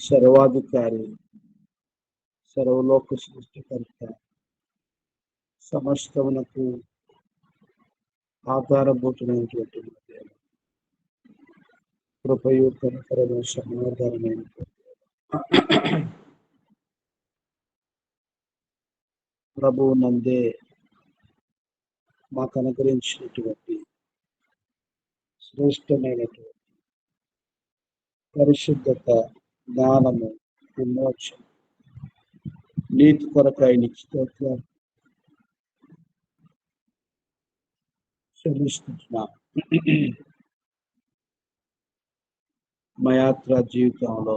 సర్వాధికారి, సర్వలోక సృష్టికర్త, సమస్తమునకు ఆధారభూతమైనటువంటి దేవుడు, కృపయు కనికరము సమాధానమైన ప్రభువు నందే మాకు అనుగ్రహించినటువంటి శ్రేష్టమైనటువంటి పరిశుద్ధత, జ్ఞానము, విమోచన, నీతి కొరకై స్తోత్రాలు చెల్లిస్తున్నాం. మా యాత్ర జీవితంలో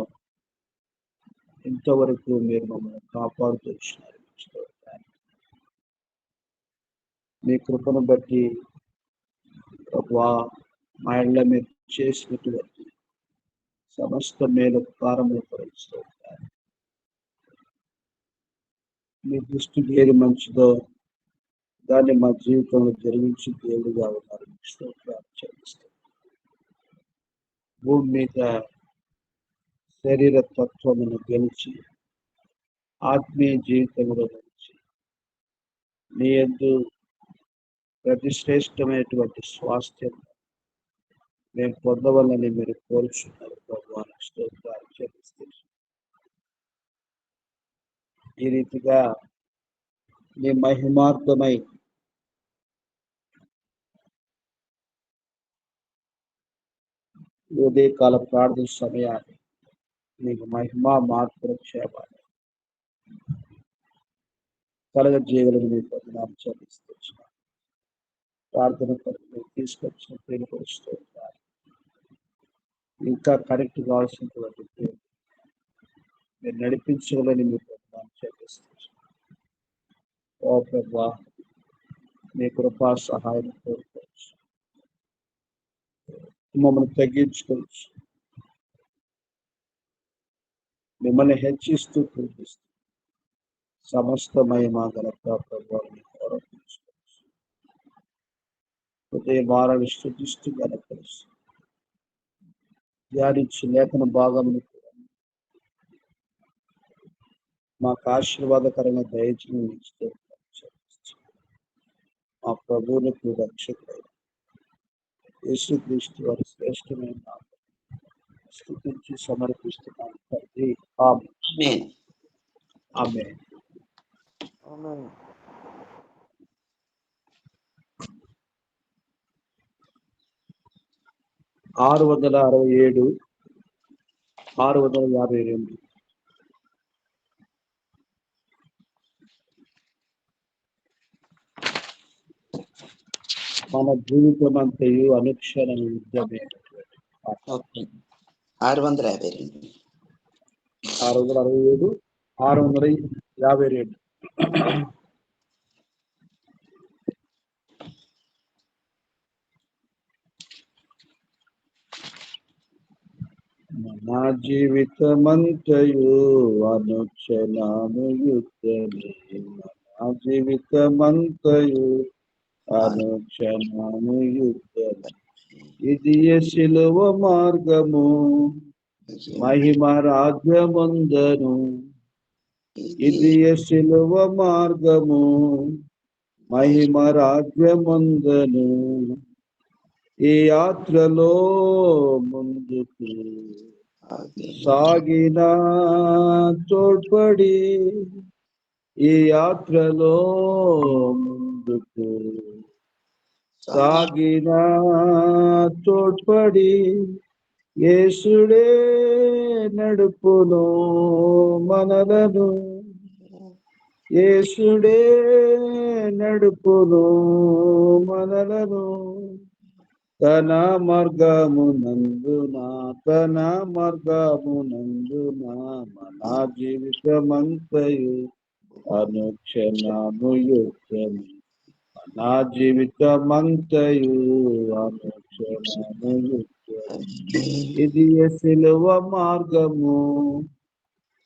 ఇంతవరకు మీరు మమ్మల్ని కాపాడుతూ వచ్చినారు. మీ కృపను బట్టి ప్రభువా, మా ఇళ్ళ మీరు చేసినటువంటి సమస్త మేలు కారములు పరిస్థితున్నారు. మీ దృష్టికి ఏది మంచిదో దాన్ని మా జీవితంలో జరిగించి దేవుడిగా ఉన్నారు. స్తోత్రాలు చెల్లిస్తాం. భూమి మీద శరీర తత్వమును గెలిచి ఆత్మీయ జీవితంలో గెలిచి నీ యందు ప్రతి శ్రేష్టమైనటువంటి స్వాస్థ్యం మేము పొందవాలని మీరు కోరుచున్నారు. భగవాన్ స్తోత్రాలు చెల్లిస్తాం. ఈ రీతిగా నీ మహిమార్థమై ఉదయకాల ప్రార్థన సమయాన్ని నీకు మహిమా మార్పుక్షేమాన్ని కలగజేయగలను మీకు వందనాలు చెల్లిస్తున్నాను. ప్రార్థన కొరకు తీసుకొచ్చిన ప్రేమపరుస్తూ ఉంటారు. ఇంకా కనెక్ట్ కావాల్సినటువంటి మీరు నడిపించగలని మీకు వందనాలు చెల్లిస్తున్నాను. ఓ ప్రభువా, మీ కృపా సహాయం కోరుకోవచ్చు, మమ్మల్ని తగ్గించుకోవచ్చు, మిమ్మల్ని హెచ్చిస్తూ పూజిస్తూ సమస్త మహిమ గల ప్రభువాన్ని ఆరోపించుకోవచ్చు. ఉదయ వారాన్ని స్తుతిస్తూ గనపరుస్తూ ధ్యానించి లేఖన భాగమును మాకు ఆశీర్వాదకరంగా దయచేస్తూ మా ప్రభువునికి రక్షకుడు యేసుక్రీస్తు వారి శ్రేష్టమైన స్తుతించి సమర్పిస్తున్నాను తండ్రి. ఆమేన్. ఆమేన్. 667 652 మన జీవితం అంతయు అనుక్షణ యుద్ధమే. 652 652 నా జీవితమంతయు అనుక్షణము యుద్ధమే. నా జీవితమంతయు అనుక్షణము యుద్ధమే. ఇది శిలువ మార్గము మహిమ రాజ్యమందను. ఇది శిలువ మార్గము మహిమ రాజ్యమందను. ఈ యాత్రలో ముందుకు సాగిన తోడ్పడి, ఈ యాత్రలో ముందుకు సాగిన తోడ్పడి, యేసుడే నడుపును మనలను, యేసుడే నడుపును మనలను. తన మార్గమునందున మన జీవితమంతయు అనుక్షణము యుద్ధమే. నా జీవితమంతయు అనుక్షణము యుద్ధమే. ఇది శిలువ మార్గము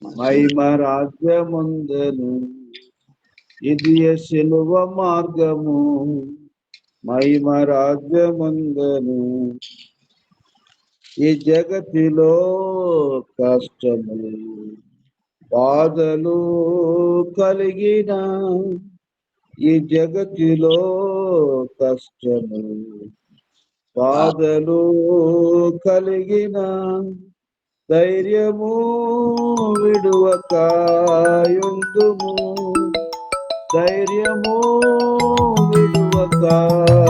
మహిమ రాజ్యమందను. ఇది శిలువ మార్గము మహిమ రాజ్యమందను. ఈ జగతిలో కష్టములు బాధలు కలిగిన ఈ జగతిలో కష్టములు బాధలు కలిగిన ధైర్యము విడువకాయుందుము ధైర్యము విడువకాయుందుము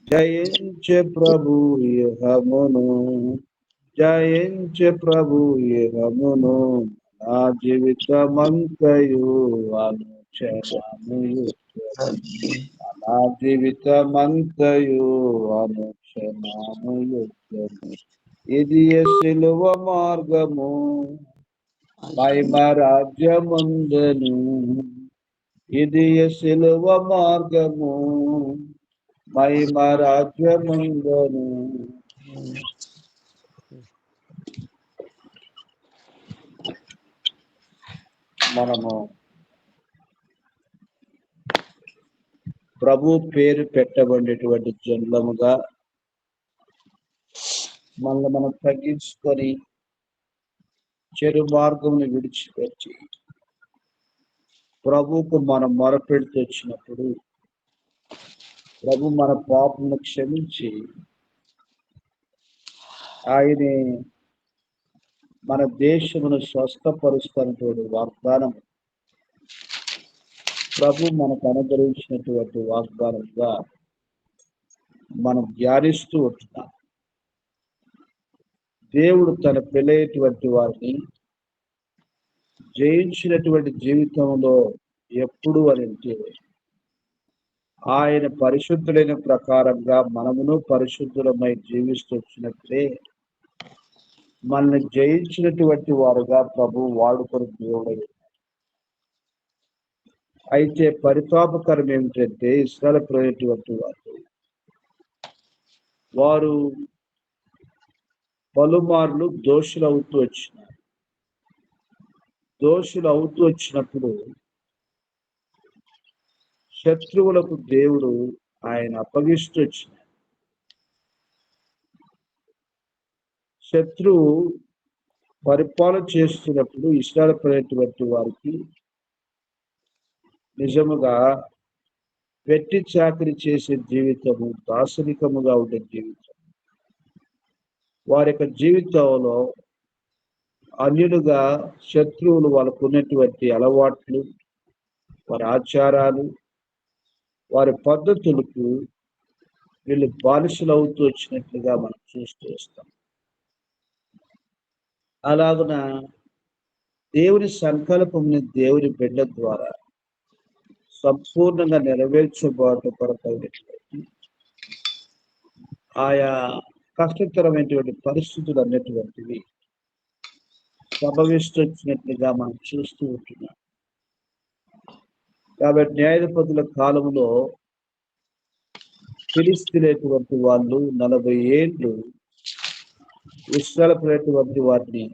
జయించే ప్రభు యెహోవాను జయించే ప్రభు యెహోవాను నా జీవితమంతయు అనుక్షణము నా జీవితమంతయు అనుక్షణము యుద్ధము ఇది సిలువ మార్గము మహిమ రాజ్యముందెను ఇది సిలువ మార్గము మహిమ రాజ్యముందెను. మనము ప్రభు పేరు పెట్టబడినటువంటి జన్మముగా మనల్ని మనం తగ్గించుకొని చెడు మార్గమును విడిచిపెట్టి ప్రభువుకు మనం మొరపెడుతూ వచ్చినప్పుడు ప్రభు మన పాపమును క్షమించి ఆయనే మన దేశమును స్వస్థపరుస్తున్నటువంటి వాగ్దానం ప్రభు మనకు అనుగ్రహించినటువంటి వాగ్దానంగా మనం ధ్యానిస్తూ ఉంటున్నాం. దేవుడు తన పిల్లైనటువంటి వారిని జయించినటువంటి జీవితంలో ఎప్పుడు అని అంటే ఆయన పరిశుద్ధులైన ప్రకారంగా మనమును పరిశుద్ధులమై జీవిస్తూ వచ్చినట్లే మనల్ని జయించినటువంటి వారుగా ప్రభు వాడుకొని దేవుడై. అయితే పరితాపకరం ఏమిటంటే ఇశ్రాయేలు ప్రజలైనటువంటి వారు పలుమార్లు దోషులు అవుతూ వచ్చినప్పుడు శత్రువులకు దేవుడు ఆయన అప్పగిస్తూ వచ్చిన శత్రువు పరిపాలన చేస్తున్నప్పుడు ఇశ్రాయేలు ప్రజలైనటువంటి వారికి నిజముగా పెట్టి చాకరీ చేసే జీవితము దార్శనికముగా ఉండే జీవితం వారి యొక్క జీవితంలో అన్యులుగా శత్రువులు వాళ్ళకు ఉన్నటువంటి అలవాట్లు వారి ఆచారాలు వారి పద్ధతులకు వీళ్ళు బానిసలు అవుతూ వచ్చినట్లుగా మనం చూస్తూ వస్తాం. అలాగున దేవుని సంకల్పంని దేవుని బిడ్డ ద్వారా సంపూర్ణంగా నెరవేర్చబోట కొరకైనటువంటి ఆయా కష్టతరమైనటువంటి పరిస్థితులు అన్నటువంటివి సంభవిస్తున్నట్లుగా మనం చూస్తూ ఉంటున్నాం. కాబట్టి న్యాయాధిపతుల కాలంలో ఫిలిష్తీయులైనటువంటి వాళ్ళు 40 ఏళ్ళు ఇశ్రాయేలు వారిని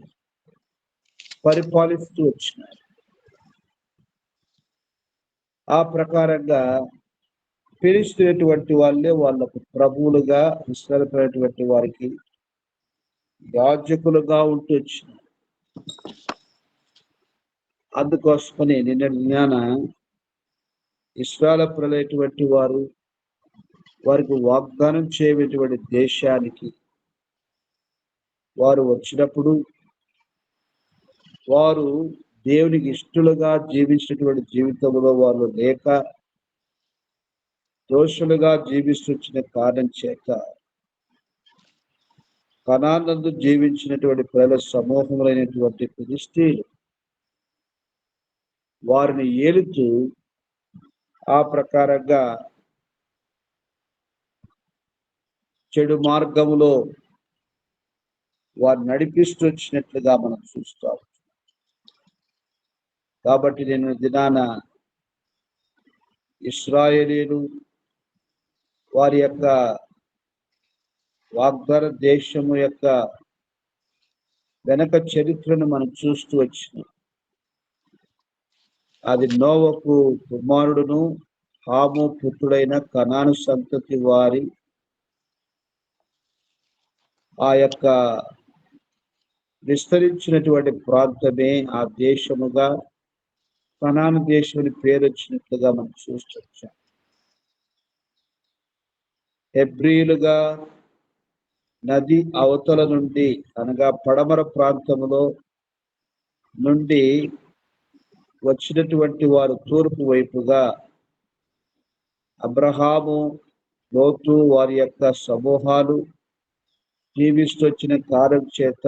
పరిపాలిస్తూ వచ్చినారు. ఆ ప్రకారంగా ఫిలిష్తీయులైనటువంటి వాళ్ళే వాళ్ళకు ప్రభువులుగా ఇశ్రాయేలు వారికి యాజకులుగా ఉంటూ వచ్చినారు. అందుకోసమని నిన్న ఇశ్రాయేలు ప్రజలైనటువంటి వారికి వాగ్దానం చేయటువంటి దేశానికి వారు వచ్చినప్పుడు వారు దేవునికి ఇష్టలుగా జీవించినటువంటి జీవితంలో వాళ్ళు లేక దోషులుగా జీవిస్తున్న కారణం చేత కనానందు జీవించినటువంటి ప్రజల సమూహములైనటువంటి ఫిలిష్తీయులు వారిని ఏలుతూ ఆ ప్రకారంగా చెడు మార్గములో వారు నడిపిస్తూ వచ్చినట్లుగా మనం చూస్తాం. కాబట్టి నేను దినాన ఇశ్రాయేలీయులు వారి యొక్క వాగ్దాన దేశము యొక్క వెనక చరిత్రను మనం చూస్తూ వచ్చినాం. అది నోవకు కుమారుడును హాము పుత్రుడైన కనాను సంతతి వారి ఆ యొక్క విస్తరించినటువంటి ప్రాంతమే ఆ దేశముగా కనాను దేశం అని పేరు వచ్చినట్లుగా మనం చూస్తొచ్చాం. హెబ్రీలుగా నది అవతల నుండి అనగా పడమర ప్రాంతంలో నుండి వచ్చినటువంటి వారు తూర్పు వైపుగా అబ్రహాము, లోతు వారి యొక్క సమూహాలు జీవిస్తొచ్చిన కారణం చేత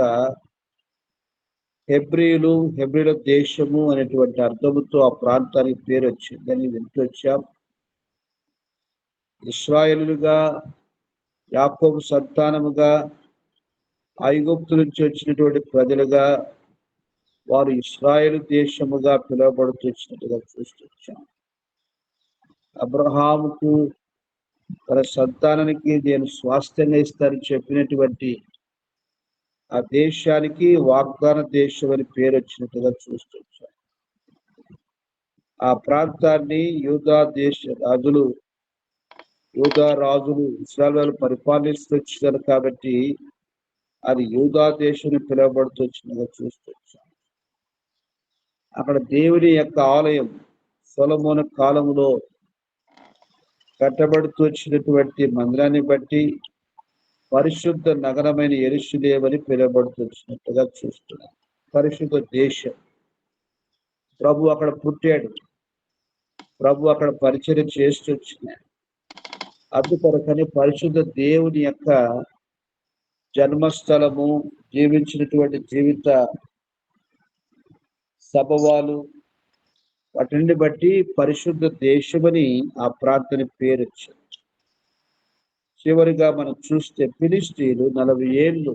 హెబ్రీల దేశము అనేటువంటి అర్థముతో ఆ ప్రాంతానికి పేరు వచ్చిందని వింటొచ్చాం. ఇశ్రాయేలుగా యాకోబు సంతానముగా ఐగుప్తు నుంచి వచ్చినటువంటి ప్రజలుగా వారు ఇశ్రాయేలు దేశముగా పిలువబడుతున్నట్టుగా చూస్తొచ్చాం. అబ్రహాముకు తన సంతానానికి నేను స్వాస్థ్యంగా ఇస్తానని చెప్పినటువంటి ఆ దేశానికి వాగ్దాన దేశం అని పేరు వచ్చినట్టుగా చూస్తొచ్చాం. ఆ ప్రాంతాన్ని యూదా రాజులు ఇశ్రాయేలు పరిపాలిస్తొచ్చారు కాబట్టి అది యూదా దేశం పిలువబడుతొచ్చినట్టుగా చూస్తొచ్చాం. అక్కడ దేవుని యొక్క ఆలయం సొలొమోను కాలములో కట్టబడుతూ వచ్చినటువంటి మందిరాన్ని బట్టి పరిశుద్ధ నగరమైన యెరూషలేము అని పిలువబడుతున్నట్టుగా చూస్తున్నాం. పరిశుద్ధ దేశం. ప్రభు అక్కడ పుట్టాడు, ప్రభు అక్కడ పరిచర్య చేస్తూ వచ్చినాడు. అందుకొరకని పరిశుద్ధ దేవుని యొక్క జన్మస్థలము, జీవించినటువంటి జీవిత సభవాలు వాటిని బట్టి పరిశుద్ధ దేశమని ఆ ప్రాంతానికి పేరు వచ్చింది. చివరిగా మనం చూస్తే ఫిలిష్తీయులు 40 ఏళ్ళు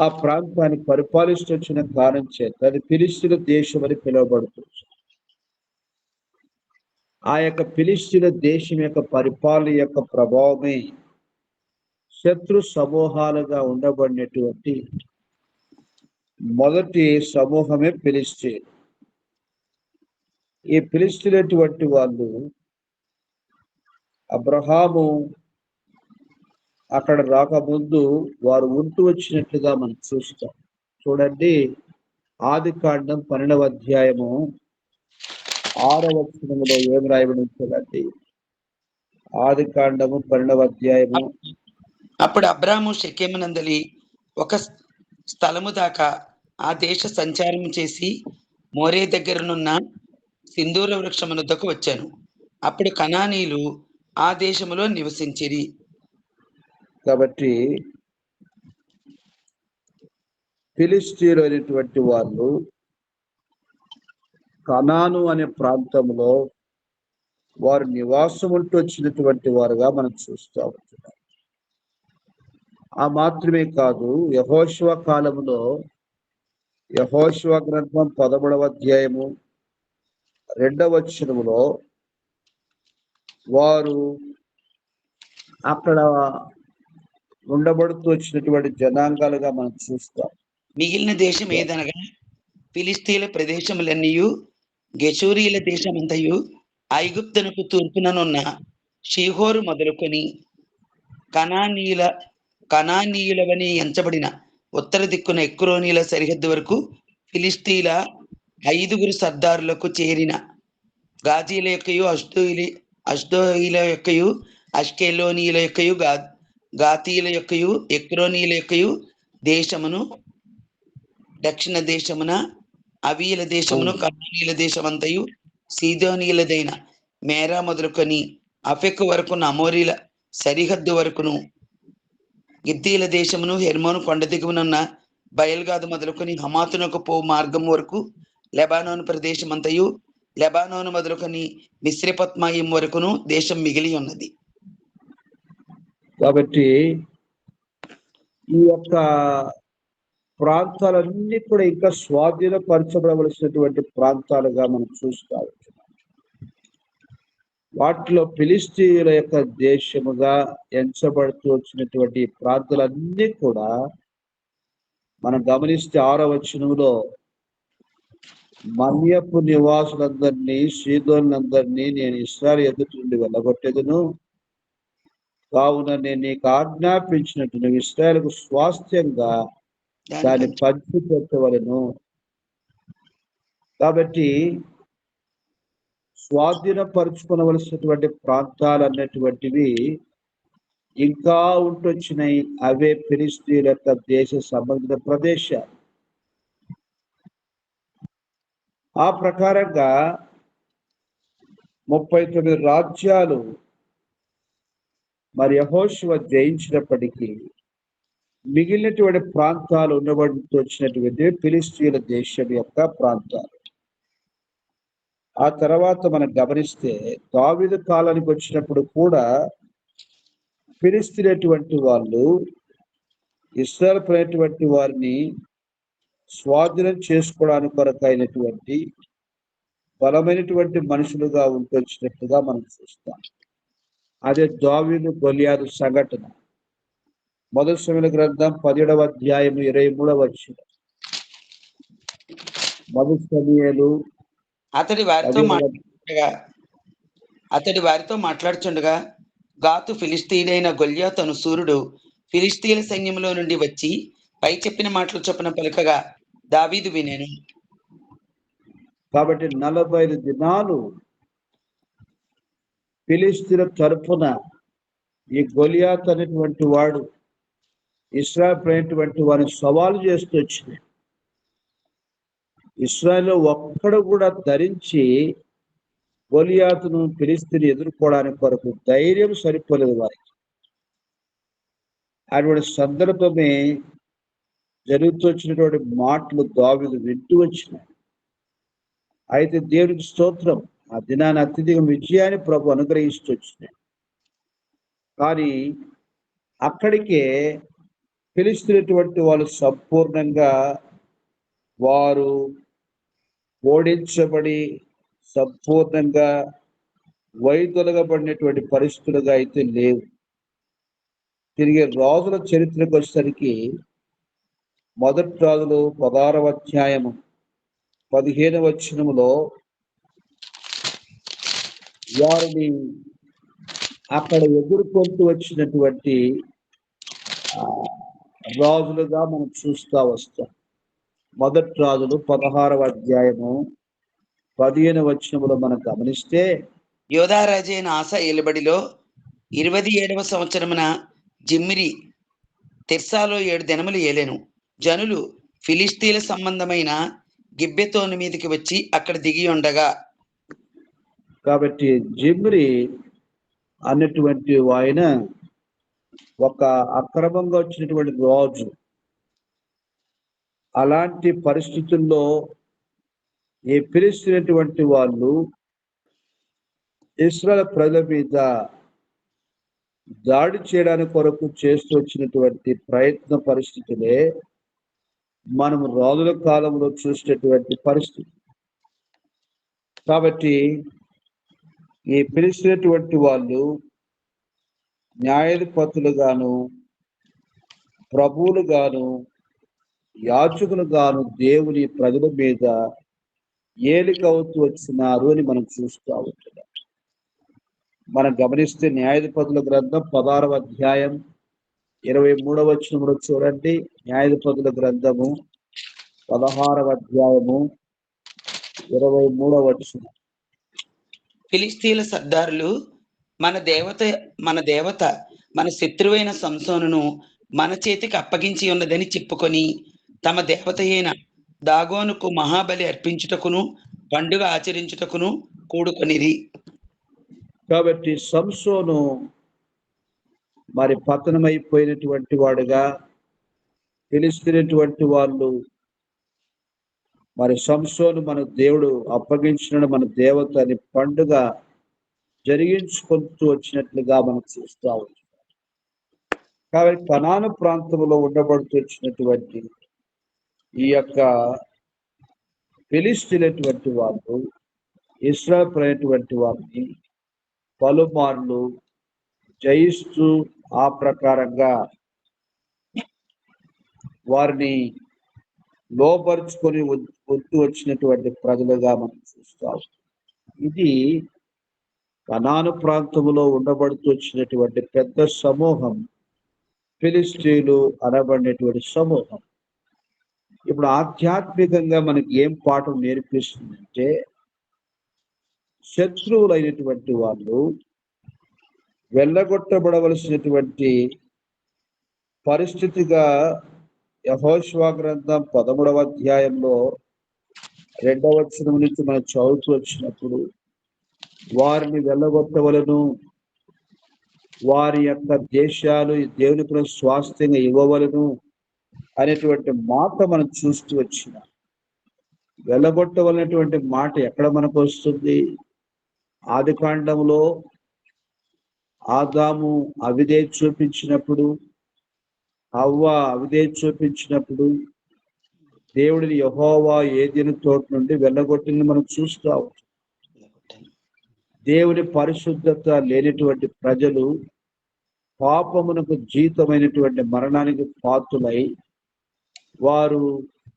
ఆ ప్రాంతాన్ని పరిపాలిస్తూ వచ్చిన కారణం చేత అది ఫిలిష్తీయుల దేశం అని పిలువబడుతుంది. ఆ యొక్క ఫిలిష్తీయుల దేశం యొక్క పరిపాలన యొక్క ప్రభావమే శత్రు సమూహాలుగా ఉండబడినటువంటి మొదటి సమూహమే ఫిలిష్తీయులు. ఈ ఫిలిష్తీయులటువంటి వాళ్ళు అబ్రహాము అక్కడ రాకముందు వారు ఉంటూ వచ్చినట్లుగా మనం చూస్తాం. చూడండి, ఆదికాండం 12వ అధ్యాయము 6వ వచనములో ఏం రాయబడి ఉంటుందండి? ఆదికాండము 12వ అధ్యాయము. అప్పుడు అబ్రాము షెకెమునందలి ఒక స్థలము దాకా ఆ దేశ సంచారం చేసి మోరే దగ్గరనున్న సింధూర వృక్షమునొద్దకు వచ్చాను. అప్పుడు కనానీయులు ఆ దేశములో నివసించిరి. కాబట్టి ఫిలిష్తీయులు అనేటువంటి వాళ్ళు కనాను అనే ప్రాంతంలో వారు నివాసం ఉంటూ వచ్చినటువంటి వారుగా మనం చూస్తూ ఉంటున్నాం. ఆ మాత్రమే కాదు, యెహోషువ కాలములో యెహోషువ గ్రంథం 13వ అధ్యాయము 2వ వచనములో వారు అక్కడ ఉండబడుతూ వచ్చినటువంటి జనాంగాలుగా మనం చూస్తాం. మిగిలిన దేశం ఏదనగా ఫిలిస్తీన్ల ప్రదేశములన్నీయు, గెషూరీల దేశమంతయు, ఐగుప్తునకు తూర్పుననున్న షీహోరు మొదలుకొని కనానీయులవని ఎంచబడిన ఉత్తర దిక్కున ఎక్రోనీల సరిహద్దు వరకు ఫిలిస్తీన్ల 5 సర్దారులకు చేరిన గాజీల యొక్కయు, అష్డోయిల యొక్కయు, అష్కెలోనీల యొక్కయు, గాతీల యొక్కయు, ఎక్రోనీల యొక్కయు దేశమును, దక్షిణ దేశమున అవీల దేశమును, కనానీయుల దేశమంతయు, సీదోనీయులదైన మేరా మొదలుకొని అఫెకు వరకును, అమోరీల సరిహద్దు వరకును, గిత్తీల దేశమును, హెర్మోను కొండ దిగువనున్న బయల్గాదు మొదలుకొని హమాతునకు పో మార్గం వరకు లెబానోను ప్రదేశమంతయు, లెబానోను మొదలుకొని మిశ్రపత్మాయిం వరకును దేశం మిగిలి ఉన్నది. కాబట్టి ఈ యొక్క ప్రాంతాలన్నీ కూడా ఇంకా స్వాధీనపరచబడవలసినటువంటి ప్రాంతాలుగా మనం చూస్తూ ఉంటున్నాం. వాటిలో ఫిలిస్తీయుల యొక్క దేశముగా ఎంచబడుతూ వచ్చినటువంటి ప్రాంతాలన్నీ కూడా మనం గమనిస్తే 6వ వచనంలో మన్యపు నివాసులందరినీ, సీదోనులందరినీ నేను ఇశ్రాయేలు ఎదుట నుండి వెళ్ళగొట్టెదను, కావున నేను నీకు ఆజ్ఞాపించినట్టు నువ్వు ఇశ్రాయేలుకు స్వాస్థ్యంగా దాన్ని పంచిపెట్టవలెను. కాబట్టి స్వాధీనపరుచుకోవలసినటువంటి ప్రాంతాలు అన్నటువంటివి ఇంకా ఉంటొచ్చినాయి. అవే ఫిలిష్తీయుల యొక్క దేశ సంబంధిత ప్రదేశాలు. ఆ ప్రకారంగా 39 రాజ్యాలు మరి యెహోషువ జయించినప్పటికీ మిగిలినటువంటి ప్రాంతాలు ఉండబడుతూ వచ్చినటువంటి ఫిలిష్తీయుల దేశం యొక్క ప్రాంతాలు. ఆ తర్వాత మనం గమనిస్తే దావీదు కాలానికి వచ్చినప్పుడు కూడా ఫిలిష్తీయులటువంటి వాళ్ళు ఇశ్రాయేలు ప్రజలైనటువంటి వారిని స్వాధీనం చేసుకోవడానికి కొరకైనటువంటి బలమైనటువంటి మనుషులుగా ఉంటొచ్చినట్టుగా మనం చూస్తాం. అదే దావీదు గొలియాతు సంఘటన. మొదటి సమూయేలు గ్రంథం 17వ అధ్యాయం 23వ వచనం. మొదటి సమూయేలు అతడి వారితో మాట్లాడుచుండగా గాతు ఫిలిష్తీయుడైన గొల్యాతు అను సూర్యుడు ఫిలిష్తీయుల సైన్యంలో నుండి వచ్చి పై చెప్పిన మాటలు చొప్పున పలుకగా దావీదు వినెను. కాబట్టి 45 దినాలు ఫిలిష్తీయుల తరపున ఈ గొలియాతు అనేటువంటి వాడు ఇశ్రాయేలు అయినటువంటి వారిని సవాలు చేస్తూ వచ్చింది. ఇశ్రాయేల్లో ఒక్కడు కూడా ధరించి గొలియాతును ఫిలిష్తీయుని ఎదుర్కోవడానికి కొరకు ధైర్యం సరిపోలేదు వారికి. అటువంటి సందర్భమే జరుగుతూ వచ్చినటువంటి మాటలు దావీదు వింటూ వచ్చినాయి. అయితే దేవునికి స్తోత్రం, ఆ దినాన్ని అత్యధిక విజయాన్ని ప్రభు అనుగ్రహిస్తూ వచ్చినాయి. కానీ అక్కడికే ఫిలిష్తీయులటువంటి వాళ్ళు సంపూర్ణంగా వారు ఓడించబడి సంపూర్ణంగా వైదొలగబడినటువంటి పరిస్థితులుగా అయితే లేవు. తిరిగి రాజుల చరిత్రకు వచ్చేసరికి మొదటి రాజులు 16వ అధ్యాయము 15వ వచనములో వారిని అక్కడ ఎదుర్కొంటూ వచ్చినటువంటి రాజులుగా మనం చూస్తూ వస్తాం. మొదటి రాజులు 16వ అధ్యాయము 15వ వచనములో మనం గమనిస్తే యోధారాజు అయిన ఆస ఏలుబడిలో 27వ సంవత్సరమున జిమ్రి తిర్సాలో 7 దినములు ఏలెను. జనులు ఫిలిష్తీయుల సంబంధమైన గిబ్బెతోను మీదకి వచ్చి అక్కడ దిగి ఉండగా. కాబట్టి జిమ్రి అన్నటువంటి ఆయన ఒక అక్రమంగా వచ్చినటువంటి రాజు. అలాంటి పరిస్థితుల్లో ఈ ఫిలిష్తీయులైనటువంటి వాళ్ళు ఇశ్రాయేలు ప్రజల మీద దాడి చేయడానికి కొరకు చేస్తూ వచ్చినటువంటి ప్రయత్న పరిస్థితులే మనం రాజుల కాలంలో చూసినటువంటి పరిస్థితి. కాబట్టి ఈ ఫిలిష్తీయులైనటువంటి వాళ్ళు న్యాయాధిపతులుగాను ప్రభువులుగాను యాజకులుగాను దేవుని ప్రజల మీద ఏలికవుతూ వచ్చినారు అని మనం చూస్తూ ఉంటున్నాం. మనం గమనిస్తే న్యాయాధిపతుల గ్రంథం 16వ అధ్యాయం 23వ వచనంలో చూడండి. న్యాయాధిపతుల గ్రంథము 16వ అధ్యాయము 23వ వచనం. ఫిలిష్తీయుల సర్దారులు మన దేవత మన శత్రువైన సంసోనును మన చేతికి అప్పగించి ఉన్నదని చెప్పుకొని తమ దేవత అయిన దాగోనుకు మహాబలి అర్పించుటకును పండుగ ఆచరించుటకును కూడుకొనిరి. కాబట్టి సంసోను మరి పతనమైపోయినటువంటి వాడుగా తెలిసినటువంటి వాళ్ళు మరి సంసోను మన దేవుడు అప్పగించిన మన దేవత అని పండుగ జరిగించుకుంటూ వచ్చినట్లుగా మనం చూస్తూ ఉంటాం. కాబట్టి కనాను ప్రాంతంలో ఉండబడుతూ వచ్చినటువంటి ఈ యొక్క ఫిలిష్తీయులైనటువంటి వాళ్ళు ఇశ్రాయేలు అయినటువంటి వారిని పలుమార్లు జయిస్తూ ఆ ప్రకారంగా వారిని లోపరుచుకొని వస్తూ వచ్చినటువంటి ప్రజలుగా మనం చూస్తాం. ఇది కనాను ప్రాంతములో ఉండబడుతూ వచ్చినటువంటి పెద్ద సమూహం ఫిలిష్తీయులు అనబడినటువంటి సమూహం. ఇప్పుడు ఆధ్యాత్మికంగా మనకి ఏం పాఠం నేర్పిస్తుందంటే, శత్రువులైనటువంటి వాళ్ళు వెళ్ళగొట్టబడవలసినటువంటి పరిస్థితిగా యెహోషువ గ్రంథం 13వ అధ్యాయంలో 2వ వచనం నుంచి మనం చదువుతూ వచ్చినప్పుడు, వారిని వెళ్ళగొట్టవలను, వారి యొక్క దేశాలు దేవునికి స్వాస్థ్యంగా ఇవ్వవలను అనేటువంటి మాట మనం చూస్తూ వచ్చిన వెళ్ళగొట్టవలనటువంటి మాట ఎక్కడ మనకు వస్తుంది? ఆది కాండంలో ఆదాము అవిధేయ చూపించినప్పుడు, హవ్వ అవిధేయ చూపించినప్పుడు దేవుడిని యెహోవా ఏదెను తోట నుండి వెళ్ళగొట్టింది మనం చూస్తాం. దేవుని పరిశుద్ధత లేనటువంటి ప్రజలు పాపమునకు జీతమైనటువంటి మరణానికి పాత్రులై వారు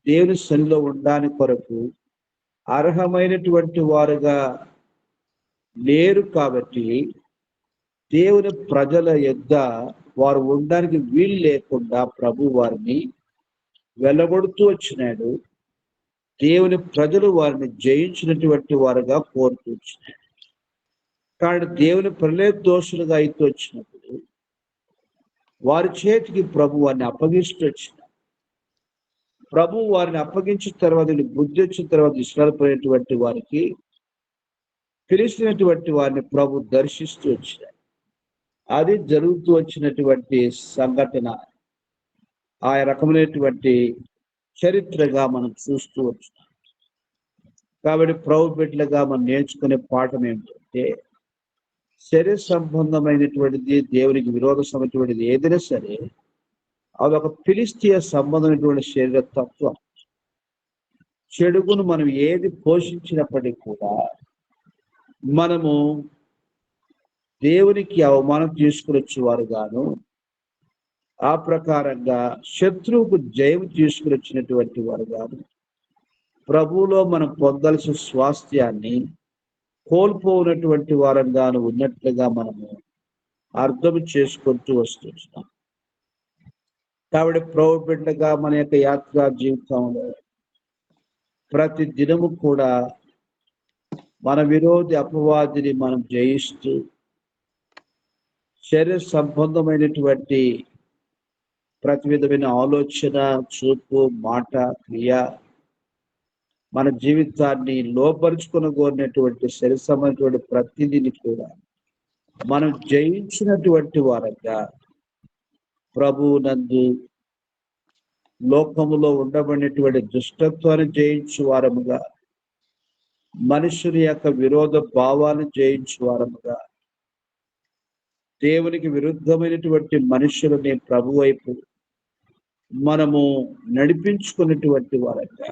దేవుని సన్నిధిలో ఉండడానికి కొరకు అర్హమైనటువంటి వారుగా లేరు. కాబట్టి దేవుని ప్రజల యొద్ద వారు ఉండడానికి వీలు లేకుండా ప్రభు వారిని వెళ్ళగొడుతూ వచ్చినాడు. దేవుని ప్రజలు వారిని జయించినటువంటి వారుగా కోరుతూ వచ్చినాడు. కానీ దేవుని ప్రలయ దోషులుగా అయితే వచ్చినప్పుడు వారి చేతికి ప్రభు వారిని అప్పగిస్తూ వచ్చిన ప్రభు వారిని అప్పగించిన తర్వాత బుద్ధి వచ్చిన తర్వాత ఇష్టపడినటువంటి వారికి తెలిసినటువంటి వారిని ప్రభు దర్శిస్తూ వచ్చినాడు. అది జరుగుతూ వచ్చినటువంటి సంఘటన, ఆ రకమైనటువంటి చరిత్రగా మనం చూస్తూ వచ్చినాం. కాబట్టి ప్రభు బిడ్డలుగా మనం నేర్చుకునే పాఠం ఏంటంటే, శరీర సంబంధమైనటువంటిది దేవునికి విరోధమైనటువంటిది ఏదైనా సరే అది ఒక ఫిలిస్తీయ సంబంధమైనటువంటి శరీర తత్వం. చెడుగును మనం ఏది పోషించినప్పటికీ కూడా మనము దేవునికి అవమానం తీసుకురొచ్చు వారు గాను, ఆ ప్రకారంగా శత్రువుకు జయం తీసుకురొచ్చినటువంటి వారు గాను, ప్రభువులో మనం పొందాల్సిన స్వాస్థ్యాన్ని కోల్పోనటువంటి వారంగాను ఉన్నట్లుగా మనము అర్థం చేసుకుంటూ వస్తున్నాం. కాబట్టి ప్రభు బిడ్డగా మన యొక్క యాత్రా జీవితంలో ప్రతి దినము కూడా మన విరోధి అపవాదిని మనం జయిస్తూ శరీర సంబంధమైనటువంటి ప్రతి విధమైన ఆలోచన, చూపు, మాట, క్రియ మన జీవితాన్ని లోపరుచుకొనగోరినటువంటి శరీర సంబంధమైనటువంటి ప్రతిదిని కూడా మనం జయించినటువంటి వారంగా ప్రభువు నందు లోకములో ఉండబడినటువంటి దుష్టత్వాన్ని జయించు వారముగా, మనుషుని యొక్క విరోధ భావాన్ని జయించు వారముగా, దేవునికి విరుద్ధమైనటువంటి మనుషులని ప్రభు వైపు మనము నడిపించుకున్నటువంటి వారంగా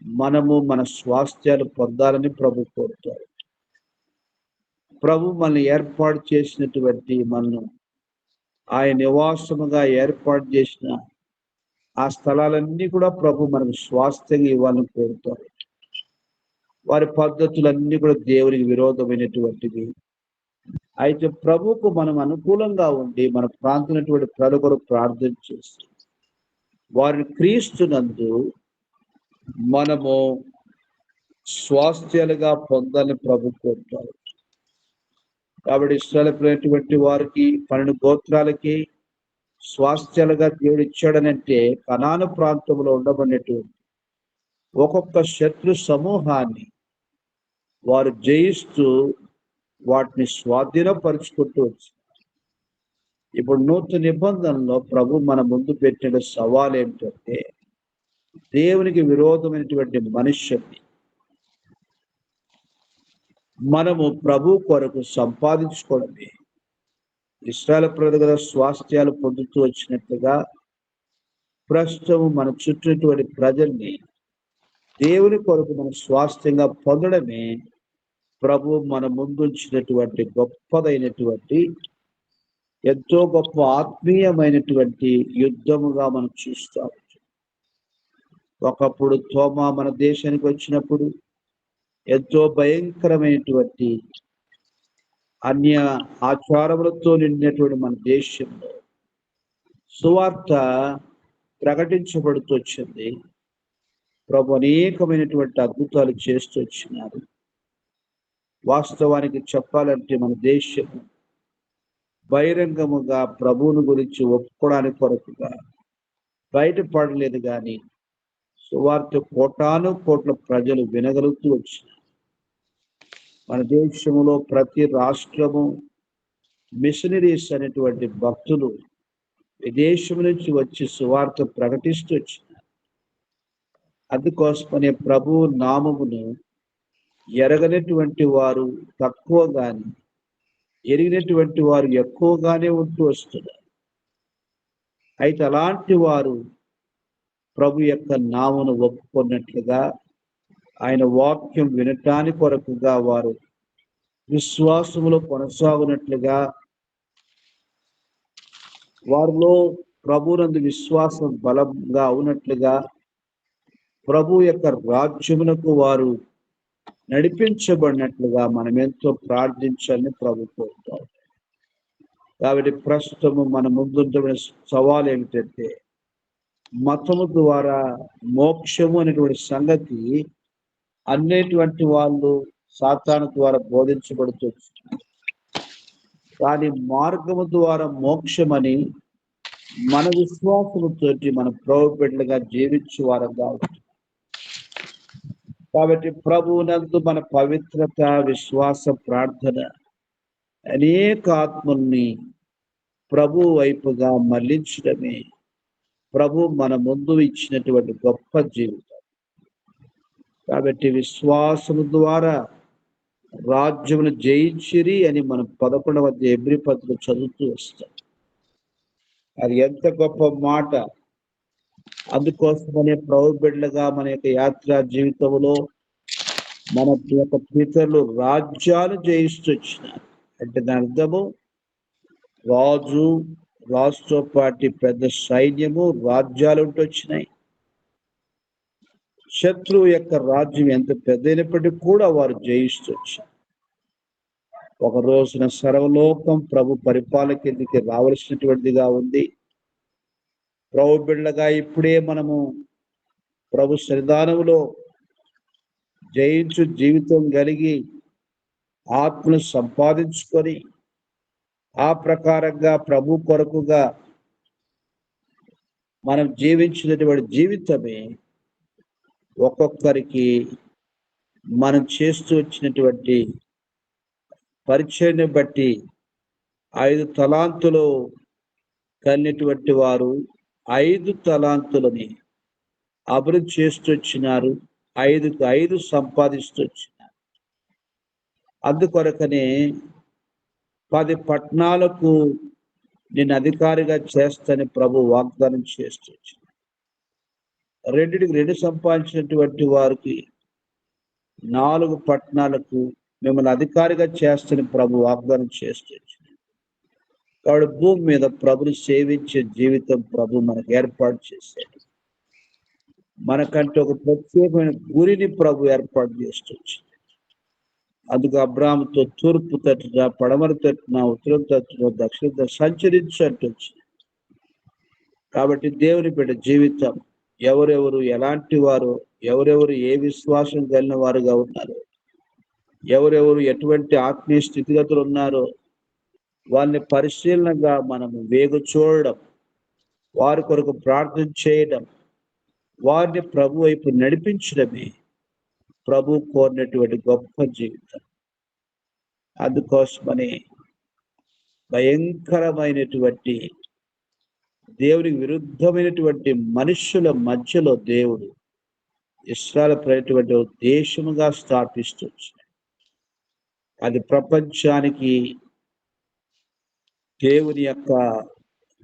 మనము మన స్వాస్థ్యాలు పొందాలని ప్రభు కోరుతారు. ప్రభు మనల్ని ఏర్పాటు చేసినటువంటి మనను ఆయన నివాసముగా ఏర్పాటు చేసిన ఆ స్థలాలన్నీ కూడా ప్రభు మనకు స్వాస్థ్యంగా ఇవ్వాలని కోరుతారు. వారి పద్ధతులన్నీ కూడా దేవునికి విరోధమైనటువంటివి. అయితే ప్రభువుకు మనం అనుకూలంగా ఉండి మన ప్రాంతమైనటువంటి ప్రజల కొరకు ప్రార్థన చేసి వారిని క్రీస్తునందు మనము స్వాస్థ్యాలుగా పొందాలని ప్రభు కోరుతారు. కాబట్టి ఇశ్రాయేలునటువంటి వారికి 12 గోత్రాలకి స్వాస్థ్యాలుగా దేవుడు ఇచ్చాడనంటే కనాను ప్రాంతంలో ఉండబడినటువంటి ఒక్కొక్క శత్రు సమూహాన్ని వారు జయిస్తూ వాటిని స్వాధీనపరుచుకుంటూ వచ్చారు. ఇప్పుడు నూతన నిబంధనలో ప్రభు మన ముందు పెట్టిన సవాల్ ఏమిటంటే, దేవునికి విరోధమైనటువంటి మనుష్యుని మనము ప్రభు కొరకు సంపాదించుకోవడమే. ఇశ్రాయేలు ప్రజల స్వాస్థ్యాలు పొందుతూ వచ్చినట్లుగా ప్రస్తుతం మన చుట్టూటువంటి ప్రజల్ని దేవుని కొరకు మనం స్వాస్థ్యంగా పొందడమే ప్రభు మన ముందుంచినటువంటి గొప్పదైనటువంటి ఎంతో గొప్ప ఆత్మీయమైనటువంటి యుద్ధముగా మనం చూస్తాం. ఒకప్పుడు తోమా మన దేశానికి వచ్చినప్పుడు ఎంతో భయంకరమైనటువంటి అన్య ఆచారములతో నిండినటువంటి మన దేశంలో సువార్త ప్రకటించబడుతూ వచ్చింది. ప్రభు అనేకమైనటువంటి అద్భుతాలు చేస్తూ వచ్చినారు. వాస్తవానికి చెప్పాలంటే మన దేశం బహిరంగముగా ప్రభువుని గురించి ఒప్పుకోవడానికి కొరకుగా బయటపడలేదు, కానీ సువార్త కోటాను కోట్ల ప్రజలు వినగలుగుతూ వచ్చినారు. మన దేశంలో ప్రతి రాష్ట్రము మిషనరీస్ అనేటువంటి భక్తులు విదేశం నుంచి వచ్చి సువార్త ప్రకటిస్తూ వచ్చినారు. అందుకోసమనే ప్రభు నామమును ఎరగనటువంటి వారు తక్కువ గాని, ఎరిగినటువంటి వారు ఎక్కువగానే ఉంటూ వస్తున్నారు. అయితే అలాంటి వారు ప్రభు యొక్క నామమును ఒప్పుకున్నట్లుగా, ఆయన వాక్యం వినటానికి కొరకుగా వారు విశ్వాసములో కొనసాగునట్లుగా, వారిలో ప్రభునందు విశ్వాసం బలంగా ఉన్నట్లుగా, ప్రభు యొక్క రాజ్యమునకు వారు నడిపించబడినట్లుగా మనం ఎంతో ప్రార్థించాలని ప్రభు కోరుతారు. కాబట్టి ప్రస్తుతము మన ముందున్న సవాల్ ఏమిటంటే, మతము ద్వారా మోక్షము అనేటువంటి సంగతి అనేటువంటి వాళ్ళు సాతాను ద్వారా బోధించబడుతూ, కానీ మార్గము ద్వారా మోక్షమని మన విశ్వాసముతోటి మన ప్రభు బిడ్డలుగా జీవించే వారంగా ఉంటుంది. కాబట్టి ప్రభువునందు మన పవిత్రత, విశ్వాస, ప్రార్థన అనేక ఆత్మల్ని ప్రభు వైపుగా మళ్లించడమే ప్రభు మన ముందు ఇచ్చినటువంటి గొప్ప జీవితం. కాబట్టి విశ్వాసము ద్వారా రాజ్యమును జయించిరి అని మనం 11వ హెబ్రీ పత్రిక చదువుతూ వస్తాం. అది ఎంత గొప్ప మాట! అందుకోసమనే ప్రభు బిడ్డలుగా మన యొక్క యాత్రా జీవితంలో మన యొక్క పితరులు రాజ్యాలు జయిస్తూ వచ్చినారు. అంటే దాని అర్థము రాజుతో పాటు పెద్ద సైన్యము, రాజ్యాలు ఉంటూ వచ్చినాయి. శత్రువు యొక్క రాజ్యం ఎంత పెద్దైనప్పటికీ కూడా వారు జయిస్తూ వచ్చారు. ఒక రోజున సర్వలోకం ప్రభు పరిపాలన కిందికి రావలసినటువంటిదిగా ఉంది. ప్రభు బిడ్డలుగా ఇప్పుడే మనము ప్రభు సన్నిధానములో జయించు జీవితం కలిగి ఆత్మను సంపాదించుకొని ఆ ప్రకారంగా ప్రభు కొరకుగా మనం జీవించినటువంటి జీవితమే ఒక్కొక్కరికి మనం చేస్తూ వచ్చినటువంటి పరిచయాన్ని బట్టి 5 తలాంతులు కలిగినటువంటి వారు 5 తలాంతులని అభివృద్ధి చేస్తూ వచ్చినారు. 5కు 5 సంపాదిస్తూ వచ్చినారు. అందుకొరకనే 10 పట్టణాలకు నేను అధికారిగా చేస్తానని ప్రభు వాగ్దానం చేస్తూ వచ్చినారు. 2కి 2 సంపాదించినటువంటి వారికి 4 పట్టణాలకు మిమ్మల్ని అధికారిగా చేస్తానని ప్రభు వాగ్దానం చేస్తూ వచ్చినారు. కాబట్టి భూమి మీద ప్రభుని సేవించే జీవితం ప్రభు మనకు ఏర్పాటు చేశాడు. మనకంటే ఒక ప్రత్యేకమైన గురిని ప్రభు ఏర్పాటు చేస్తూ వచ్చింది. అందుకు అబ్రాహాముతో తూర్పు తట్టున, పడమర తట్టున, ఉత్తరం తట్టున, దక్షిణ తట్టున సంచరించట్టు వచ్చింది. కాబట్టి దేవుని బిడ్డ జీవితం ఎవరెవరు ఎలాంటి వారు, ఎవరెవరు ఏ విశ్వాసం కలిగిన వారుగా ఉన్నారు, ఎవరెవరు ఎటువంటి ఆత్మీయ స్థితిగతులు ఉన్నారో వాళ్ళని పరిశీలనగా మనము వేగు చూడడం, వారి కొరకు ప్రార్థన చేయడం, వారిని ప్రభు వైపు నడిపించడమే ప్రభు కోరినటువంటి గొప్ప జీవితం. అందుకోసమని భయంకరమైనటువంటి దేవునికి విరుద్ధమైనటువంటి మనుషుల మధ్యలో దేవుడు ఇశ్రాయేలు ప్రజలటువంటి దేశముగా స్థాపిస్తూ వచ్చినాడు. అది ప్రపంచానికి దేవుని యొక్క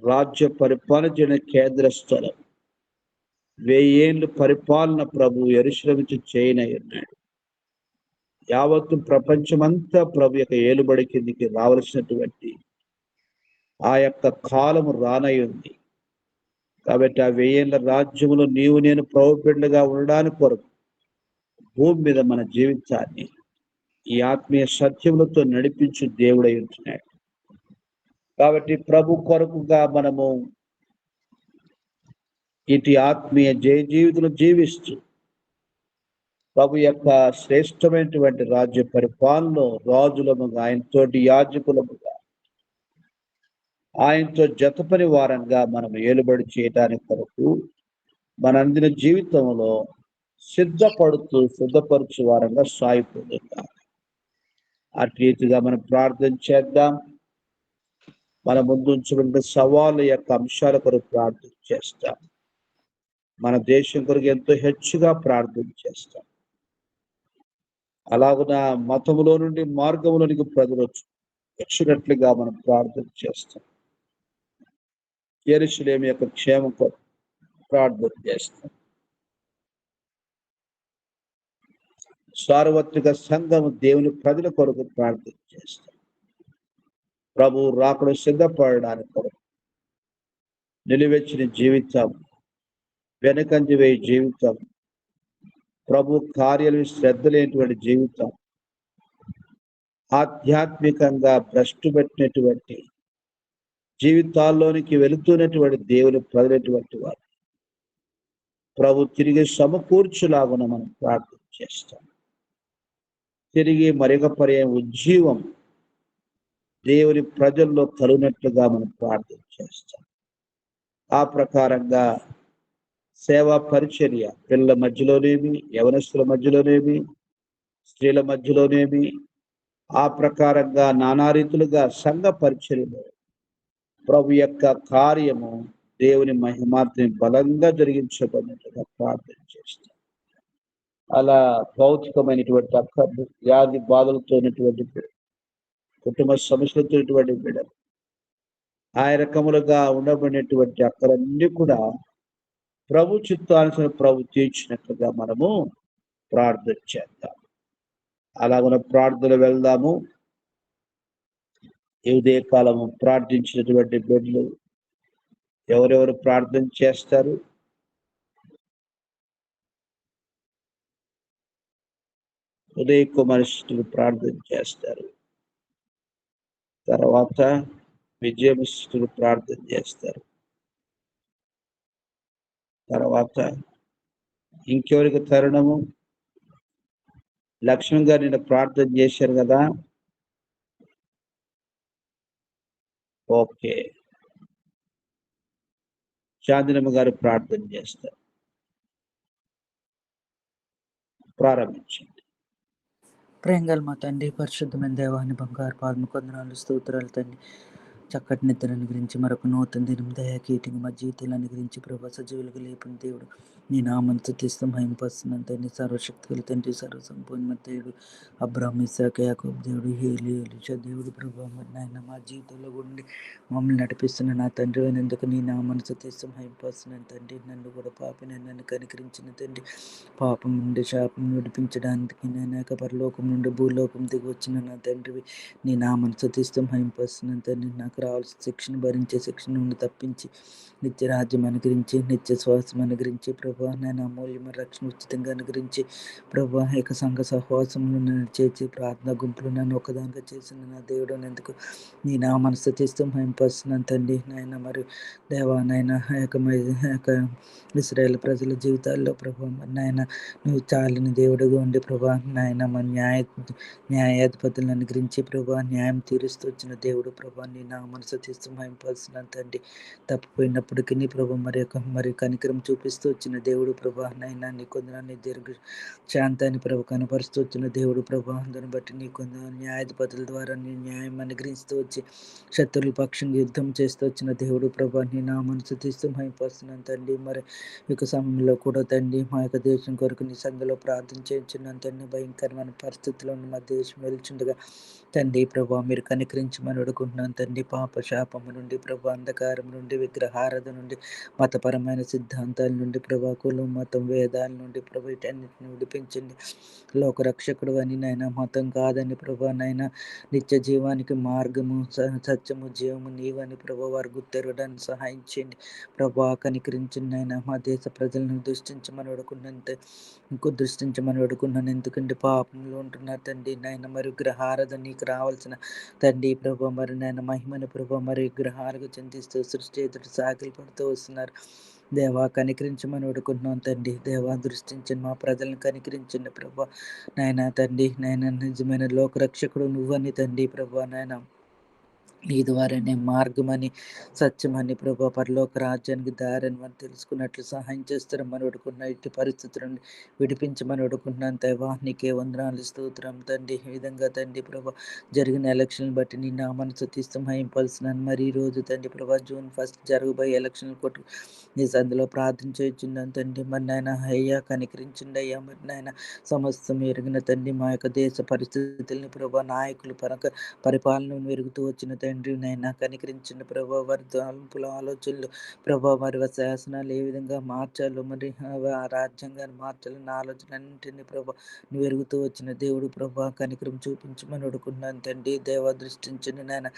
రాజ్య పరిపాలన కేంద్ర స్థలం. 1000 ఏళ్ళు పరిపాలన ప్రభు యెరూషలేము చేయనయ్యున్నాడు. యావత్తు ప్రపంచమంతా ప్రభు యొక్క ఏలుబడి కిందికి రావలసినటువంటి ఆ యొక్క కాలము రానయ్యింది. కాబట్టి ఆ 1000 ఏళ్ళ రాజ్యములో నీవు నేను ప్రభు బిడ్డలుగా ఉండడానికి కొరకు భూమి మీద మన జీవితాన్ని ఈ ఆత్మీయ సత్యములతో నడిపించు దేవుడై ఉంటున్నాడు. కాబట్టి ప్రభు కొరకుగా మనము ఇటు ఆత్మీయ జయ జీవితంలో జీవిస్తూ ప్రభు యొక్క శ్రేష్టమైనటువంటి రాజ్య పరిపాలనలో రాజులముగా, ఆయనతోటి యాజకులముగా, ఆయనతో జతపని వారంగా మనం ఏలుబడి చేయడానికి కొరకు మన అందిన జీవితంలో సిద్ధపరుచు వారంగా సాగిపోతుంటాం. అటు రీతిగా మనం ప్రార్థన చేద్దాం. మన ముందు ఉంచబడిన సవాళ్ళ యొక్క అంశాల కొరకు ప్రార్థన చేస్తాం. మన దేశం కొరకు ఎంతో హెచ్చుగా ప్రార్థన చేస్తాం. అలాగున మతములో నుండి మార్గంలోనికి ప్రజలు వచ్చినట్లుగా మనం ప్రార్థన చేస్తాం. యెరూషలేము యొక్క క్షేమం కొరకు ప్రార్థన చేస్తాం. సార్వత్రిక సంఘం దేవుని ప్రజల కొరకు ప్రార్థన చేస్తాం. ప్రభు రాకడ సిద్ధపడడానికి కొరకు నిలువెచ్చిన జీవితం, వెనకంజ వేయి జీవితం, ప్రభు కార్యాలు శ్రద్ధ లేనటువంటి జీవితం, ఆధ్యాత్మికంగా భ్రష్టు పెట్టినటువంటి జీవితాల్లోనికి వెళుతున్నటువంటి దేవుని ప్రజలటువంటి వారు ప్రభు తిరిగి సమకూర్చులాగున మనం ప్రార్థన చేస్తాం. తిరిగి మరొక పర్యాయం ఉజ్జీవం దేవుని ప్రజల్లో కలుగునట్లుగా మనం ప్రార్థన చేస్తాం. ఆ ప్రకారంగా సేవా పరిచర్య పిల్లల మధ్యలోనేమి, యవనస్తుల మధ్యలోనేమి, స్త్రీల మధ్యలోనేమి, ఆ ప్రకారంగా నానా రీతులుగా సంఘ పరిచర్యలో ప్రభు యొక్క కార్యము దేవుని మహిమార్తిని బలంగా జరిగించబడినట్లుగా ప్రార్థన చేస్తాం. అలా భౌతికమైనటువంటి అక్కర్లు, వ్యాధి బాధలతో ఉన్నటువంటి బిడ్డలు, కుటుంబ సమస్యలతో ఉన్నటువంటి బిడ్డలు, ఆ రకములుగా ఉండబడినటువంటి అక్కలన్నీ కూడా ప్రభు చిత్తానుసారం ప్రభు తీర్చినట్లుగా మనము ప్రార్థన చేద్దాం. అలాగున ప్రార్థన వెళ్దాము. ఈ ఉదయ కాలము ప్రార్థించినటువంటి బిడ్డలు ఎవరెవరు ప్రార్థన చేస్తారు? ఉదయ కుమారిష్ఠులు ప్రార్థన చేస్తారు. తర్వాత విజయమిష్ఠులు ప్రార్థన చేస్తారు. తర్వాత ఇంకెవరికి తరుణము? లక్ష్మణ్ గారు నిన్న ప్రార్థన చేశారు కదా. ఓకే, చాందినమ్మ గారు ప్రార్థన చేస్తారు. ప్రారంభించండి. ప్రేంగల్ మా తండ్రి, పరిశుద్ధమైన దేవాన్ని బంగారు పాదము కొందనాలు స్తోత్రాలు తండ్రి. చక్కటి నిద్రను గురించి మరొక నూతన దినం దయాకీటింగ్ మా జీవితాలను గురించి ప్రభా సజీవులకు లేపిన దేవుడు నీ నామను స్తుతిస్తూ మహిమపరుస్తున్నాను తండ్రి. సర్వశక్తులు తండ్రి, సర్వసంపూర్ణ దేవుడు, అబ్రాహ్మ ఇస్సాకు యాకోబు దేవుడు, ఎలీషా దేవుడు ప్రభా, మరి నాయన మా జీవితంలో ఉండి మమ్మల్ని నడిపిస్తున్న నా తండ్రి అయినందుకు నీ నామను స్తుతిస్తూ మహిమపరుస్తున్నాను తండ్రి. నన్ను కూడా పాపిని నన్ను కనికరించిన తండ్రి, పాపం నుండి శాపం విడిపించడానికి నేను పరలోకం నుండి భూలోకం దిగి వచ్చిన నా తండ్రివి నీ నామను స్తుతిస్తూ మహిమపరుస్తున్నాను తండ్రి. నాకు రావాల్సిన శిక్షణ భరించే శిక్షణ నుండి తప్పించి నిత్య రాజ్యం అనుగ్రహించి, నిత్య శ్వాసం అనుగ్రహించి ప్రభా, నేను అమూల్యమైన రక్షణ ఉచితంగా అనుగ్రహించి ప్రభా, ఏక సంఘ సహవాసంలో నన్ను చేర్చి ప్రార్థన గుంపులు నన్ను ఒకదానిగా చేసిన నా దేవుడు అందుకు నీ నామను స్తుతిస్తూ మహిమపరుస్తున్నాను తండ్రి. నాయన మరి దేవా నాయన ఇశ్రాయేల్ ప్రజల జీవితాల్లో ప్రభా, మరి నాయన నువ్వు చాలిన దేవుడిగా ఉండి ప్రభా, నాయన మన న్యాయాధిపతులను అనుగ్రహించి ప్రభా, న్యాయం తీరుస్తూ వచ్చిన దేవుడు ప్రభా, నీ నామను స్తుతిస్తూ మహిమపరుస్తున్నాను తండ్రి. తప్పిపోయినప్పటికీ నీ ప్రభా మరి కనికరం చూపిస్తూ వచ్చిన దేవుడు ప్రభా, నైనా నీ కొందనాన్ని దీర్ఘ శాంతాన్ని ప్రభు కనపరుస్తూ వచ్చిన దేవుడు ప్రభా, దాన్ని బట్టి నీ కొందరు న్యాయాధిపతుల ద్వారా నీ న్యాయం అనుగ్రహిస్తూ వచ్చి శత్రువుల పక్షంగా యుద్ధం చేస్తూ వచ్చిన దేవుడు ప్రభా, నీ నామను స్తుతిస్తూ మహిమపరుస్తున్నాను తండ్రి. మరి యొక్క సమయంలో కూడా తండ్రి మా యొక్క దేశం కొరకు నీ సంఘంలో ప్రార్థన చేయించున్నాను తండ్రి. భయంకరమైన పరిస్థితుల్లో ఉన్న మా దేశం వెళ్తుండగా తండ్రి ప్రభా, మీరు కనికరించమని అడుగుకుంటున్నాను తండ్రి. పాప శాపము నుండి ప్రభా, అంధకారం నుండి, విగ్రహారాధన నుండి, మతపరమైన సిద్ధాంతాల నుండి ప్రభా, కులం మతం వేదాల నుండి ప్రభా, వీటన్నిటిని విడిపించండి. లోకరక్షకుడు అని నాయన, మతం కాదని ప్రభా నాయన, నిత్య జీవానికి మార్గము సత్యము జీవము నీవని ప్రభా వారు గుర్తెరగడానికి సహాయం చేయండి ప్రభా. కనికరించండి నాయన, మా దేశ ప్రజలను దృష్టించమని అడుగున్నంత దృష్టించమని అడుగున్నాను. ఎందుకంటే పాపంలో ఉంటున్నారు తండ్రి నాయన, మరి విగ్రహారాధన నీకు రావాల్సిన తండ్రి ప్రభా మరి నాయన మహిమని ప్రభా మరి విగ్రహాలకు చింతిస్తూ సృష్టి ఎదుటి సాగిలు పడుతూ వస్తున్నారు. దేవా కనికరించమని అడుగుతున్నాం తండ్రి. దేవా దృష్టించండి, మా ప్రజలను కనికరించండి ప్రభా నాయన తండ్రి. నాయన నిజమైన లోకరక్షకుడు నువ్వని తండ్రి ప్రభా నాయన, నీ ద్వారానే మార్గమని సత్యమని ప్రభా, పరలోక రాజ్యానికి దారిని మనం తెలుసుకున్నట్లు సహాయం చేస్తారని అడుగుకున్న ఇట్టి పరిస్థితులను విడిపించమని అడుగుకున్నాను. దేవా నీకే వందనాలు స్తోత్రం తండ్రి. ఈ విధంగా తండ్రి ప్రభా జరిగిన ఎలక్షన్లు బట్టి నీ నామాన్ని స్తుతిస్తూ మహింపరుస్తున్నాను. మరి ఈ రోజు తండ్రి ప్రభా జూన్ 1 జరగబోయే ఎలక్షన్లు కొట్టు నీ సందులో ప్రార్థన చేయించున్నాను తండ్రి. మరి నాయన అయ్యా కనికరించండి అయ్యా. మరి నాయన సమస్తం ఎరిగిన తండ్రి మా యొక్క దేశ పరిస్థితుల్ని ప్రభా, నాయకులు పరిపాలన మెరుగుతూ వచ్చిన తండ్రి నైనా కనికరించిన ప్రభా, వారి తలంపుల ఆలోచనలు ప్రభా, మరి శాసనాలు ఏ విధంగా మార్చాలో, మరి ఆ రాజ్యాంగాన్ని మార్చాలన్న ఆలోచనన్నింటినీ ప్రభా నువ్వు ఎరుగుతూ వచ్చిన దేవుడు ప్రభా, కనికరం చూపించమని అడుగుతున్నాను తండ్రి. దేవ దృష్టించిన నాయన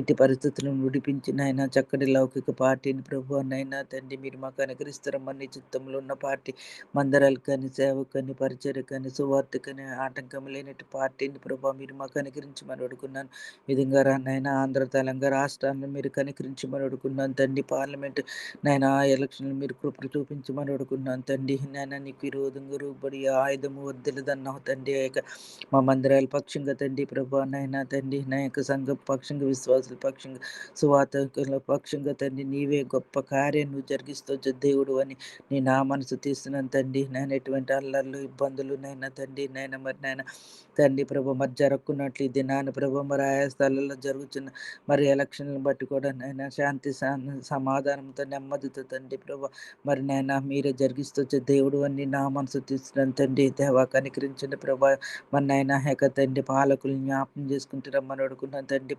ఇట్టి పరిస్థితులను విడిపించి నాయన చక్కటి లౌకిక పార్టీని ప్రభా నైనా తండ్రి మీరు మాకు అనుకరిస్తారమ్మని చిత్తంలో ఉన్న పార్టీ మందరాలు కానీ, సేవకు కానీ, పరిచర్య కానీ, సువార్త కానీ ఆటంకం లేనట్టు పార్టీని ప్రభా మీరు మాకు అనుకరించమని అడుగున్నాను. విధంగా నాయన ఆంధ్ర తెలంగాణ రాష్ట్రాలను మీరు కనికరించమని అడుగున్నాను తండ్రి. పార్లమెంట్ నాయన ఎలక్షన్లు మీరు కృప చూపించమని అడుగున్నాను తండ్రి. నాయన నీకు విరోధంగా రూపడి ఆయుధము వద్దులదన్నావు తండ్రి. మా మందిరాల పక్షంగా తండ్రి ప్రభా నాయన తండ్రి, నా యొక్క సంఘ పక్షంగా, విశ్వాసుల పక్షంగా, సువార్తకుల పక్షంగా తండ్రి నీవే గొప్ప కార్యం నువ్వు జరిగిస్తూ దేవుడు అని నీ నామాన్ని స్తుతిస్తున్నాను తండ్రి. నేను ఎటువంటి అల్లర్లు ఇబ్బందులు నైనా తండ్రి నాయన మరి నాయన తండ్రి ప్రభు మరి జరుపుకున్నట్లు ఈ దినాన్ని ప్రభు మరి ఆయా స్థలాల్లో జరుగుతున్న మరి ఎలక్షన్లను బట్టి కూడా నైనా శాంతి సమాధానంతో నెమ్మదితో తండ్రి ప్రభు మరి నైనా మీరే జరిగిస్తూ దేవుడు అని నా మనసు తీస్తున్నాను తండ్రి. దేవా కనికరించండి ప్రభా. మరి నైనా హెక తండ్రి పాలకులు జ్ఞాపకం చేసుకుంటూ రమ్మని అడుగున్నాను తండ్రి.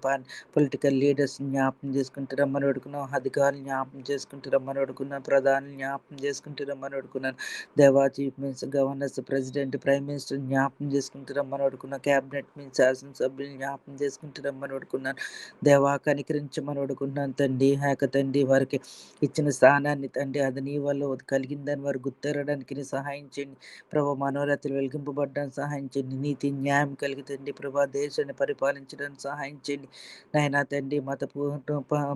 పొలిటికల్ లీడర్స్ జ్ఞాపకం చేసుకుంటూ రమ్మని అడుగున్నాం. అధికారులు జ్ఞాపకం చేసుకుంటూ రమ్మని అడుగున్నాను. ప్రధానులు జ్ఞాపకం చేసుకుంటూ రమ్మని అడుగున్నాను. దేవా chief minister, governors, president, prime minister జ్ఞాపకం చేసుకుంటూ రమ్మని అడుగున్నాను. క్యాబినెట్ మీద శాసనసభ్యులు జ్ఞాపకం చేసుకుంటూ రమ్మని అడుగున్నాను. దేవా కనికరించమని అడుగున్నాను తండ్రి. హేక తండ్రి వారికి ఇచ్చిన స్థానాన్ని తండ్రి అది నీ వల్ల కలిగిందని వారు గుర్తెరడానికి నీ సహాయం చేయండి ప్రభా. మనోరథలు వెలిగింపబడ్డానికి సహాయం చేయండి. నీతి న్యాయం కలిగి తండ్రి ప్రభా దేశాన్ని పరిపాలించడానికి సహాయం చేయండి నైనా తండ్రి.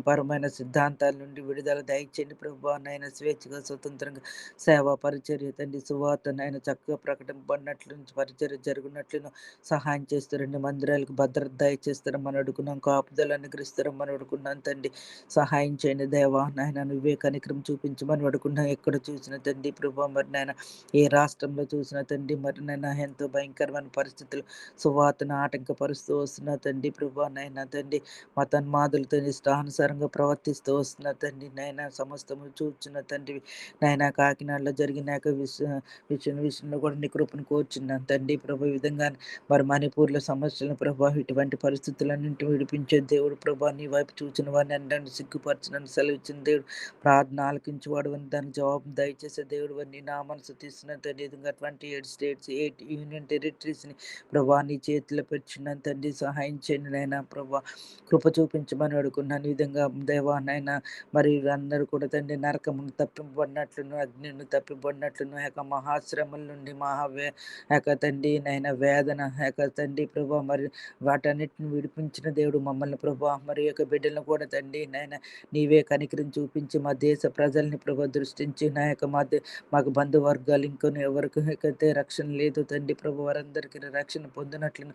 పరమైన సిద్ధాంతాల నుండి విడుదల దయచేయండి ప్రభా నైనా. స్వేచ్ఛగా స్వతంత్రంగా సేవా పరిచర్య తండ్రి సువార్త నైనా చక్కగా ప్రకటింపబడినట్లు పరిచర్య జరుగునట్లును సహాయం చేస్తారండి. మందిరాలకు భద్రత దయచేస్తారని అడుగున్నాం. కాపుదలు అనుగ్రహిస్తారని అడుగున్నాను తండ్రి. సహాయం చేయండి దేవా నాయన. నువ్వే కనికరం చూపించమని అడుగున్నాం. ఎక్కడ చూసిన తండ్రి ప్రభా మరి నాయన ఏ రాష్ట్రంలో చూసిన తండ్రి మరి నాయన ఎంతో భయంకరమైన పరిస్థితులు సువార్తను ఆటంకపరుస్తూ వస్తున్న తండ్రి ప్రభా నాయన తండ్రి. మతన్మాదులతో ఇష్టానుసారంగా ప్రవర్తిస్తూ వస్తున్న తండ్రి నాయన సమస్తము చూచిన తండ్రి నాయన. కాకినాడలో జరిగిన విషయంలో కూడా నీ కృపను కోరుచున్నాను తండ్రి ప్రభు. ఈ విధంగా మరి మణిపూర్లో సమస్యలను ప్రభా ఇటువంటి పరిస్థితులన్నింటినీ విడిపించే దేవుడు ప్రభా. నీ వైపు చూచిన వారిని అందరినీ సిగ్గుపరచనని సెలవిచ్చిన దేవుడు. ప్రార్థన ఆలకించేవాడు అని దానికి జవాబు దయచేసే దేవుడు అని నా మనసు తీసిన తండ్రి. విధంగా 28 స్టేట్స్ 8 యూనియన్ టెరిటరీస్ని ప్రభా నీ చేతిలో పెట్టుచున్నాను తండ్రి. సహాయం చేయండి నైనా ప్రభా. కృప చూపించమని అడుగున్నాను. ఈ విధంగా దేవా నైనా మరి అందరూ కూడా తండ్రి నరకమును తప్పింపబడినట్లును, అగ్నిని తప్పింపబడినట్లును, మహాశ్రమల నుండి తండ్రి నైనా వేదన తండ్రి ప్రభా మరి వాటన్నిటిని విడిపించిన దేవుడు మమ్మల్ని ప్రభా. మరి బిడ్డలను కూడా తండ్రి నైనా నీవే కనికరం చూపించి మా దేశ ప్రజల్ని ప్రభా దృష్టించి నా యొక్క మాకు బంధువర్గాలు ఇంకొని ఎవరికైతే రక్షణ లేదు తండ్రి ప్రభు వారందరికీ రక్షణ పొందినట్లును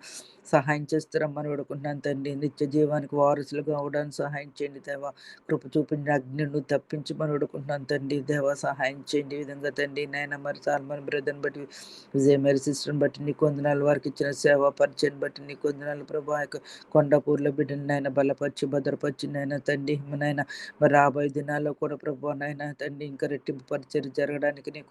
సహాయం చేస్తారమ్మని అడుగుతున్నాను తండ్రి. నిత్య జీవానికి వారసులుగా అవడానికి సహాయం చేయండి దేవా. కృప చూపించిన అగ్నిను తప్పించమని అడుగుతున్నాను తండ్రి. దేవా సహాయం చేయండి. ఈ విధంగా తండ్రి నాయన మరి సాల్మన్ బ్రదర్ని బట్టి, విజయ మేరీ సిస్టర్ని బట్టి నీ కొందనాలు, వారికి ఇచ్చిన సేవా పరిచయం బట్టి నీ కొందనాలు ప్రభా. కొండాపూర్లో బిడ్డలు నాయన నాయన బలపరిచి భద్రపరిచి నాయన తండ్రి నాయన మరి రాబోయే దినాల్లో కూడా ప్రభు నాయన తండ్రి ఇంకా రెట్టింపు పరిచయం జరగడానికి నీ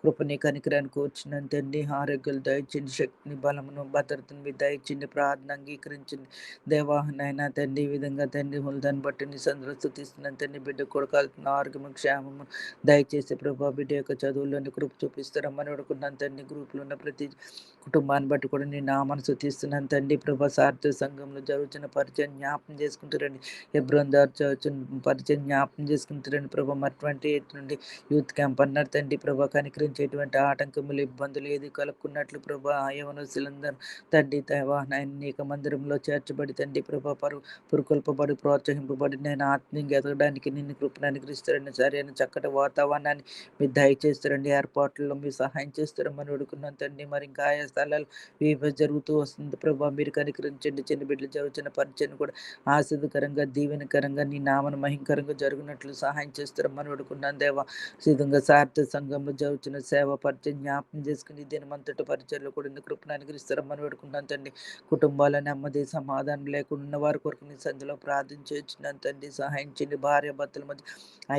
కృపని కనికరానికి వచ్చిన తండ్రి ఆరోగ్యాలు దయచింది, శక్తిని బలమును భద్రతను మీ దయచింది, ప్రార్థన అంగీకరించింది దేవా నాయన తండ్రి. ఈ విధంగా తండ్రి దాన్ని బట్టి నీ సందర్శిస్తున్నాను తండ్రి. బిడ్డ కొడుకాల్సిన ఆరోగ్యము క్షేమము దయచేసి ప్రభా బిడ్డ యొక్క చదువుల్లోని కృప చూపిస్తారమ్మని అడుగుతున్నాను తండ్రి. గ్రూప్లో ఉన్న ప్రతి కుటుంబాన్ని బట్టి కూడా నేను నామను శుతిస్తున్నాను తండ్రి. ప్రభా సార్థ సంఘంలో జరుగుతున్న పరిచయం జ్ఞాపం చేసుకుంటారండి. ఎబ్రోందార్ జరుగుతున్న పరిచయం జ్ఞాపం చేసుకుంటారండి ప్రభా. మరి 28 నుండి యూత్ క్యాంప్ అన్నారు తండ్రి. ప్రభా కనికరించేటువంటి ఆటంకములు ఇబ్బందులు ఏది కలుక్కున్నట్లు ప్రభా యవనస్తులందరూ తండ్రి దేవా నాయన నీక మందిరంలో చేర్చబడి తండ్రి ప్రభా పురుకొల్పబడి ప్రోత్సహింపబడి నేను ఆత్మీయంగా ఎదగడానికి నిన్ను కృపను అనుగ్రహిస్తారండి. సరైన చక్కటి వాతావరణాన్ని మీరు దయచేస్తారండి. ఏర్పాట్లలో మీరు సహాయం చేస్తారని అడుగుతున్నాను తండ్రి. మరి ఇంకా ఆయా స్థలాలు జరుగుతూ వస్తుంది ప్రభా. మీరు కనికరించండి. చిన్న బిడ్డలు జరుగుతున్న పరిచయం కూడా ఆశీర్వదకరంగా దీవెనకరంగా నీ నామను మహింకరంగా జరుగునట్లు సహాయం చేస్తారని అడుగుతున్నాను దేవా. సిద్ధంగా సార్థ సంఘంలో జరుగుతున్న సేవ పరిచయం జ్ఞాపం చేసుకుని దినమంతటి పరిచయలో కూడా ఇందుకు కృపను అనుగ్రహిస్తారని అడుగుతున్నాను తండ్రి. కుటుంబాల నెమ్మది సమాధానం లేకుండా వారి కొరకు నీ సంధిలో ప్రార్థించున్నాను తండ్రి. సహాయం చేయండి. భార్య భర్తల మధ్య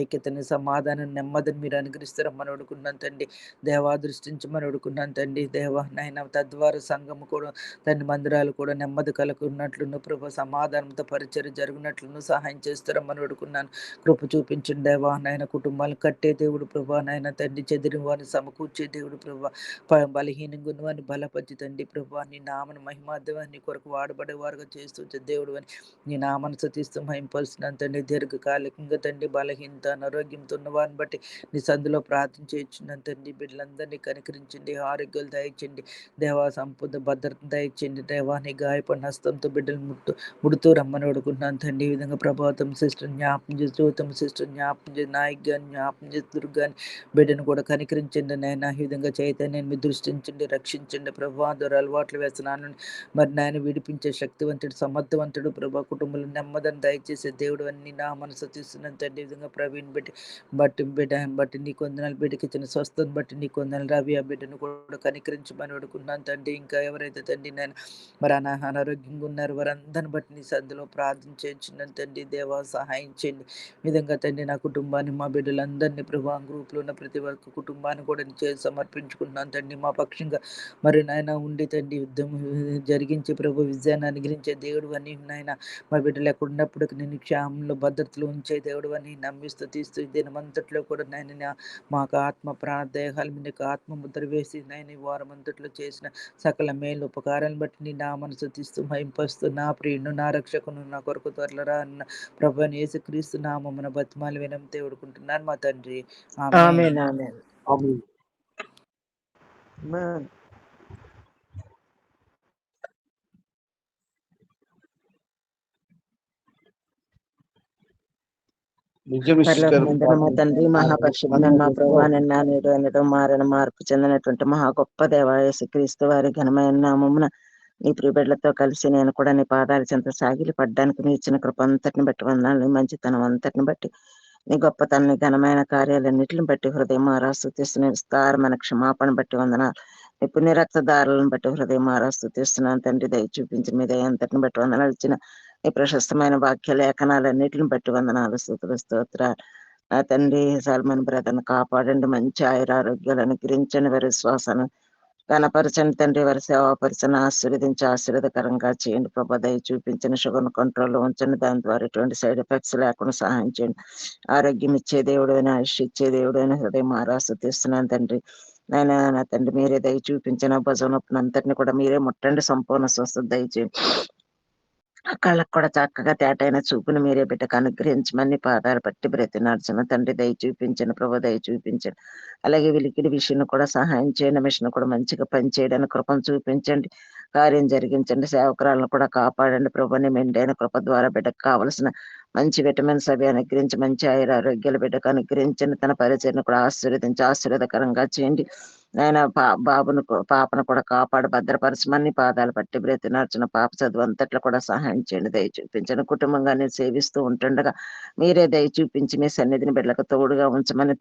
ఐక్యతని సమాధానం నెమ్మదిని మీరు అనుగ్రహిస్తారని అడుగుతున్నాను తండ్రి. దేవా దృష్టించమని అడుగుతున్నాను తండ్రి. దేవా నాయన తద్వారా సంఘము కూడా తండ్రి మందిరాలు కూడా నెమ్మది కలుగున్నట్లును ప్రభు సమాధానంతో పరిచయం జరుగునట్లును సహాయం చేస్తారని అడుగుతున్నాను. కృప చూపించండి దేవా నాయన. కుటుంబాలను కట్టే దేవుడు ప్రభా నాయన తండ్రి. చెదిరిన వారిని సమకూర్చే దేవుడు ప్రభా. బలహీనంగా ఉన్న వారిని బలపరిచి తండ్రి ప్రభా నీ నామను మహిమార్థవాన్ని కొరకు వాడబడే వారుగా చేస్తూ దేవుడు అని నీ నామను సతిస్తూ మహింపరుస్తున్నాను తండ్రి. దీర్ఘకాలికంగా తండ్రి బలహీనత అనారోగ్యంతో ఉన్న వారిని బట్టి నీ సందులో ప్రార్థన చేయించున్నాను తండ్రి. బిడ్డలందరినీ కనికరించండి. ఆరోగ్యాలు దయచండి దేవా. సంపద భద్రత దయచండి దేవా. నీ గాయపడిన హస్తంతో బిడ్డలు ముడుతూ రమ్మని అడుగుతున్నాను తండ్రి. ఈ విధంగా ప్రభాతం సిస్టర్ జ్ఞాపం చేసి జ్యోతం సిస్టర్ జ్ఞాపం చేసి నాయకుగాని జ్ఞాపం చేసి దుర్గాని బిడ్డను కూడా కనికరించండి నాయన. ఈ విధంగా చైతన్యాన్ని మీరు దృష్టించండి, రక్షించండి ప్రభా. దొర అలవాట్లు వ్యసనాలను మరి నాయన విడిపించే శక్తివంతుడు సమర్థవంతుడు ప్రభా. కుటుంబంలో నెమ్మదిని దయచేసే దేవుడు అన్ని నా మనసు తీస్తున్నాను తండ్రి. ఈ విధంగా ప్రవీణ్ బట్టి నీ కొందనాలు బిడ్డకి ఇచ్చిన స్వస్థను బట్టి నీ కొందనాలు రవి ఆ బిడ్డను కూడా కనికరించమని అడుగుతున్నాను తండ్రి. ఇంకా ఎవరైతే తండ్రి నేను మరి అనారోగ్యంగా ఉన్నారు వారందరిని బట్టి నీ సద్దులో ప్రార్థన చేయించున్నాను తండ్రి. దేవా సహాయం చేయండి. విధంగా తండ్రి నా కుటుంబాన్ని మా బిడ్డలందరినీ ప్రభా గ్రూప్లో ఉన్న ప్రతి ఒక్క కుటుంబాన్ని కూడా సమర్పించుకుంటున్నాను తండ్రి. మా పక్షంగా మరి నాయన ఉండి తండ్రి యుద్ధం జరిగించి ప్రభు విజయాన్ని అనుగ్రహించే దేవుడు అని నాయన. మా బిడ్డలు ఎక్కడున్నప్పుడు నేను క్షేమంలో భద్రతలో ఉంచే దేవుడు అని నమ్మిస్తూ తీస్తూ దినమంతట్లో కూడా నాయన మాకు ఆత్మ ప్రాణ దేహాల మీద ఆత్మ ముద్ర వేసి నాయన ఈ వారం అంతట్లో చేసిన సకల మేలు ఉపకారాలను బట్టి నీ నామను స్తుతిస్తూ మహింపరుస్తూ నా ప్రియుడు నా రక్షకును నా కొరకు త్వరలరా అన్న ప్రభుని యేసుక్రీస్తు నామమున బతిమాలి వినంతే వేడుకుంటున్నాను మా తండ్రి. ఆమేన్. ఆమేన్. ఆమేన్. నిజమే సిస్టర్. పరలోకమందున మా తండ్రి మహాపరిశుద్ధుడైన మా ప్రభువా నిన్న నేడు ఎన్నడూ మారని మార్పు చెందినటువంటి మహా గొప్ప దేవా యేసుక్రీస్తు వారి ఘనమైన నామమున నీ ప్రియబిడ్డలతో కలిసి నేను కూడా నీ పాదాల చెంత సాగిలి పడ్డానికి నీ ఇచ్చిన కృప అంతటిని బట్టి వందనాలు. నీ మంచితనం అంతటిని బట్టి నీ గొప్పతనాన్ని ఘనమైన కార్యాలన్నిటిని బట్టి హృదయం ఆరాస్తున్న విస్తారమైన క్షమాపణ బట్టి వందనాలు. నీ పుణ్య రక్తదారులను బట్టి హృదయం ఆరాస్తుస్తున్నాను తండ్రి. దయ చూపించిన మీద అంతటిని బట్టి వందనాలు. ఇచ్చిన ఈ ప్రశస్తమైన వాక్య లేఖనాలన్నిటిని బట్టి వందనాలు. స్తోత్రాలు నా తండ్రి. సల్మాన్ బ్రదర్ను కాపాడండి. మంచి ఆయురారోగ్యాలు అనుగ్రహించండి. వారి విశ్వాసాన్ని కనపరచండి తండ్రి. వారి సేవాపరిచని ఆశీర్వదించి ఆశీర్వదకరంగా చేయండి ప్రభా. దయ చూపించిన షుగర్ కంట్రోల్లో ఉంచండి. దాని ద్వారా ఎటువంటి సైడ్ ఎఫెక్ట్స్ లేకుండా సహాయం చేయండి. ఆరోగ్యం ఇచ్చే దేవుడు అని ఆయుష్ ఇచ్చే దేవుడు అని హృదయం ఆరాస్తున్నాను తండ్రి. నాయన నా తండ్రి మీరే దయ చూపించిన భుజం నొప్పిని అంతటిని కూడా మీరే ముట్టండి. సంపూర్ణ స్వస్థత దయచేయండి. కళ్ళకు కూడా చక్కగా తేటైన చూపుని మీరే బిడ్డకు అనుగ్రహించమని పాదాలు పట్టి బ్రతినాడ్చిన తండ్రి. దయ చూపించండి ప్రభు. దయ చూపించండి. అలాగే విలికిడి విషయం కూడా సహాయం చేయండి. మిషన్ కూడా మంచిగా పనిచేయడానికి కృపను చూపించండి. కార్యం జరిగించండి. సేవకురాలను కూడా కాపాడండి ప్రభు. మెండైన కృప ద్వారా బిడ్డకు కావలసిన మంచి విటమిన్స్ అవి అనుగ్రహించి మంచి ఆరోగ్యాల బిడ్డకు అనుగ్రహించండి. తన పరిచయను కూడా ఆశీర్వదించి ఆశీర్వదకరంగా చేయండి. ఆయన పాపను కూడా కాపాడు భద్రపరచమని పాదాలు పట్టి బ్రతినార్చిన పాప చదువు అంతట్లో కూడా సహాయం చేయండి. దయ చూపించండి. కుటుంబంగానే సేవిస్తూ ఉంటుండగా మీరే దయ చూపించి మీ సన్నిధిని బిడ్డలకు తోడుగా ఉంచమని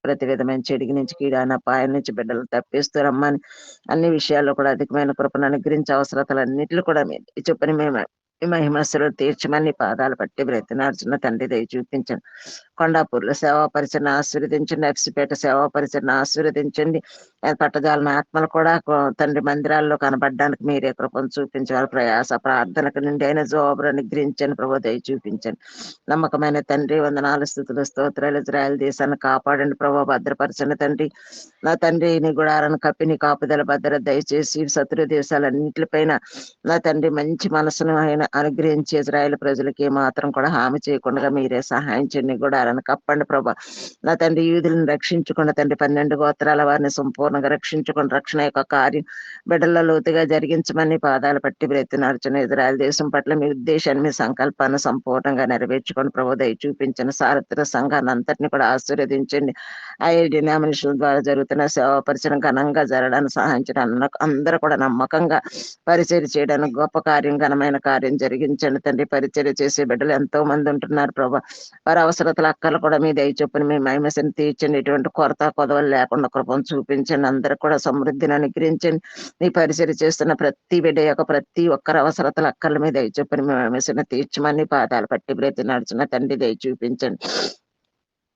ప్రతి విధమైన చెడిగి నుంచి కీడాన పాయ నుంచి బిడ్డలు తప్పిస్తూ రమ్మని అన్ని విషయాల్లో కూడా అధికమైన కృపను అనుగ్రహించే అవసరతలన్నింటిలో కూడా మీరు చెప్పని మేము ఈ మహిమస్సులు తీర్చమని నీ పాదాలు పట్టి బ్రతినాడుచున్న తండ్రి దయ చూపించండి. కొండాపూర్లో సేవా పరిచయను ఆశీర్వదించండి. ఎఫ్సిపేట సేవా పరిచయను ఆశీర్వదించండి. పట్టజాలని ఆత్మలు కూడా తండ్రి మందిరాల్లో కనబడడానికి మీరే కృపను చూపించాలి. ప్రయాస ప్రార్థనకు నిండి అయిన జవాబులు అనుగ్రహించండి. ప్రభు దయ చూపించండి. నమ్మకమైన తండ్రి వందనాలు స్తుతులు స్తోత్రాలు. ఇజ్రాయెల్ దేశాన్ని కాపాడండి ప్రభు, భద్రపరచండి తండ్రి. నా తండ్రి నీ గుడారాన్ని కప్పి నీ కాపుదల భద్రత దయచేసి శత్రు దేశాలన్నింటిపైన నా తండ్రి మంచి మనసును ఆయన అనుగ్రహించి ఇజ్రాయెల్ ప్రజలకి మాత్రం కూడా హామీ చేయకుండా మీరే సహాయం చేయండి. గుడారాన్ని కప్పండి ప్రభా. నా తండ్రి యూదులను రక్షించుకున్న తండ్రి 12 గోత్రాల వారిని సంపూర్ణంగా రక్షించుకుని రక్షణ యొక్క కార్యం బిడ్డల లోతుగా జరిగించమని పాదాలు పట్టి బ్రతినార్చున్న ఇజ్రాయెల్ దేశం పట్ల మీ ఉద్దేశాన్ని మీ సంకల్పాన్ని సంపూర్ణంగా నెరవేర్చుకొని ప్రభు దయ చూపించిన సారథ్య సంఘాన్ని అంతటిని కూడా ఆశీర్వదించండి. ఆ డినామినేషన్ ద్వారా జరుగుతున్న సేవా పరిచయం ఘనంగా జరగడానికి సహాయం చేయడం అందరూ కూడా నమ్మకంగా పరిచర్య చేయడానికి గొప్ప కార్యం ఘనమైన కార్యం జరిగించండి తండ్రి. పరిచర్య చేసే బిడ్డలు ఎంతో మంది ఉంటున్నారు ప్రభా. వారి అవసరతల అక్కలు కూడా మీ దయ చొప్పున మీ మహిమని తీర్చండి. ఎటువంటి కొరత కొదవలు లేకుండా కృపను చూపించండి. అందరూ కూడా సమృద్ధిని అనుగ్రహించండి. మీ పరిచర్య చేస్తున్న ప్రతి బిడ్డ యొక్క ప్రతి ఒక్కరి అవసరతల అక్కల మీద దయ చొప్పున మీ మహిమని తీర్చమని పాదాలు పట్టి బ్రతి నడుచున్న తండ్రి దయ చూపించండి.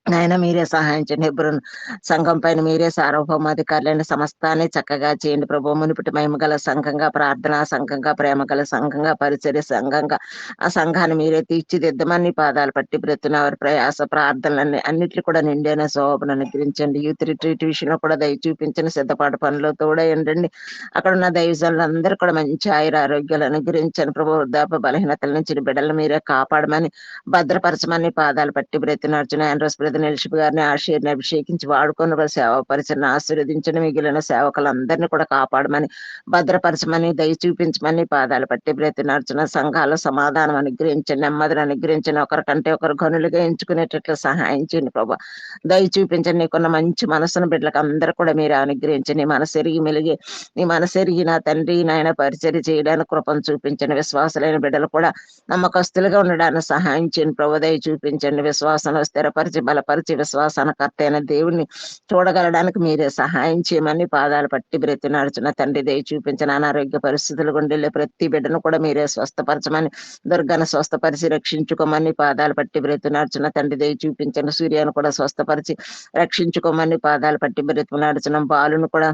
నాయన మీరే సహాయం చేయండి. హెబ్రోను సంఘం పైన మీరే సార్వభౌమాధికారులైన సమస్తాన్ని చక్కగా చేయండి ప్రభు. మునుపటి మహిమగల సంఘంగా, ప్రార్థనా సంఘంగా, ప్రేమగల సంఘంగా, పరిచర్య సంఘంగా ఆ సంఘాన్ని మీరే తీర్చిదిద్దమని పాదాలు పట్టి బ్రతున్న వారి ప్రయాస ప్రార్థనలన్నీ అన్నిట్లు కూడా నిండైన శోభను అనుగ్రహించండి. యూత్ రిట్రీట్ విషయంలో కూడా దయ చూపించండి. సిద్ధపాటు పనులు తోడయండి. అక్కడ ఉన్న దైవజనులందరూ కూడా మంచి ఆరోగ్యాలు అనుగ్రహించండి ప్రభు. వృద్ధాప బలహీనతల నుంచి బిడ్డలు మీరే కాపాడమని భద్రపరచమని పాదాలు పట్టి బ్రతినర్చున ఆండ్రస్ బ్రదర్ నిలిషి గారిని ఆశీర్ని అభిషేకించి వాడుకున్న వారి సేవా పరిచయను ఆశీర్వదించండి. మిగిలిన సేవకులందరినీ కూడా కాపాడమని భద్రపరచమని దయ చూపించమని పాదాలు పట్టి బ్రతినర్చున సంఘాల్లో సమాధానం అనుగ్రహించండి. నెమ్మదిని అనుగ్రహించండి. ఒకరికంటే ఒకరు గనులుగా ఎంచుకునేటట్లు సహాయం చేయండి ప్రభు. దయ చూపించండి. నీకున్న మంచి మనసును బిడ్డలకు అందరూ కూడా మీరు అనుగ్రహించండి. నీ మనసెరిగి మెలిగి నీ మనసెరిగి నా తండ్రి నాయన పరిచర్య చేయడానికి కృపను చూపించండి. విశ్వాసులైన బిడ్డలు కూడా నమ్మకస్తులుగా ఉండడానికి సహాయం చేయండి ప్రభు. దయ చూపించండి. విశ్వాసంలో స్థిరపరిచి బలపరిచి విశ్వాసానకర్త అయిన దేవుణ్ణి చూడగలడానికి మీరే సహాయం చేయమని పాదాలు పట్టి బ్రతి నడుచున్న తండ్రి దయ చూపించిన అనారోగ్య పరిస్థితులు గుండెళ్ళే ప్రతి బిడ్డను కూడా మీరే స్వస్థపరచమని దుర్గాను స్వస్థపరిచి రక్షించుకోమని పాదాలు పట్టి బ్రతి నడుచున్న తండ్రి దయ చూపించిన సూర్యాన్ని కూడా స్వస్థపరిచి రక్షించుకోమని పాదాలు పట్టి బ్రతి నడుచున్న బాలును కూడా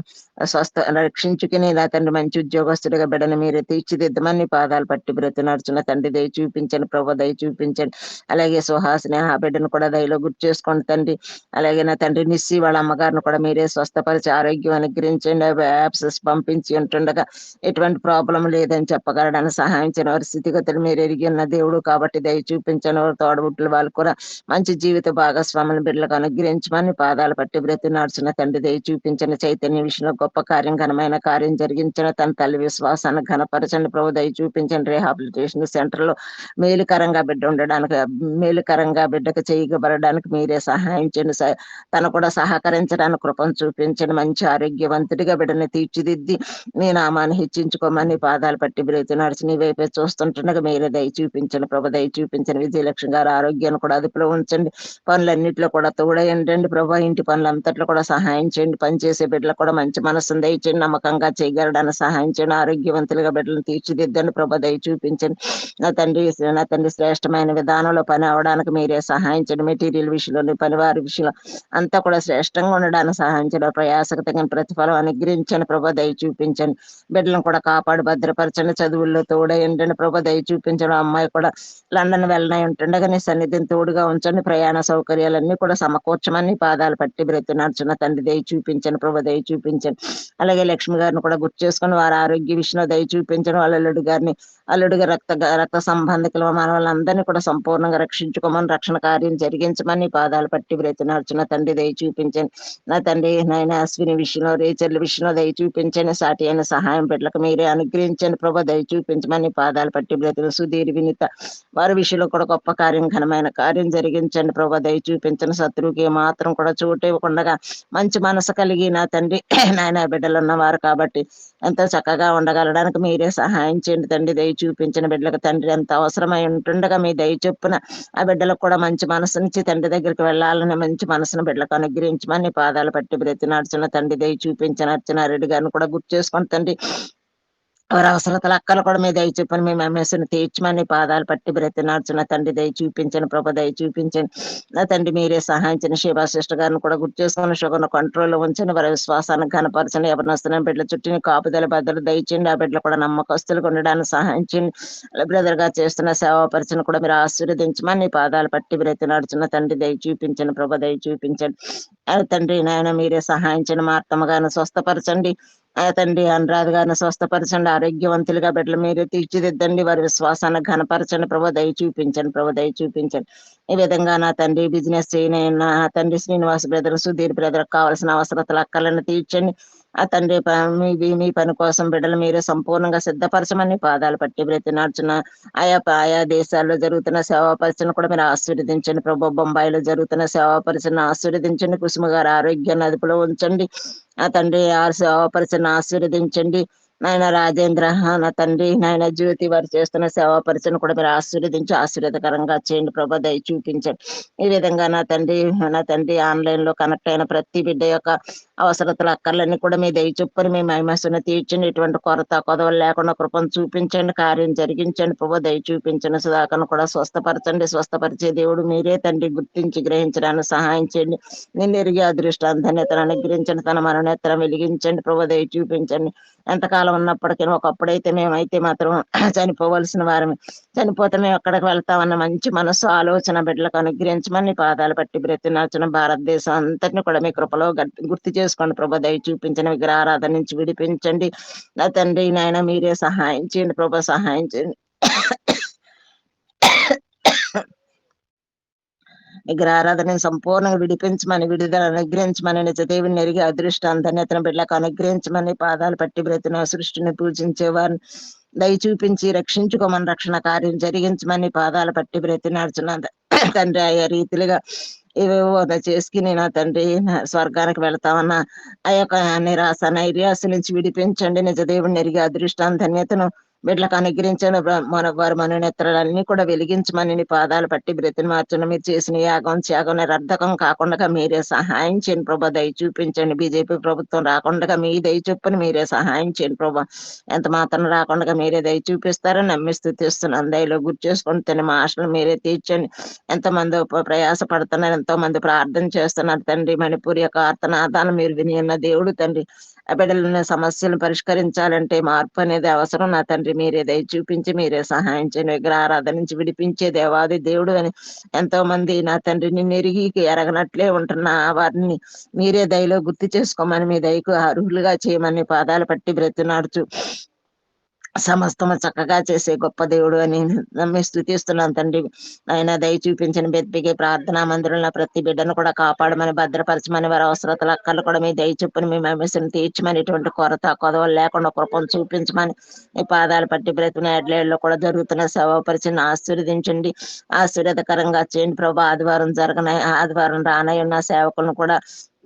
రక్షించుకుని నా తండ్రి మంచి ఉద్యోగస్తుడిగా బిడ్డను మీరే తీర్చిదిద్దమని పాదాలు పట్టి బ్రతి నడుచున్న తండ్రి దయ చూపించండి ప్రభు. దయ చూపించండి. అలాగే సుహాసిని ఆ బిడ్డను కూడా దయలో గుర్తు చేసుకోండి తండ్రి. అలాగే నా తండ్రి నిస్సి వాళ్ళ అమ్మగారిని కూడా మీరే స్వస్థపరిచి ఆరోగ్యం అనుగ్రహించండి. యాప్సెస్ పంపించి ఉంటుండగా ఎటువంటి ప్రాబ్లం లేదని చెప్పగలడానికి సహాయం చేయని వారి స్థితిగతులు మీరు ఎరిగి ఉన్న దేవుడు కాబట్టి దయ చూపించని వారు తోడబుట్టులు వాళ్ళు కూడా మంచి జీవిత భాగస్వాముల బిడ్డలకు అనుగ్రహించమని పాదాలు పట్టి బ్రతి నడుచున్న తండ్రి దయ చూపించండి. చైతన్య విషయంలో గొప్ప కార్యం ఘనమైన కార్యం జరిగించిన తన తల్లి విశ్వాసాన్ని ఘనపరచండి ప్రభు. దయ చూపించండి. రీహాబిలిటేషన్ సెంటర్ లో మేలుకరంగా బిడ్డ ఉండడానికి మేలుకరంగా బిడ్డకు చేయబడడానికి మీరే సహాయం చేయండి. తను కూడా సహకరించడానికి కృపను చూపించండి. మంచి ఆరోగ్యవంతుడిగా బిడ్డని తీర్చిదిద్ది నీ నామాన్ని హెచ్చించుకోమని పాదాలు పట్టి బ్రతి నడిచి నీ వైపే చూస్తుండగా మీరే దయ చూపించండి ప్రభు. దయ చూపించండి. విజయలక్ష్మి గారి ఆరోగ్యాన్ని కూడా అదుపులో ఉంచండి. పనులన్నింటిలో కూడా తోడయండి ప్రభు. ఇంటి పనులంతట్లో కూడా సహాయం చేయండి. పనిచేసే బిడ్డలకు కూడా మంచి మనస్సును దయచేయండి. నమ్మకంగా చేయగలడానికి సహాయం చేయండి. ఆరోగ్యవంతులుగా బిడ్డలను తీర్చిదిద్దండి ప్రభు. దయ చూపించండి. నా తండ్రి శ్రేష్టమైన విధానంలో పని అవడానికి మీరే సహాయం చేయండి. మెటీరియల్ విషయంలో పనివారి విషయంలో అంతా కూడా శ్రేష్టంగా ఉండడానికి సహాయం చేయడం. ప్రయాసకు తగిన ప్రతిఫలం అనుగ్రహించండి ప్రభు. దయ చూపించండి. బిడ్డలను కూడా కాపాడు భద్రపరచండి. చదువుల్లో తోడేయండి ప్రభు. దయ చూపించడం. అమ్మాయి కూడా లండన్ వెళ్ళనై ఉంటుండగా నీ సన్నిధిని తోడుగా ఉంచండి. ప్రయాణ సౌకర్యాలన్నీ కూడా సమకూర్చమని పాదాలు పట్టి బ్రతి నడుచున్న తండ్రి దయ చూపించండి ప్రభు. దయ చూపించండి. అలాగే లక్ష్మి గారిని కూడా గుర్తు చేసుకుని వారి ఆరోగ్య విషయంలో దయ చూపించడం. వాళ్ళ అల్లుడిగా రక్త సంబంధికులు మనవాళ్ళందరినీ కూడా సంపూర్ణంగా రక్షించుకోమని రక్షణ కార్యం జరిగించమని పాదాలు పట్టి బ్రతి నడుచున్న తండ్రి దయ చూపించండి. నా తండ్రి నాయన అశ్విని విషయంలో రేచర్ల విషయంలో దయ చూపించండి. సాటి అయిన సహాయం బిడ్డలకు మీరే అనుగ్రహించండి ప్రభు. దయ చూపించమని పాదాలు పట్టి బ్రతులు సుధీర్ వినిత వారి విషయంలో కూడా గొప్ప కార్యం ఘనమైన కార్యం జరిగించండి ప్రభు. దయ చూపించండి. శత్రువుకి మాత్రం కూడా చోటు ఇవ్వకుండా మంచి మనసు కలిగి నా తండ్రి నాయన బిడ్డలు ఉన్నవారు కాబట్టి ఎంతో చక్కగా ఉండగలడానికి మీరే సహాయం చేయండి తండ్రి. దయ చూపించిన బిడ్డలకు తండ్రి ఎంత అవసరమై ఉంటుండగా మీ దయ చొప్పున ఆ బిడ్డలకు కూడా మంచి మనసు నుంచి తండ్రి దగ్గరికి వెళ్ళాలని మంచి మనసును బిడ్డలకు అనుగ్రహించమని పాదాలు పట్టి బ్రతి నడుచున్న తండ్రి దయ చూపించిన అర్చనారెడ్డి గారిని కూడా గుర్తు చేసుకుని తండ్రి వారి అవసరతలు అక్కలు కూడా మీ దయ చూపని మేము ఎంఎస్ని తీర్చమని పాదాలు పట్టి బ్రతినాడుచున్న తండ్రి దయ చూపించండి, ప్రభ దయ చూపించండి. నా తండ్రి మీరే సహాయించండి. శివా సిస్టర్ గారిని కూడా గుర్తు చేసుకుని షుగర్ను కంట్రోల్లో ఉంచండి. వారి విశ్వాసాన్ని ఘనపరచండి. ఎవరిని వస్తున్న బిడ్డల చుట్టూ కాపుదల భద్రత దయచేయండి. ఆ బిడ్డలు కూడా నమ్మకస్తులుగా ఉండడానికి సహాయించండి. బ్రదర్ గా చేస్తున్న సేవా పరిచయం కూడా మీరు ఆశీర్వదించమని పాదాలు పట్టి బ్రతినాడుచున్న తండ్రి దయ చూపించండి, ప్రభ దయ చూపించండి. తండ్రి నాయన మీరే సహాయించండి. మా అత్తమ్మ గారిని స్వస్థపరచండి. తండ్రి అనురాధ గారిని స్వస్థపరచండి. ఆరోగ్యవంతులుగా బిడ్డలు మీరే తీర్చిదిద్దండి. వారి విశ్వాసాన్ని ఘనపరచండి, ప్రభు దయ చూపించండి, ప్రభు దయ చూపించండి. ఈ విధంగా నా తండ్రి బిజినెస్ చేయనైనా తండ్రి శ్రీనివాస్ బ్రదర్, సుధీర్ బ్రదర్ కావాల్సిన అవసరతలు అక్కలను తీర్చండి. ఆ తండ్రి మీ పని కోసం బిడ్డలు మీరే సంపూర్ణంగా సిద్ధపరచమని పాదాలు పట్టి బ్రతినాడుచున్న ఆయా దేశాల్లో జరుగుతున్న సేవా పరిచయం కూడా మీరు ఆశీర్వదించండి. ప్రభు బొంబాయిలో జరుగుతున్న సేవా పరిచయం ఆశీర్వదించండి. కుసుమ గారి ఆరోగ్యాన్ని అదుపులో ఉంచండి. ఆ తండ్రి సేవా పరిచయం ఆశీర్వదించండి. నాయన రాజేంద్ర నా తండ్రి నాయన జ్యోతి వారు చేస్తున్న సేవా పరిచయం కూడా మీరు ఆశీర్వదకరంగా చేయండి, ప్రభు దయ చూపించండి. ఈ విధంగా నా తండ్రి ఆన్లైన్ లో కనెక్ట్ అయిన ప్రతి బిడ్డ యొక్క అవసరతల అక్కర్లన్నీ కూడా మీ దయ చొప్పున మీ మహిమస్సును తీర్చండి. ఇటువంటి కొరత కొదవలు లేకుండా కృపను చూపించండి, కార్యం జరిగించండి, ప్రభు దయ చూపించండి. సుధాకర్ను కూడా స్వస్థపరచండి. స్వస్థపరిచే దేవుడు మీరే తండ్రి, గుర్తించి గ్రహించడానికి సహాయం చేయండి. నిన్ను ఎరిగి అదృష్టాన్ని ధన్యతను అనుగ్రహించండి. తన మనోనేత్రం వెలిగించండి, ప్రభు దయ చూపించండి. ఎంతకాలం ఉన్నప్పటికీ ఒకప్పుడైతే మేమైతే మాత్రం చనిపోవలసిన వారమే, చనిపోతే మేము ఎక్కడికి వెళ్తామన్న మంచి మనసు ఆలోచన బిడ్డలకు అనుగ్రహించమని పాదాలు పట్టి బ్రతినార్చిన భారతదేశం అంతటిని కూడా మీ కృపలో గుర్తు చేసుకోండి, ప్రభు దయ చూపించండి. విగ్రహారాధన నుంచి విడిపించండి. నా తండ్రి నాయన మీరే సహాయం చేయండి, ప్రభు సహాయం చేయండి. విగ్రహారాధన సంపూర్ణంగా విడిపించమని, విడుదల అనుగ్రహించమని, నిజ దేవుని ఎరిగి అదృష్టాన్ని ధన్యతను బిడ్డలకు అనుగ్రహించమని పాదాలు పట్టి బ్రతిన సృష్టిని పూజించేవారిని దయ చూపించి రక్షించుకోమని, రక్షణ కార్యం జరిగించమని పాదాలు పట్టి బ్రతినాడుచున్న తండ్రి. ఆయా రీతిలుగా ఇవేవో చేసుకుని నా తండ్రి స్వర్గానికి వెళ్తామన్న ఆ యొక్క నిరాశ నైర్యాస నుంచి విడిపించండి. నిజ దేవుని ఎరిగి అదృష్టాన్ని ధన్యతను బిడ్డలకు అనుగ్రహించండి. వారి మనోనేత్రాలన్నీ కూడా వెలిగించమని నీ పాదాలు పట్టి బ్రతిని మార్చండి. మీరు చేసిన యాగం త్యాగం నిరర్ధకం కాకుండా మీరే సహాయం చేయండి, ప్రభా దయ చూపించండి. బీజేపీ ప్రభుత్వం రాకుండా మీ దయ చొప్పున మీరే సహాయం చేయండి, ప్రభా ఎంత మాత్రం రాకుండా మీరే దయ చూపిస్తారని నమ్మి స్తుతిస్తున్నాను. దయలో గుర్తు చేసుకొని తిని మా ఆశలు మీరే తీర్చండి. ఎంతమంది ప్రయాస పడుతున్నారు, ఎంతో మంది ప్రార్థన చేస్తున్నారు తండ్రి. మణిపూర్ యొక్క ఆర్తనాదాన్ని మీరు విని ఉన్న దేవుడు తండ్రి. ఆ బిడ్డల సమస్యలను పరిష్కరించాలంటే మార్పు అనేది అవసరం. నా తండ్రి మీరే దయ చూపించి మీరే సహాయం చేయండి. విగ్రహారాధన నుంచి విడిపించే దేవాది దేవుడు అని ఎంతో మంది నా తండ్రి నిన్ను ఎరిగి ఎరగనట్లే ఉంటున్న వారిని మీరే దయలో గుర్తు చేసుకోమని, మీ దయకు అర్హులుగా చేయమని పాదాలు పట్టి బ్రతినాడుచు సమస్తము చక్కగా చేసే గొప్ప దేవుడు అని నమ్మి స్తుతిస్తున్నాను తండ్రి. ఆయన దయ చూపించిన బెత్తిగే ప్రార్థనా మందిరంలో ప్రతి బిడ్డను కూడా కాపాడమని, భద్రపరచమని, వారి అవసరతల అక్కలు కూడా మీ దయ చొప్పున మీ మహిమను తీర్చమని, ఇటువంటి కొరత కొదవలు లేకుండా కృపను చూపించమని మీ పాదాలు పట్టి బ్రతిన ఎడ్లేళ్ళలో కూడా జరుగుతున్న సేవ పరిచయం ఆశీర్వదించండి, ఆశీర్వాదకరంగా చేయండి ప్రభా. ఆదివారం రానయ్యున్న సేవకులను కూడా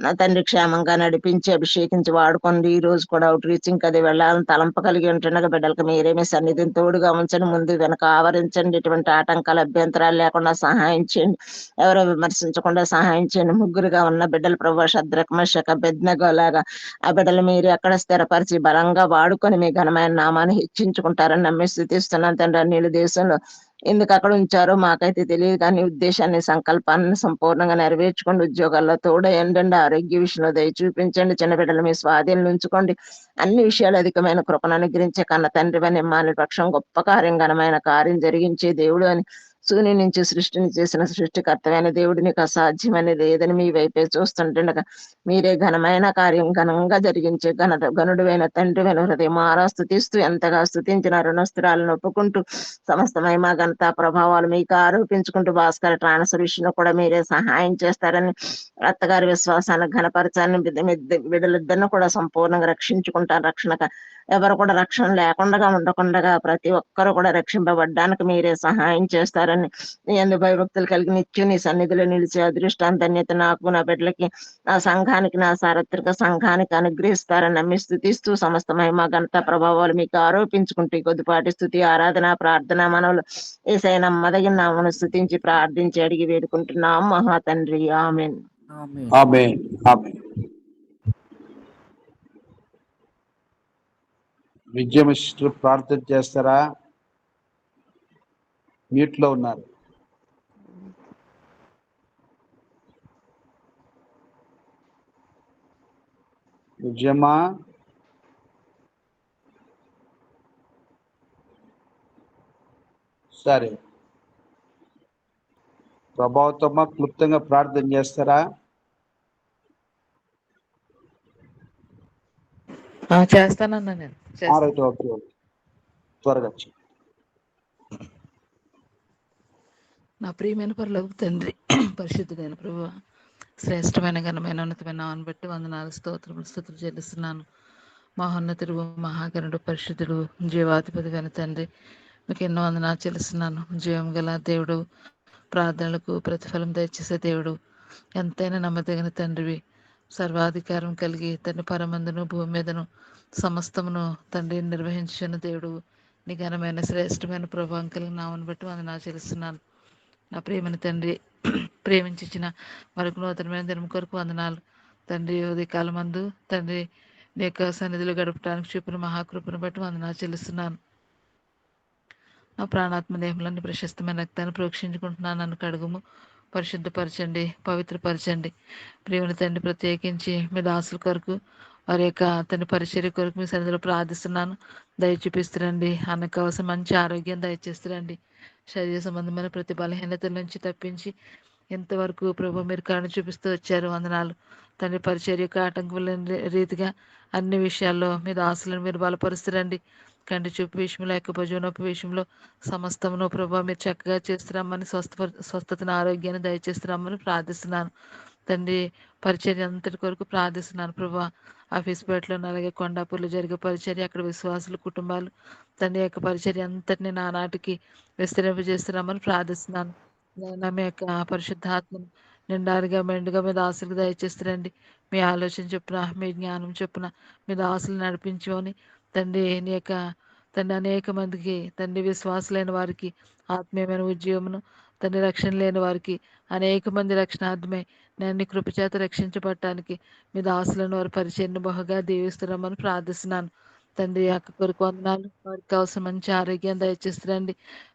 నా తండ్రి క్షేమంగా నడిపించి అభిషేకించి వాడుకోండి. ఈ రోజు కూడా అవుట్ రీచింగ్ అది వెళ్ళాలని తలంప కలిగి ఉంటుండగా బిడ్డలకు మీరేమీ సన్నిధిని తోడుగా ఉంచండి, ముందు వెనక ఆవరించండి. ఇటువంటి ఆటంకాలు అభ్యంతరాలు లేకుండా సహాయం చేయండి, ఎవరో విమర్శించకుండా సహాయం చేయండి. ముగ్గురుగా ఉన్న బిడ్డలు ప్రభు శద్రక్ మెషక్ అబేద్నెగో లాగా ఆ బిడ్డలు మీరు అక్కడ స్థిరపరిచి బలంగా వాడుకొని మీ ఘనమైన నామాన్ని హెచ్చించుకుంటారని నమ్మి స్థుతిస్తున్నాను తండ్రి. అన్నిల దేశంలో ఎందుకు అక్కడ ఉంచారో మాకైతే తెలియదు, కానీ ఉద్దేశాన్ని సంకల్పాన్ని సంపూర్ణంగా నెరవేర్చుకోండి. ఉద్యోగాల్లో తోడయండి, ఆరోగ్య విషయంలో దయ చూపించండి. చిన్న బిడ్డలు మీ స్వాధీనం ఉంచుకోండి. అన్ని విషయాలు అధికమైన కృపను అనుగ్రహించే కన్న తండ్రి అని మాని పక్షం గొప్ప కార్యం ఘనమైన కార్యం జరిగించే దేవుడు అని శూన్యం నుంచి సృష్టిని చేసిన సృష్టికర్తమైన దేవుడు నీకు అసాధ్యమనేది ఏదని మీ వైపే చూస్తుంటుండగా మీరే ఘనమైన కార్యం ఘనంగా జరిగించే గనుడువైన తండ్రి వెను హృదయమారా స్తుతిస్తూ ఎంతగా స్తుతించిన రుణస్థిరాలను ఒప్పుకుంటూ సమస్త మహిమ ఘనత ప్రభావాలు మీకు ఆరోపించుకుంటూ భాస్కర్ ట్రాన్స్ఫర్ విషయంలో కూడా మీరే సహాయం చేస్తారని, అత్తగారి విశ్వాసాన్ని ఘనపరచాలని, బిడ్డలిద్దరిని కూడా సంపూర్ణంగా రక్షించుకుంటారు. రక్షణ ఎవరు కూడా రక్షణ లేకుండా ఉండకుండా ప్రతి ఒక్కరు కూడా రక్షింపబడ్డానికి మీరే సహాయం చేస్తారని, నీ యందు భయభక్తులు కలిగి నిత్యం నీ సన్నిధిలో నిలిచే అదృష్టాన్ని ధన్యత నాకు, నా బిడ్డలకి, నా సంఘానికి, నా సార్వత్రిక సంఘానికి అనుగ్రహిస్తారని నమ్మి స్తుతిస్తూ సమస్త మహిమ ఘనత ప్రభావాలు మీకు ఆరోపించుకుంటూ కొద్దిపాటి స్తుతి ఆరాధన ప్రార్థన మనవులు యేసయ్య నమ్మదగిన నామమును స్తుతించి ప్రార్థించి అడిగి వేడుకుంటున్నాం మహా తండ్రి. ఆమేన్. ఆమేన్. ఆమేన్. ఆమేన్. విజయమ్మ సిస్టర్ ప్రార్థన చేస్తారా? మ్యూట్ లో ఉన్నారు. విజయమ్మ, సరే. ప్రభావతమ్మ క్లుప్తంగా ప్రార్థన చేస్తారా? చేస్తానన్నా నేను చేస్తాను. రైట్, ఓకే ఓకే, త్వరగా చెయ్యి. నా ప్రియమైన పరలోక తండ్రి, పరిశుద్ధుడైన ప్రభువా, శ్రేష్టమైన ఘనమైన ఉన్నతమైన నామమును బట్టి వందనాలు, స్తుతులు చెల్లిస్తున్నాను. మహోన్నతుడు, మహాగణుడు, పరిశుద్ధుడు, జీవాధిపతి అయిన తండ్రి, మీకు ఎన్నో వందనాలు చెల్లిస్తున్నాను. జీవం గల దేవుడు, ప్రార్థనలకు ప్రతిఫలం దయచేసే దేవుడు, ఎంతైనా నమ్మదగిన తండ్రివి, సర్వాధికారం కలిగి తండ్రి పరమందును భూమి మీదను సమస్తమును తండ్రి నిర్వహించిన దేవుడు, నీ ఘనమైన శ్రేష్టమైన ప్రభావం కలిగిన నామను బట్టి వందనాలు చెల్లిస్తున్నాను. నా ప్రియమైన తండ్రి, ప్రేమించిన మరొక నూతనమైన దినం కొరకు వందనాలు తండ్రి. ఉదయకాలం మందు తండ్రి నీ యొక్క సన్నిధిలో గడపడానికి చూపిన మహాకృపను బట్టి వందనాలు చెల్లిస్తున్నాను. నా ప్రాణాత్మ దేహంలోని ప్రశస్తమైన రక్తాన్ని ప్రోక్షించుకుంటున్నాను. నన్ను కడుగుము, పరిశుద్ధపరచండి, పవిత్రపరచండి. ప్రియమైన తండ్రి, ప్రత్యేకించి మీ దాసుల కొరకు, వారి యొక్క తండ్రి పరిచర్య కొరకు మీ సన్నిధిలో ప్రార్థిస్తున్నాను. దయ చూపిస్తురండి. అన్నకు అవసరం మంచి ఆరోగ్యం దయచేస్తురండి. శరీర సంబంధమైన ప్రతి బలహీనతల నుంచి తప్పించి ఎంతవరకు ప్రభు మీరు కరుణ చూపిస్తూ వచ్చారు. వందనాలు తండ్రి. పరిచర్యకు ఆటంకం లేని రీతిగా అన్ని విషయాల్లో మీ దాసులను మీరు బలపరుస్తురండి. కంటి చూపు విషయంలో, యొక్క భుజనొప్పి విషయంలో సమస్తమును ప్రభావ మీరు చక్కగా చేస్తున్నామని, స్వస్థతను ఆరోగ్యాన్ని దయచేస్తున్నామని ప్రార్థిస్తున్నాను తండ్రి. పరిచర్య అంతటి కొరకు ప్రార్థిస్తున్నాను ప్రభా. ఆఫీస్పేటలో అలాగే కొండాపూర్లో జరిగే పరిచర్య, అక్కడ విశ్వాసులు కుటుంబాలు తండ్రి యొక్క పరిచర్య అంతటిని నానాటికి విస్తరింపజేస్తున్నామని ప్రార్థిస్తున్నాను. మీ యొక్క పరిశుద్ధాత్మను నిండారుగా మెండుగా మీ దాసులకు దయచేస్తారండి. మీ ఆలోచన చొప్పున, మీ జ్ఞానం చొప్పున మీ దాసులు నడిపించుకొని తండ్రి నీ యొక్క తండ్రి అనేక మందికి తండ్రి విశ్వాసులైన వారికి ఆత్మీయమైన ఉద్యోగమును తండ్రి రక్షణ లేని వారికి అనేక మంది రక్షణార్థమై నేను కృపచేత రక్షించబడటానికి మీ దాసులను వారి పరిచయను బహుగా దీవిస్తున్నామని ప్రార్థిస్తున్నాను తండ్రి. అక్క కొరకు వందనాలు. వారికి అవసరం మంచి ఆరోగ్యం దయచేస్తారండి.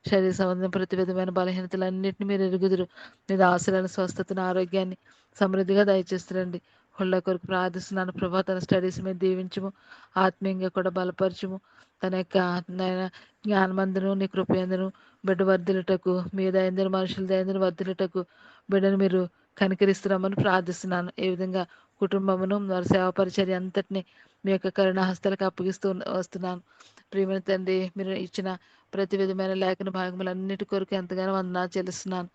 శరీర సంబంధం ప్రతి విధమైన బలహీనతలన్నింటినీ మీరు ఎరుగుదురు. మీ దాసులను స్వస్థతను ఆరోగ్యాన్ని సమృద్ధిగా దయచేస్తారండి. హుళ్ళ కొరకు ప్రార్థిస్తున్నాను ప్రభా. తన స్టడీస్ మీద దీవించము, ఆత్మీయంగా కూడా బలపరచము. తన యొక్క జ్ఞానమందును నీ కృపయందును బిడ్డ వర్ధిల్లుటకు, మీ దయందును మనుషుల దయందును వర్ధిల్లుటకు బిడ్డను మీరు కనికరిస్తున్నామని ప్రార్థిస్తున్నాను. ఏ విధంగా కుటుంబమును వారి సేవ పరిచర్య అంతటిని మీ యొక్క కరుణా హస్తాలకు అప్పగిస్తూ వస్తున్నాను. ప్రియమైన తండ్రి, మీరు ఇచ్చిన ప్రతి విధమైన లేఖన భాగములన్నిటి కొరకు ఎంతగానో వందనాలు చెల్లిస్తున్నాను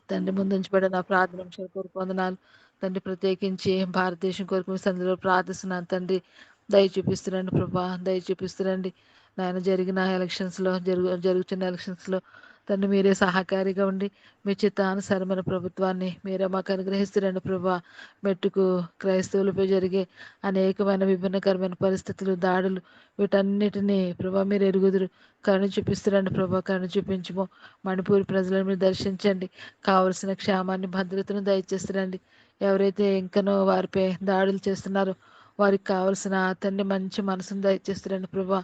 తండ్రి. ముందుంచబడిన నా ప్రార్థన కొరకు వందనాలు తండ్రి. ప్రత్యేకించి భారతదేశం కొరకు మీ సందులో ప్రార్థిస్తున్నాను తండ్రి. దయ చూపిస్తురండి ప్రభా, దయ చూపిస్తురండి నాయన. జరిగిన ఎలక్షన్స్లో జరుగుతున్న ఎలక్షన్స్లో తండ్రి మీరే సహకారిగా ఉండి మీ చిత్తానుసారమైన ప్రభుత్వాన్ని మీరే మాకు అనుగ్రహిస్తురండి ప్రభా. మెట్టుకు క్రైస్తవులపై జరిగే అనేకమైన విభిన్నకరమైన పరిస్థితులు, దాడులు, వీటన్నిటినీ ప్రభా మీరు ఎరుగుదురు. కరుణ చూపిస్తురండి ప్రభా, కరుణ చూపించము. మణిపూర్ ప్రజలను మీరు దర్శించండి. కావలసిన క్షేమాన్ని, భద్రతను దయచేస్తురండి. ఎవరైతే ఇంకనో వారిపై దాడులు చేస్తున్నారో వారికి కావలసిన తండ్రి మంచి మనసును దయచేస్తురండి ప్రభా.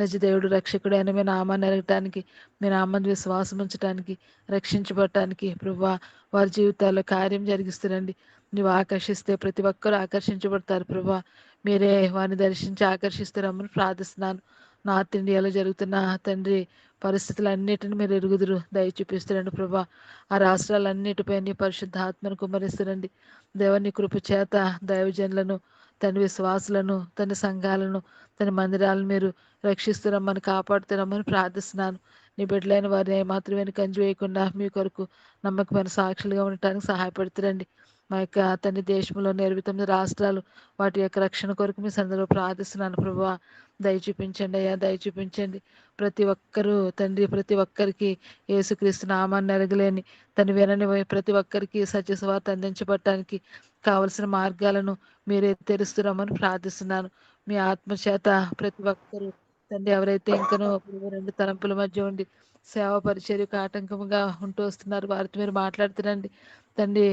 నిజ దేవుడు రక్షకుడు అయిన మీ నామాన్ని ఎరగటానికి, మీ నామాన్ని విశ్వాసం ఉంచడానికి, రక్షించబడటానికి ప్రభా వారి జీవితాల్లో కార్యం జరిగిస్తురండి. నువ్వు ఆకర్షిస్తే ప్రతి ఒక్కరూ ఆకర్షించబడతారు ప్రభా. మీరే వారిని దర్శించి ఆకర్షిస్తారమ్మని ప్రార్థిస్తున్నాను. నార్త్ ఇండియాలో జరుగుతున్న తండ్రి పరిస్థితులన్నిటిని మీరు ఎరుగుదురు. దయ చూపిస్తురండి ప్రభా. ఆ రాష్ట్రాలన్నిటిపై నీ పరిశుద్ధ ఆత్మను కుమ్మరిస్తురండి. దేవుని కృప చేత దైవజనులను, తన విశ్వాసులను, తన సంఘాలను, తన మందిరాలను మీరు రక్షిస్తురమ్మని, కాపాడుతురమ్మని ప్రార్థిస్తున్నాను. నీ బిడ్డలైన వారిని మాత్రమే కంజు వేయకుండా మీ కొరకు నమ్మకమైన సాక్షులుగా ఉండటానికి సహాయపడుతురండి. మా యొక్క తండ్రి దేశంలో 29 రాష్ట్రాలు వాటి యొక్క రక్షణ కొరకు మీ సందులో ప్రార్థిస్తున్నాను ప్రభా. దయ చూపించండి అయ్యా, దయ చూపించండి. ప్రతి ఒక్కరూ తండ్రి, ప్రతి ఒక్కరికి యేసుక్రీస్తు నామాన్ని ఎరగలేని తను వినని ప్రతి ఒక్కరికి సత్య సువార్త అందించబడటానికి కావలసిన మార్గాలను మీరే తెరుస్తున్నామని ప్రార్థిస్తున్నాను. మీ ఆత్మచేత ప్రతి ఒక్కరూ తండ్రి, ఎవరైతే ఇంకనూ రెండు తలంపుల మధ్య ఉండి సేవ పరిచర్యకు ఆటంకముగా ఉంటూ వస్తున్నారు వారితో మీరు మాట్లాడుతురండి తండ్రి.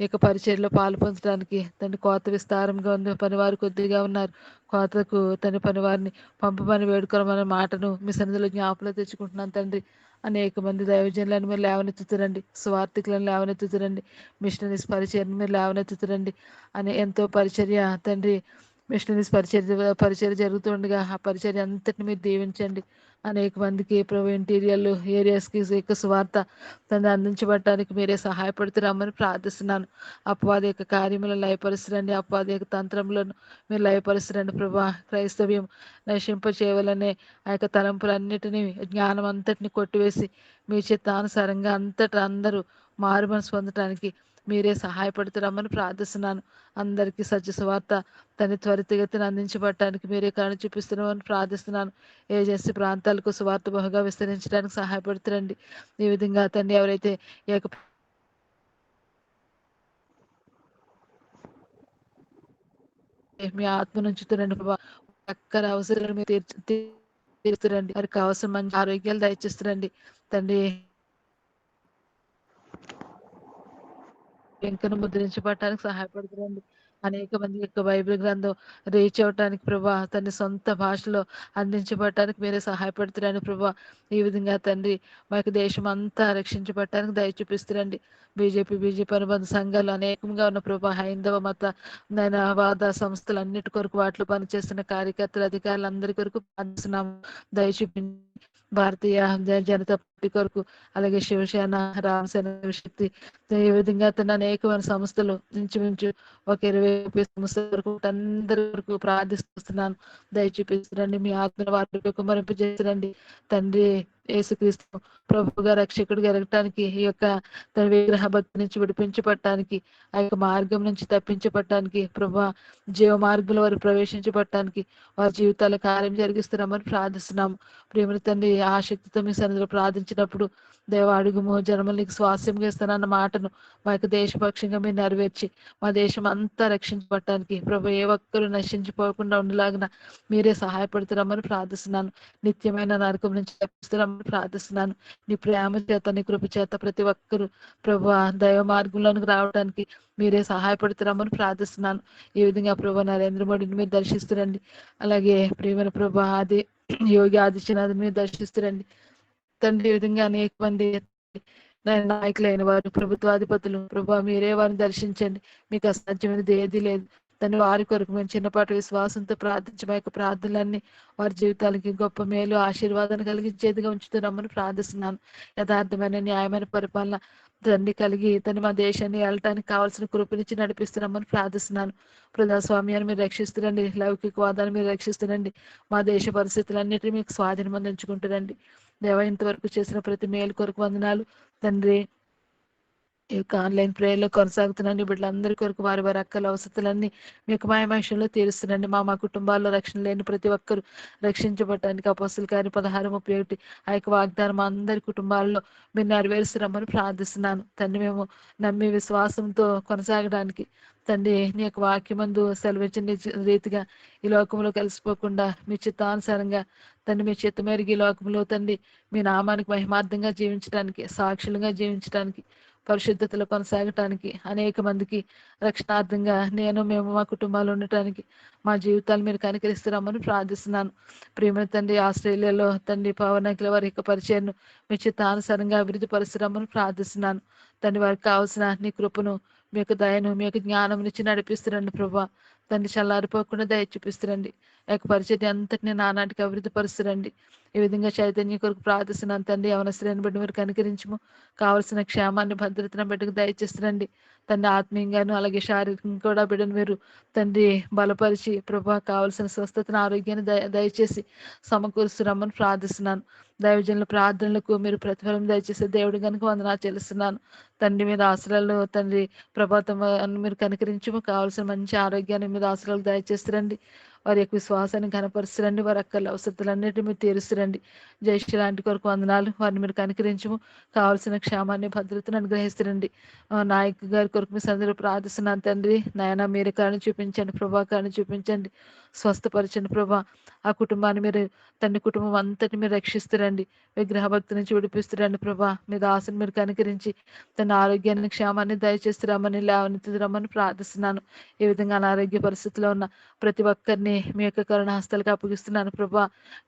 ఇక పరిచర్లో పాలు పొందడానికి తండ్రి కోత విస్తారంగా ఉంది, పనివారు కొద్దిగా ఉన్నారు. కోతకు తండ్రి పనివారిని పంపమని వేడుకోమన్న మాటను మీ సన్నిధిలో జ్ఞాపలో తెచ్చుకుంటున్నాను తండ్రి. అనేక మంది దైవజనులను మీరు లేవనెత్తుతురండి, స్వార్థికులను లేవనెత్తుతురండి, మిషనరీస్ పరిచర్ని మీరు లేవనెత్తుతురండి. అని ఎంతో పరిచర్య తండ్రి, మిషనరీస్ పరిచర్య జరుగుతుండగా ఆ పరిచర్య అంతటిని మీరు దీవించండి. అనేక మందికి ప్రభు ఇంటీరియల్ ఏరియాస్కి యొక్క స్వార్థ తండ్రి అందించబడటానికి మీరే సహాయపడుతున్నామని ప్రార్థిస్తున్నాను. అపవాది యొక్క కార్యములను లయపరుస్తురండి, అపవాది యొక్క తంత్రములను మీరు లయపరుస్తురండి ప్రభా. క్రైస్తవ్యం నశింప చేయవలనే ఆ యొక్క తలంపులన్నిటినీ, జ్ఞానం అంతటిని కొట్టివేసి మీ చిత్తానుసారంగా అంతటా అందరూ మారు మనసు పొందటానికి మీరే సహాయపడుతున్నామని ప్రార్థిస్తున్నాను. అందరికీ సత్య సువార్త తన త్వరితగతిని అందించబడటానికి మీరే కరుణ చూపిస్తున్నామని ప్రార్థిస్తున్నాను. ఏజెన్సీ ప్రాంతాలకు సువార్త బహుగా విస్తరించడానికి సహాయపడుతురండి. ఈ విధంగా తండ్రి ఎవరైతే ఏక మీ ఆత్మ నుంచుతురండి ప్రభా, అక్కర అవసరాలు మీరు తీరుతురండి. వారికి అవసరం మంచి ఆరోగ్యాలు దయచేస్తురండి తండ్రి. వెంకను ముద్రించబడటానికి సహాయపడుతురండి. అనేక మంది యొక్క బైబిల్ గ్రంథం రీచ్ అవటానికి ప్రభా, తన సొంత భాషలో అందించబడటానికి మీరే సహాయపడుతురండి ప్రభా. ఈ విధంగా తండ్రి మా యొక్క దేశం అంతా రక్షించబడటానికి దయ చూపిస్తురండి. బీజేపీ అనుబంధ సంఘాలు అనేకంగా ఉన్న ప్రభా, హైందవ మత వాద సంస్థలు అన్నిటి కొరకు వాటిలో పనిచేస్తున్న కార్యకర్తలు, అధికారులు అందరి కొరకు ప్రార్థిస్తున్నాము. దయ చూపించి భారతీయ జనతా పార్టీ కొరకు, అలాగే శివసేన, రామసేన, శక్తి, ఈ విధంగా తన అనేకమైన సంస్థలు ఇంచుమించు ఒక 20 సంస్థల వరకు అందరి వరకు ప్రార్థిస్తున్నాను. దయ చూపిస్తురండి, మీ ఆత్మను వారి కుమరింపు చేసిరండి తండ్రి. యేసుక్రీస్తు ప్రభుగా రక్షకుడిగా ఎరగటానికి, ఈ యొక్క తన విగ్రహ భక్తి నుంచి విడిపించబడటానికి, ఆ యొక్క మార్గం నుంచి తప్పించబడటానికి ప్రభా, జీవ మార్గంలో వారు ప్రవేశించబడటానికి వారి జీవితాల కార్యం జరిగిస్తున్నామని ప్రార్థిస్తున్నాము. ప్రేమల తండ్రి, ఆసక్తితో మీ సన్నిధిలో ప్రార్థించినప్పుడు దేవ అడుగుము, జన్మలకు స్వాస్యంగా ఇస్తానన్న మాటను మా యొక్క దేశపక్షంగా మీరు నెరవేర్చి మా దేశం అంతా రక్షించబడటానికి ప్రభు, ఏ ఒక్కరు నశించిపోకుండా ఉండేలాగా మీరే సహాయపడుతున్నామని ప్రార్థిస్తున్నాను. నిత్యమైన నరకం నుంచి తప్పిస్తున్నామని ప్రార్థిస్తున్నాను. నీ ప్రేమ చేత, నీ కృప చేత ప్రతి ఒక్కరు ప్రభు దైవ మార్గంలోనికి రావడానికి మీరే సహాయపడుతున్నామని ప్రార్థిస్తున్నాను. ఈ విధంగా ప్రభు నరేంద్ర మోడీని మీరు దర్శిస్తురండి. అలాగే ప్రియమైన ప్రభు యోగి ఆదిత్యనాథ్ మీరు దర్శిస్తురండి తండ్రి. ఈ విధంగా అనేక మంది నాయకులైన వారు, ప్రభుత్వాధిపతులు ప్రభా, మీరే వారిని దర్శించండి. మీకు అసాధ్యమైనది ఏది లేదు తండ్రి. వారి కొరకు మేము చిన్నపాటి విశ్వాసంతో ప్రార్థించి మా యొక్క ప్రార్థనలన్నీ వారి జీవితాలకి గొప్ప మేలు, ఆశీర్వాదాన్ని కలిగించేదిగా ఉంచుతున్నామని ప్రార్థిస్తున్నాను. యథార్థమైన న్యాయమైన పరిపాలన తండ్రి కలిగి మా దేశాన్ని వెళ్ళటానికి కావాల్సిన కృపనిచ్చి నడిపిస్తున్నామని ప్రార్థిస్తున్నాను. ప్రజాస్వామ్యాన్ని మీరు రక్షిస్తురండి, లౌకికవాదాన్ని మీరు రక్షిస్తురండి. మా దేశ పరిస్థితులన్నిటినీ మీకు స్వాధీనం అందించుకుంటురండి. దేవ, ఇంతవరకు చేసిన ప్రతి మేలు కొరకు వందనాలు తండ్రి. ఈ యొక్క ఆన్లైన్ ప్రేయర్లో కొనసాగుతున్నాను బిడ్డలందరి కొరకు వారి వారి అక్కల అవసరాలన్నీ మీకు మాయమహిషంలో తీరుస్తున్నాండి. మా కుటుంబాల్లో రక్షణ లేని ప్రతి ఒక్కరు రక్షించబడటానికి అపోస్తల కార్యం 16:31 ఆ యొక్క వాగ్దానం మా అందరి కుటుంబాల్లో మీరు నెరవేరుస్తున్నామని ప్రార్థిస్తున్నాను తండ్రి. మేము నమ్మి విశ్వాసంతో కొనసాగడానికి తండ్రి, నీ యొక్క వాక్యమందు సెలవిచ్చిన రీతిగా ఈ లోకంలో కలిసిపోకుండా మీ చిత్తానుసారంగా తండ్రి, మీ చిత్త మేరకు ఈ లోకంలో తండ్రి మీ నామానికి మహిమార్థంగా జీవించడానికి, సాక్షులుగా జీవించడానికి, పరిశుద్ధతలో కొనసాగటానికి, అనేక మందికి రక్షణార్థంగా మేము మా కుటుంబాలు ఉండటానికి మా జీవితాలు మీరు కనికరిస్తున్నామని ప్రార్థిస్తున్నాను. ప్రియమైన తండ్రి, ఆస్ట్రేలియాలో తండ్రి పవనకుల వారి యొక్క పరిచయను మీ చిత్తానుసారంగా అభివృద్ధి పరుస్తున్నామని ప్రార్థిస్తున్నాను తండ్రి. వారికి కావాల్సిన నీ కృపను, మీ యొక్క దయను, మీ యొక్క జ్ఞానం నుంచి నడిపిస్తురండి ప్రభా. తండ్రి, చల్లారిపోకుండా దయ చూపిస్తురండి. ఆ యొక్క పరిచయం అంతటిని నానాటికి అభివృద్ధి పరుస్తురండి. ఈ విధంగా చైతన్య కొరకు ప్రార్థిస్తున్నాను తండ్రి. అవనశ్రేణి బిడ్డ మీరు కనికరించము, కావలసిన క్షేమాన్ని, భద్రతను బిడ్డకు దయచేస్తురండి తండ్రి. ఆత్మీయంగాను అలాగే శారీరకంగా కూడా బిడ్డను మీరు తండ్రి బలపరిచి ప్రభా, కావలసిన స్వస్థతను, ఆరోగ్యాన్ని దయచేసి సమకూరుస్తున్నామని ప్రార్థిస్తున్నాను. దైవజనుల ప్రార్థనలకు మీరు ప్రతిఫలం దయచేసే దేవుడు కనుక వందనాలు చెల్లిస్తున్నాను తండ్రి. మీద ఆశ్రయాలు తండ్రి ప్రభాతం మీరు కనికరించము, కావాల్సిన మంచి ఆరోగ్యాన్ని మీద ఆశ్రయాలు దయచేస్తురండి. వారి యొక్క విశ్వాసాన్ని కనపరుస్తురండి. వారి అక్కల అవసరాలన్నిటి మీరు తీరుస్తురండి. జయశ్రీ లాంటి కొరకు వందనాలు. వారిని మీరు కనికరించము. కావాల్సిన క్షేమాన్ని భద్రతను అనుగ్రహిస్తురండి. నాయక్ గారి కొరకు మీ సందరూ ప్రార్థిస్తున్నాను తండ్రి. నాయన మీరు కారణం చూపించండి ప్రభా, కారణం చూపించండి, స్వస్థపరచండి ప్రభా. ఆ కుటుంబాన్ని మీరు తండ్రి కుటుంబం అంతటి మీరు రక్షిస్తురండి. విగ్రహ భక్తి నుంచి విడిపిస్తురండి ప్రభా. మీ దాసుని మీరు కనికరించి తన ఆరోగ్యాన్ని క్షేమాన్ని దయచేస్తురామని లేవనెత్తురమ్మని ప్రార్థిస్తున్నాను. ఈ విధంగా అనారోగ్య పరిస్థితిలో ఉన్న ప్రతి ఒక్కరిని మీ యొక్క కరుణ హస్తాలకు అప్పగిస్తున్నాను ప్రభా.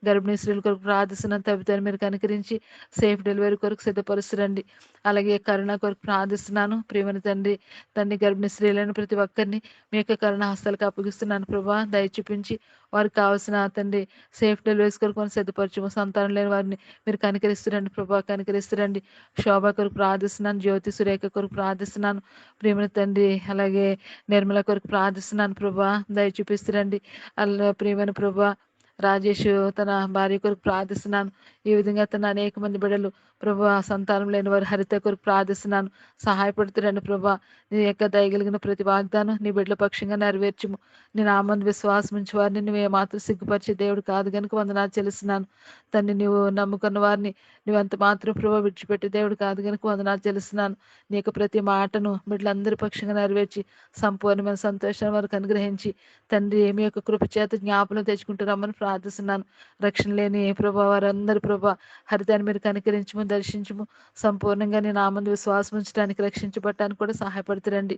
గర్భిణీ స్త్రీల కొరకు ప్రార్థిస్తున్నాను. తవితని మీరు కనికరించి సేఫ్ డెలివరీ కొరకు సిద్ధపరుస్తురండి. అలాగే కరుణ కొరకు ప్రార్థిస్తున్నాను. ప్రియమైన తండ్రి గర్భిణీ స్త్రీలను ప్రతి ఒక్కరిని మీ యొక్క కరుణ హస్తాలకు అప్పగిస్తున్నాను ప్రభా. దయ చూపించి వారికి కావాల్సిన తండ్రి సేఫ్ డెలివరీస్ కొరకు మనం సిద్ధపరచము. సంతానం లేని వారిని మీరు కనికరిస్తురండి ప్రభా, కనికరిస్తురండి. శోభ కొరకు ప్రార్థిస్తున్నాను. జ్యోతి సురేఖ కొరకు ప్రార్థిస్తున్నాను. ప్రియమైన తండ్రి అలాగే నిర్మల కొరకు ప్రార్థిస్తున్నాను ప్రభా. దయ చూపిస్తురండి. అలా ప్రియమైన ప్రభా రాజేష్ తన భార్య కొరకు ప్రార్థిస్తున్నాను. ఈ విధంగా తన అనేక మంది బిడ్డలు ప్రభా సంతానం లేని వారు హరిత కొరకు ప్రార్థిస్తున్నాను. సహాయపడుతురండి ప్రభా. నీ యొక్క దయగలిగిన ప్రతి వాగ్దానం నీ బిడ్డల పక్షంగా నెరవేర్చుము. నేను ఆమంది విశ్వాసం ఉంచి వారిని నువ్వు ఏమాత్రం సిగ్గుపరిచే దేవుడు కాదు కనుక వందనాలు చెల్లిస్తున్నాను తండ్రి. నువ్వు నమ్ముకున్న వారిని నువ్వు అంత మాత్రం ప్రభావ విడిచిపెట్టే దేవుడు కాదు కనుక వందనాలు చెల్లిస్తున్నాను. నీ యొక్క ప్రతి మాటను బిడ్డలందరి పక్షంగా నెరవేర్చి సంపూర్ణమైన సంతోషాన్ని వారికి అనుగ్రహించి తండ్రి మీ యొక్క కృప చేత జ్ఞాపనం తెచ్చుకుంటారమ్మని ప్రార్థిస్తున్నాను. రక్షణ లేని ప్రభా వారందరి ప్రభా హరితాన్ని మీరు కనికరించము, దర్శించము. సంపూర్ణంగా నేను ఆమంది విశ్వాసం ఉంచడానికి రక్షించబడటానికి కూడా సహాయపడుతురండి.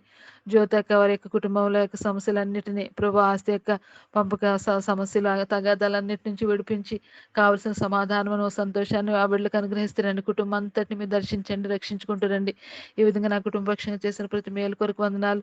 జ్యోతక్క వారి యొక్క కుటుంబంలో యొక్క సమస్యలన్నిటినీ ప్రభు ఆస్తి యొక్క పంపక సమస్యలు తగాదాలన్నిటి నుంచి విడిపించి కావలసిన సమాధానం సంతోషాన్ని ఆ బిడ్డలకు అనుగ్రహిస్తారండి. కుటుంబం అంతటిని మీరు దర్శించండి, రక్షించుకుంటారండి. ఈ విధంగా నా కుటుంబపక్షంగా చేసిన ప్రతి మేలు కొరకు వందనాలు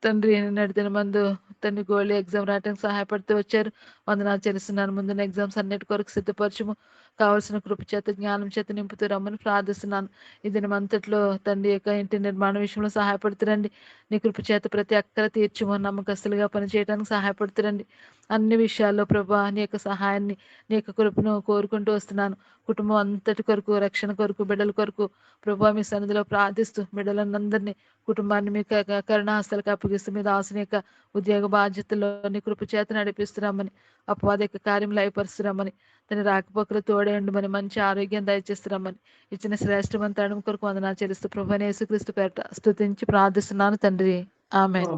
తండ్రి. నడిచిన మందు తండ్రి గోల్డ్ ఎగ్జామ్ రాయడానికి సహాయపడుతూ వచ్చారు. వందనాలు చెల్లిస్తున్నాను. ముందున్న ఎగ్జామ్స్ అన్నిటి కొరకు సిద్ధపరచము. కావలసిన కృప చేత జ్ఞానం చేత నింపుతూ రమ్మని ప్రార్థిస్తున్నాను. ఈ దినమంతట్లో తండ్రి యొక్క ఇంటి నిర్మాణ విషయంలో సహాయపడుతురండి. నీ కృప చేత ప్రతి అక్కర తీర్చుము. నమ్మకస్తులుగా పనిచేయడానికి సహాయపడుతురండి. అన్ని విషయాల్లో ప్రభా నీ యొక్క సహాయాన్ని నీ యొక్క కృపను కోరుకుంటూ వస్తున్నాను. కుటుంబం అంతటి కొరకు, రక్షణ కొరకు, బిడ్డల కొరకు ప్రభా మీ సన్నిధిలో ప్రార్థిస్తూ బిడ్డలందరినీ కుటుంబాన్ని మీ కరుణాహస్తాలకు అప్పగిస్తూ మీ దాసుని యొక్క ఉద్యోగ బాధ్యతల్లో నీ కృప చేత నడిపిస్తున్నామని, అపవాద యొక్క కార్యం లయపరుస్తున్నామని, తన రాకపోకలు తోడేయండి, మంచి ఆరోగ్యం దయచేస్తున్నామని ఇచ్చిన శ్రేష్టమైన తడం కొరకు వందనాలు చెల్లిస్తూ ప్రభు యేసుక్రీస్తు పేరిట స్తుతించి ప్రార్థిస్తున్నాను తండ్రి. ఆమేన్.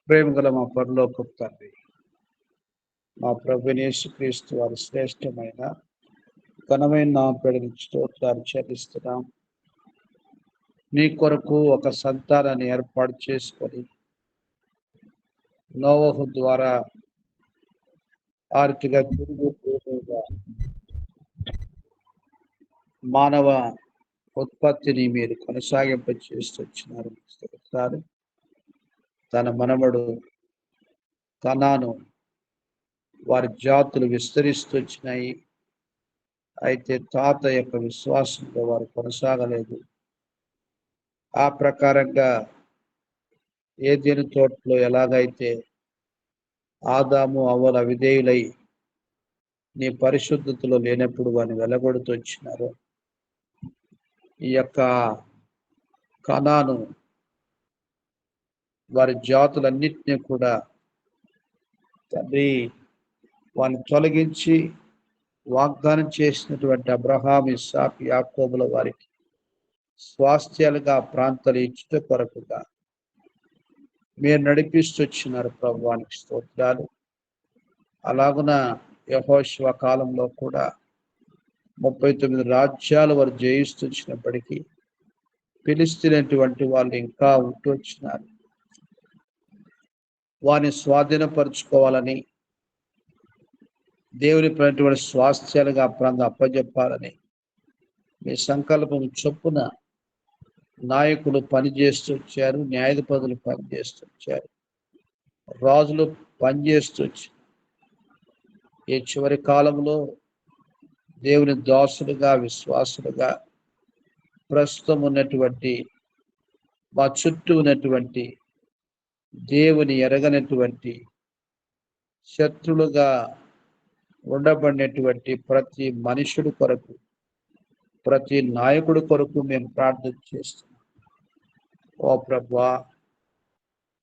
ప్రేమ గల మా పరలోకపు తండ్రి, మా ప్రభువైన యేసుక్రీస్తు వారి శ్రేష్టమైన ఘనమైన నామమున స్తోత్రాలు చెల్లిస్తున్నాం. నీ కొరకు ఒక సంతానాన్ని ఏర్పాటు చేసుకొని నోవహు ద్వారా ఆర్థిక తిరుగుగా మానవ ఉత్పత్తిని మీరు కొనసాగింప చేస్తూ వచ్చినారు. తన మనవడు కనాను వారి జాతులు విస్తరిస్తూ వచ్చినాయి. అయితే తాత యొక్క విశ్వాసంలో వారు కొనసాగలేదు. ఆ ప్రకారంగా ఏదెను తోటలో ఎలాగైతే ఆదాము అవ్వల అవిధేయులై నీ పరిశుద్ధతలో లేనప్పుడు వారిని వెలగొడుతూ వచ్చినారు, ఈ యొక్క కనాను వారి జాతులన్నింటినీ కూడా తండ్రి వారిని తొలగించి వాగ్దానం చేసినటువంటి అబ్రహాం, ఇస్సాకు, యాకోబుల వారికి స్వాస్థ్యాలుగా ప్రాంతాలు ఇచ్చుట కొరకుగా మీరు నడిపిస్తూ వచ్చినారు. ప్రభువానికి స్తోత్రాలు. అలాగున యెహోషువ కాలంలో కూడా 39 రాజ్యాలు వారు జయిస్తూ వచ్చినప్పటికీ ఫిలిష్తీయులైనటువంటి వాళ్ళు ఇంకా ఉంటూ వచ్చినారు. వారిని స్వాధీనపరుచుకోవాలని, దేవుని పడినటువంటి స్వాస్థ్యాలుగా ప్రాంతం అప్పజెప్పాలని మీ సంకల్పం చొప్పున నాయకులు పనిచేస్తూ వచ్చారు, న్యాయాధిపతులు పనిచేస్తూ వచ్చారు, రాజులు పనిచేస్తూ వచ్చారు. ఈ చివరి కాలంలో దేవుని దాసులుగా, విశ్వాసులుగా ప్రస్తుతం ఉన్నటువంటి మా చుట్టూ ఉన్నటువంటి దేవుని ఎరగనటువంటి శత్రులుగా ఉండబడినటువంటి ప్రతి మనుషుడు కొరకు, ప్రతి నాయకుడి కొరకు మేము ప్రార్థన చేస్తున్నాం. ఓ ప్రభువా,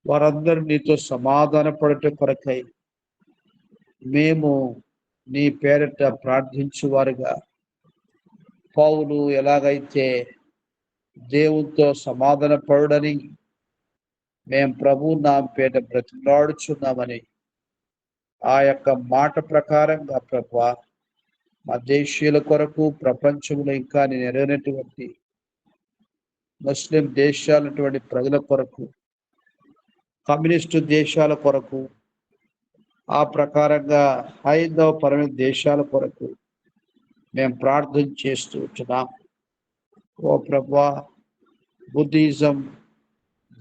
వారందరూ నీతో సమాధాన పడట కొరకై మేము నీ పేరిట ప్రార్థించువారుగా, పౌలు ఎలాగైతే దేవునితో సమాధాన పడుడని మేము ప్రభు నా పేట బ్రతిలాడుచున్నామని ఆ యొక్క మాట ప్రకారంగా ప్రభువా మా దేశీయుల కొరకు, ప్రపంచంలో ఇంకా నెరవేరినటువంటి ముస్లిం దేశాలటువంటి ప్రజల కొరకు, కమ్యూనిస్టు దేశాల కొరకు, ఆ ప్రకారంగా హైందవ పరమైన దేశాల కొరకు మేము ప్రార్థన చేస్తూ ఉంటున్నాం. ఓ ప్రభువా, బుద్ధిజం,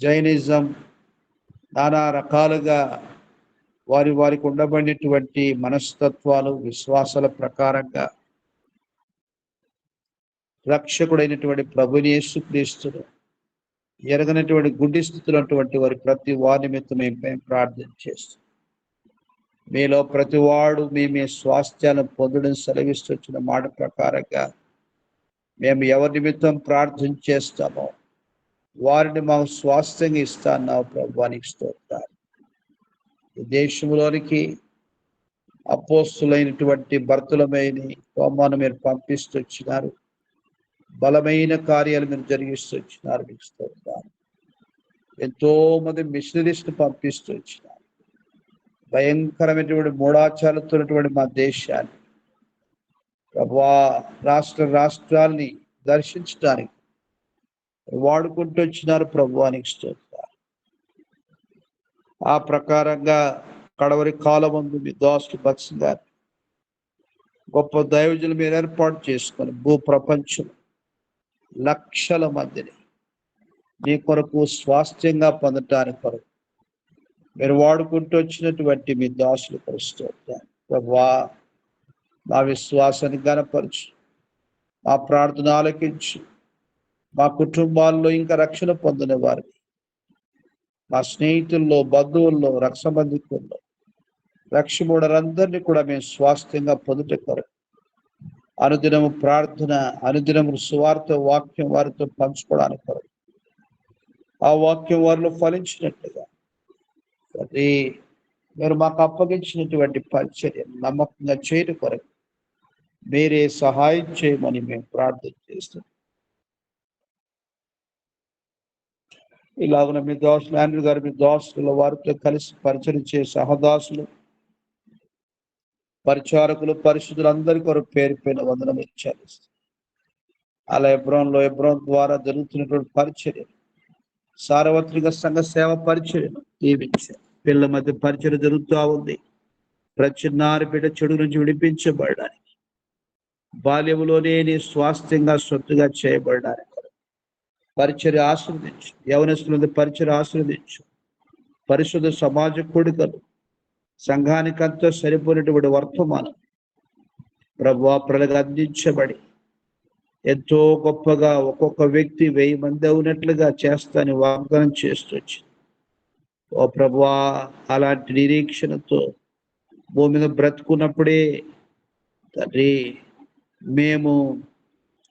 జైనిజం, నానా రకాలుగా వారికి ఉండబడినటువంటి మనస్తత్వాలు, విశ్వాసాల ప్రకారంగా రక్షకుడైనటువంటి ప్రభుని యేసుక్రీస్తును ఎరగనటువంటి గుడ్డి స్థితులు అటువంటి వారి ప్రతి వారి నిమిత్తం మేము ప్రార్థన చేస్తాం. మీలో ప్రతి వాడు మీ స్వాస్థ్యాలను పొందడం సెలవిస్తున్న మాట ప్రకారంగా మేము ఎవరి నిమిత్తం ప్రార్థన చేస్తామో వారిని మాకు స్వాస్థ్యంగా ఇస్తాన్నావు ప్రభువానికి స్తోత్రాలు. ఈ దేశంలోనికి అపోస్తులైనటువంటి భర్తలమైన తోమాను మీరు పంపిస్తూ వచ్చినారు. బలమైన కార్యాలు మీరు జరిగిస్తూ వచ్చినారు. మీకు స్తోత్రాలు. ఎంతో మంది మిషనరీస్ని పంపిస్తూ వచ్చినారు. భయంకరమైనటువంటి మూఢాచారాలతో మా దేశాన్ని ప్రభువా రాష్ట్రాల్ని దర్శించడానికి వాడుకుంటూ వచ్చినారు. ప్రభువానికి స్తోత్రాలు. ఆ ప్రకారంగా కడవరి కాలమందు మీ దాసులు భక్తి గారు గొప్ప దైవజనులు మీరు ఏర్పాటు చేసుకొని భూ ప్రపంచం లక్షల మందిని మీ కొరకు స్వాస్థ్యంగా పొందటానికి కొరకు మీరు వాడుకుంటూ వచ్చినటువంటి మీ దాసులు స్తోత్రాలు. ప్రభువా మా విశ్వాసాన్ని గణపరచు, మా ప్రార్థన ఆలకించు, మా కుటుంబాల్లో ఇంకా రక్షణ పొందిన వారిని, మా స్నేహితుల్లో, బంధువుల్లో, రక్ష బంధువుల్లో రక్షముడరందరినీ కూడా మేము స్వాస్థ్యంగా పొందుట కొరకు అనుదినము ప్రార్థన, అనుదినము సువార్త వాక్యం వారితో పంచుకోవడానికి కొరకు ఆ వాక్యం వారిలో ఫలించినట్లుగా అది మీరు మాకు అప్పగించినటువంటి పరిచర్య నమ్మకంగా చేయడం కొరకు మీరే సహాయం చేయమని మేము ప్రార్థన చేస్తున్నాం. ఇలాగ మీ దోస్తులు ఆండ్రూ గారు, మీ దోస్తుల వారితో కలిసి పరిచయం చేసే సహదాసులు, పరిచారకులు, పరిశుద్ధులు అందరి కొరకు పేరు పేరున వందనం ఇచ్చారు. అలా ఎబ్రోన్ ద్వారా జరుగుతున్నటువంటి పరిచర్య, సార్వత్రిక సంఘ సేవ పరిచర్యను దీవించారు. పిల్లల మధ్య పరిచర్య జరుగుతూ ఉంది. ప్రచిన్నారి బిడ్డ చెడు నుంచి విడిపించబడడానికి, బాల్యములోనే నీ స్వాస్థ్యంగా సొత్తుగా చేయబడడానికి పరిచర్య ఆశీర్వదించు. యవనస్తుల పరిచర్య ఆశీర్వదించు. పరిశుద్ధ సమాజ కూడికలు, సంఘానికంతా సరిపోయినటువంటి వర్తమానం ప్రభువా ప్రజలకు అందించబడి ఎంతో గొప్పగా ఒక్కొక్క వ్యక్తి 1000 మంది అవునట్లుగా చేస్తానని వాగ్దానం చేస్తూ వచ్చింది. ఓ ప్రభువా, అలాంటి నిరీక్షణతో భూమి మీద బ్రతుకున్నప్పుడే తండ్రి మేము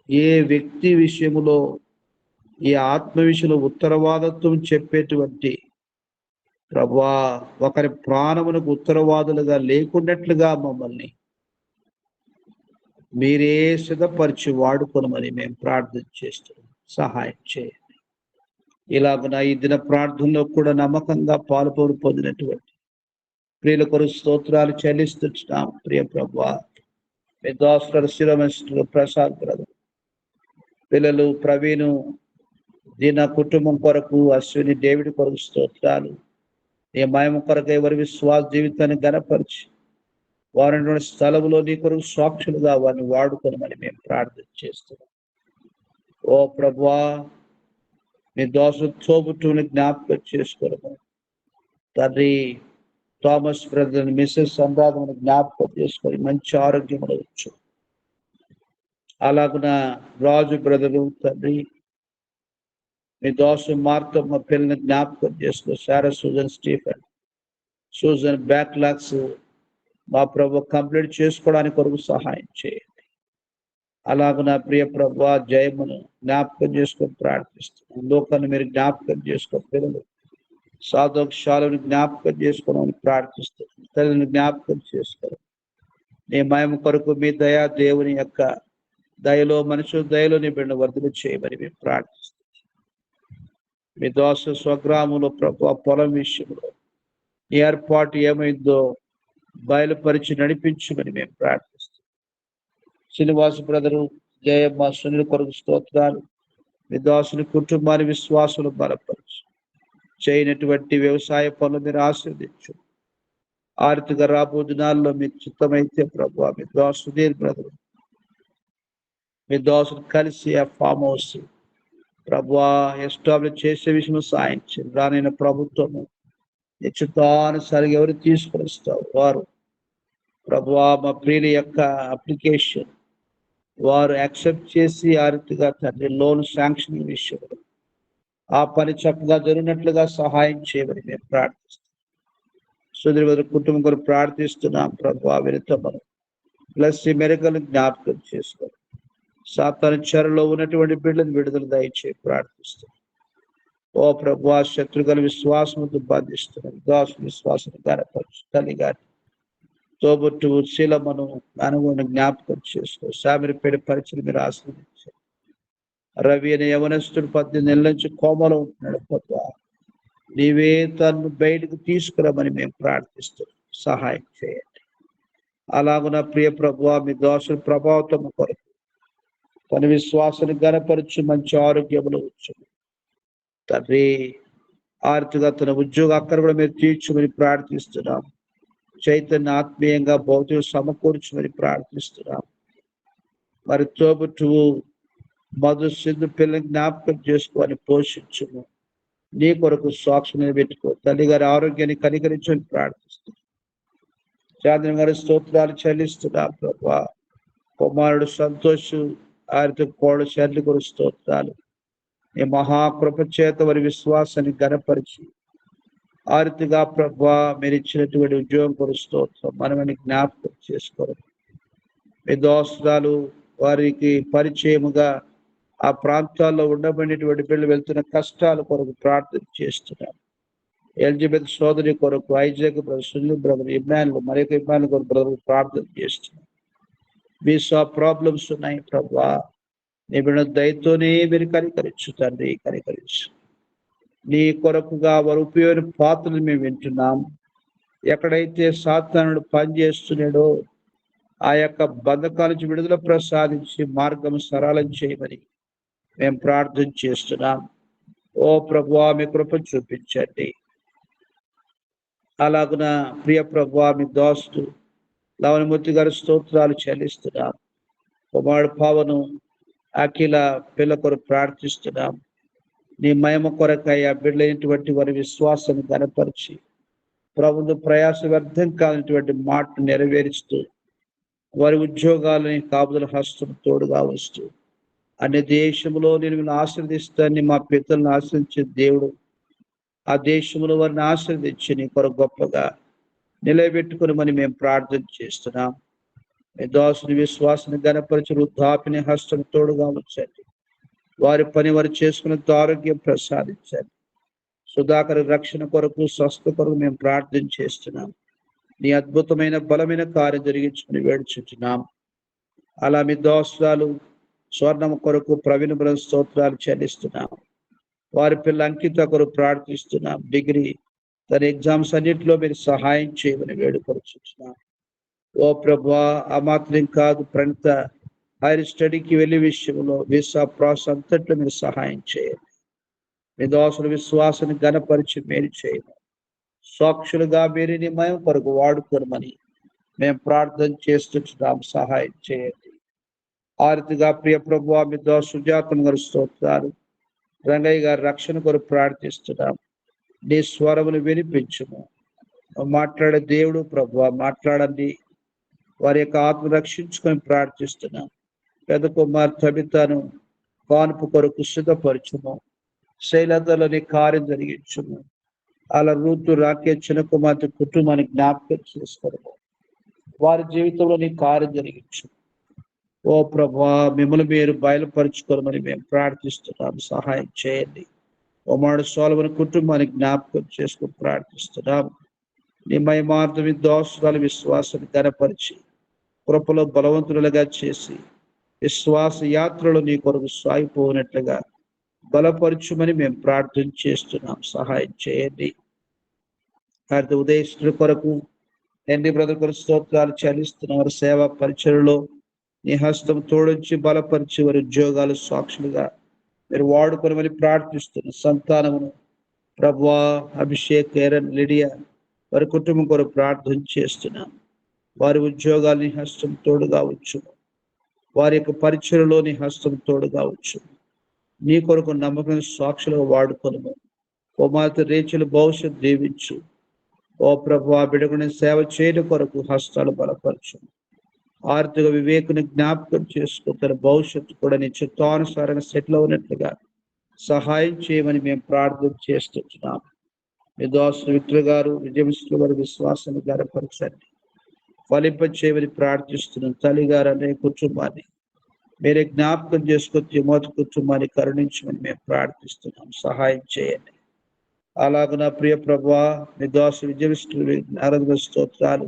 ఏ వ్యక్తి విషయంలో, ఈ ఆత్మ విషయంలో ఉత్తరవాదత్వం చెప్పేటువంటి ప్రభువా ఒకరి ప్రాణమునకు ఉత్తరవాదులుగా లేకున్నట్లుగా మమ్మల్ని మీరే సిద్ధపరిచి వాడుకోనమని మేము ప్రార్థన చేస్తున్నాం. సహాయం చేయండి. ఇలాగున ఈ దిన ప్రార్థనలో కూడా నమ్మకంగా పాలుపొరు పొందినటువంటి ప్రియుల కొరకు స్తోత్రాలు చెల్లిస్తున్నాం. ప్రియ ప్రభువా, మీ దాసుల శిరమస్తులు ప్రసాద్ బ్రదర్, పిల్లలు ప్రవీణు, దీన కుటుంబం కొరకు, అశ్విని, డేవిడ్ కొరకు స్తోత్రాలు. నీ మహిమ కొరకు ఎవరి విశ్వాస జీవితాన్ని గణపరిచి వారి స్థలంలో నీ కొరకు సాక్షులుగా వారిని వాడుకోనమని మేము ప్రార్థన చేస్తున్నాం. ఓ ప్రభువా, నీ దోష తోబుట్టుని జ్ఞాపకం చేసుకోవడం తండ్రి. థామస్ బ్రదర్, మిస్సెస్ అనురాధను జ్ఞాపకం చేసుకొని మంచి ఆరోగ్యం వచ్చు. అలాగున రాజు బ్రదరు తండ్రి, మీ దోషం మార్తమ్మ పిల్లల్ని జ్ఞాపకం చేసుకో. సారా, సూజన్, స్టీఫెన్, సూజన్ బ్యాక్లాగ్స్ మా ప్రభు కంప్లీట్ చేసుకోవడానికి కొరకు సహాయం చేయండి. అలాగ నా ప్రియ ప్రభు జయమును జ్ఞాపకం చేసుకొని ప్రార్థిస్తున్నాం. లోకాన్ని మీరు జ్ఞాపకం చేసుకో. పిల్లలు సాధోక్షాలను జ్ఞాపకం చేసుకోమని ప్రార్థిస్తున్నాను. తల్లిని జ్ఞాపకం చేసుకోవాలి. నీ మహిమ కొరకు మీ దయా దేవుని యొక్క దయలో మనుషుల దయలో నీ బిడ్డ వర్ధన చేయమని మేము ప్రార్థిస్తున్నాం. మీ దోష స్వగ్రామంలో ప్రభు పొలం విషయంలో ఈ ఏర్పాటు ఏమైందో బయలుపరిచి నడిపించమని మేము ప్రార్థిస్తున్నాం. శ్రీనివాస బ్రదరు, జయమ్మ, సునీల్ కొరకు స్తోత్రాలు. మీ దాసుని కుటుంబాన్ని విశ్వాసులు బలపరచు. చేయనటువంటి వ్యవసాయ పనులు మీరు ఆశీర్వదించు. ఆర్థిక రాబో దినాల్లో మీకు చిత్తమైతే ప్రభు మీ దాసు సుధీర్ బ్రదరు, మీ దాసులు కలిసి ఆ ఫామ్ హౌస్ ప్రభు ఎస్టాబ్లిష్ చేసే విషయం సాయించండి. రానైన ప్రభుత్వము నిశ్చితానుసారిగా ఎవరు తీసుకొని వస్తారు వారు ప్రభు మా ప్రియుల యొక్క అప్లికేషన్ వారు యాక్సెప్ట్ చేసి ఆ రీతిగా తండ్రి లోన్ శాంక్షనింగ్ విషయంలో ఆ పని చక్కగా జరిగినట్లుగా సహాయం చేయమని మేము ప్రార్థిస్తున్నాం. సుదీర్ కుటుంబం కొరకు ప్రార్థిస్తున్నాం ప్రభు. వినతమను ప్లస్ ఈ మెరకలు జ్ఞాపకం చేసుకోండి. సాతాను చెరలో ఉన్నటువంటి బిడ్డలను విడుదల దయచేసి ప్రార్థిస్తున్నాం. ఓ ప్రభు, ఆ శత్రుగల విశ్వాసంతో బంధిస్తున్నాం. దాసు విశ్వాసం గనపరచు. తల్లి గారి తోబుట్టు శీలమను అనుగుణ జ్ఞాపకం చేసుకో. సామిరిపేట పరిచయం మీరు ఆశ్రయించారు. రవి అనే యవనస్తుడు 18 నెలల నుంచి కోమలో ఉంటున్నాడు ప్రభు. నీవే తను బయటకు తీసుకురమని మేము ప్రార్థిస్తున్నాం. సహాయం చేయండి. అలాగున ప్రియ ప్రభు, మీ దోషుల ప్రభావితం కొరకు తన విశ్వాసాన్ని గనపరచు. మంచి ఆరోగ్యములు వచ్చు తండ్రి. ఆర్థిక తన ఉద్యోగ అక్కడ కూడా మీరు తీర్చుమని ప్రార్థిస్తున్నాం. చైతన్య ఆత్మీయంగా భౌతిక సమకూర్చమని ప్రార్థిస్తున్నాం. మరి తోబుట్టువు మధు సింధు పిల్లల్ని జ్ఞాపకం చేసుకోవాలి, పోషించుము. నీ కొరకు సాక్షి పెట్టుకో. తల్లి గారి ఆరోగ్యాన్ని కనికరించమని ప్రార్థిస్తున్నాం. చాంద్రం గారి స్తోత్రాలు చెల్లిస్తున్నాం ప్రభా. కుమారుడు సంతోష్ ఆరితో కోడు శర్లి కొరకు స్తోత్రాలు. నీ మహాకృప చేత వారి విశ్వాసాన్ని గనపరిచి ఆ రీతిగా ప్రభా మీరు ఇచ్చినటువంటి ఉద్యోగం కొరకు స్తోత్రం. మనమని జ్ఞాపకం చేసుకోవడం. మీ దోషాలు వారికి పరిచయముగా ఆ ప్రాంతాల్లో ఉండబడినటువంటి పిల్లలు వెళ్తున్న కష్టాల కొరకు ప్రార్థన చేస్తున్నారు. ఎలిజబెత్ సోదరి కొరకు, Isaac brother, Sunil brother, Emmanuel, మరొక ఇమ్మానుయల్ కొరకు బ్రదర్ ప్రార్థన చేస్తున్నారు. వీసా ప్రాబ్లమ్స్ ఉన్నాయి ప్రభా. నీ బిడ్డ దయతోనే మీరు కనికరించు తండ్రి, కనికరించు. నీ కొరకుగా వారు ఉపయోగ పాత్రలు మేము వింటున్నాం. ఎక్కడైతే సాతానుడు పనిచేస్తున్నాడో ఆ యొక్క బంధకాల నుంచి విడుదల ప్రసాదించి మార్గం సరళం చేయమని మేము ప్రార్థన చేస్తున్నాం. ఓ ప్రభువా, మీ కృప చూపించండి. అలాగున ప్రియ ప్రభువా, మీ దోస్తు లవణమూర్తి గారి స్తోత్రాలు చెల్లిస్తున్నాం. కుమారుడు పవను, అఖిల పిల్ల కొరకు ప్రార్థిస్తున్నాం. నీ మహిమ కొరకై ఆ బిడ్డలైనటువంటి వారి విశ్వాసాన్ని గనపరిచి ప్రభుత్వ ప్రయాస వ్యర్థం కానటువంటి మాటను నెరవేరుస్తూ వారి ఉద్యోగాలని కాపుదల హస్తం తోడుగా వస్తూ అన్ని దేశంలో నేను ఆశీర్దిస్తాన్ని మా పితలను ఆశ్రయించే దేవుడు ఆ దేశంలో వారిని ఆశీర్దించి నీ కొరకు గొప్పగా నిలబెట్టుకుని మనం మేము ప్రార్థన చేస్తున్నాం. మీ దాసుని విశ్వాసాన్ని గనపరిచి వృద్ధాపిని హస్తం తోడుగా ఉంచండి. వారి పని వారు చేసుకున్నంత ఆరోగ్యం ప్రసాదించండి. సుధాకర్ రక్షణ కొరకు, స్వస్థ కొరకు మేము ప్రార్థన చేస్తున్నాం. నీ అద్భుతమైన బలమైన కార్యం జరిగించుకుని వేడుచుంటున్నాం. అలా మీ దోషాలు స్వర్ణం కొరకు ప్రవీణ బ్రహ్మ స్తోత్రాలు చెల్లిస్తున్నాం. వారి పిల్ల అంకిత కొరకు ప్రార్థిస్తున్నాం. డిగ్రీ తన ఎగ్జామ్స్ అన్నింటిలో మీరు సహాయం చేయమని వేడుకొచ్చున్నాం. ఓ ప్రభా, ఆ మాత్రం కాదు, ప్రణిత హైర్ స్టడీకి వెళ్ళే విషయంలో వీసా ప్రాసెస్ అంతట్లో మీరు సహాయం చేయండి. మీ దోషుల విశ్వాసాన్ని గనపరిచి మేలు చేయమని, సాక్షులుగా మీరు నీ మహిమ కొరకు వాడుకోమని మేము ప్రార్థన చేస్తున్నాం. సహాయం చేయండి. ఆర్థిగా ప్రియ ప్రభువా, మీ దోష సుజాతం గారు స్తోత్రాలు. రంగయ్య గారి రక్షణ కొరకు ప్రార్థిస్తున్నాం. నీ స్వరమును వినిపించుము. మాట్లాడే దేవుడు ప్రభువా, మాట్లాడండి. వారి యొక్క ఆత్మ రక్షించుకొని ప్రార్థిస్తున్నాం. పెద్ద కుమార్ తబితను కానుపు కొరకు సిద్ధపరచుము. శైలతలోని కార్యం జరిగించుము. అలా రూతు, రాకే, చిన్న కుమార్తె కుటుంబాన్ని జ్ఞాపకం చేసుకోవడము. వారి జీవితంలో నీ కార్యం జరిగించు. ఓ ప్రభా, మిమ్మల్ని మీరు బయలుపరుచుకోమని మేము ప్రార్థిస్తున్నాం. సహాయం చేయండి. కుమారుడు సోలమన్ కుటుంబాన్ని జ్ఞాపకం చేసుకుని ప్రార్థిస్తున్నాం. నీ మహిమార్థం దోషాల విశ్వాసాన్ని గనపరిచి కృపలో బలవంతులుగా చేసి విశ్వాస యాత్రలో నీ కొరకు సాగిపోయినట్లుగా బలపరచుమని మేము ప్రార్థన చేస్తున్నాం. సహాయం చేయండి. ఉదయస్తుల కొరకు తండ్రి బ్రదర్ కొరకు స్తోత్రాలు చెల్లిస్తున్నారు. సేవా పరిచయలో నీ హస్తం తోడించి బలపరిచి వారి ఉద్యోగాలు సాక్షులుగా మీరు వాడుకోనమని ప్రార్థిస్తున్న సంతానమును ప్రభువా అభిషేక్, ఏరన్, లిడియా వారి కుటుంబం కొరకు ప్రార్థన చేస్తున్నాం. వారి ఉద్యోగాల్ని హస్తం తోడుగా వచ్చు, వారి యొక్క పరిచయలో నీ హస్తం తోడుగా వచ్చు. నీ కొరకు నమ్మకం సాక్షులుగా వాడుకొనము. కుమార్తె రేచల భవిష్యత్తు దీవించు. ఓ ప్రభువా బిడ్డకుని సేవ చేయడం కొరకు హస్తాలు బలపరచు. ఆర్థిక వివేకుని జ్ఞాపకం చేసుకో, తన భవిష్యత్తు కూడా నీ చిత్తానుసారంగా సెటిల్ అవునట్లుగా సహాయం చేయమని మేము ప్రార్థన చేస్తున్నాం. మీ దాసులు విక్టర్ గారు విజయమిస్తుల వారి విశ్వాసాన్ని గనపరచండి, ఫలింప చేయమని ప్రార్థిస్తున్నాం. తల్లి గారు అనే కుటుంబాన్ని మీరే జ్ఞాపకం చేసుకొని తిమోతి కుటుంబాన్ని కరుణించమని మేము ప్రార్థిస్తున్నాం. సహాయం చేయండి. అలాగే నా ప్రియ ప్రభువా మీ దాసు విజయమిస్తుల ఆరాధన స్తోత్రాలు.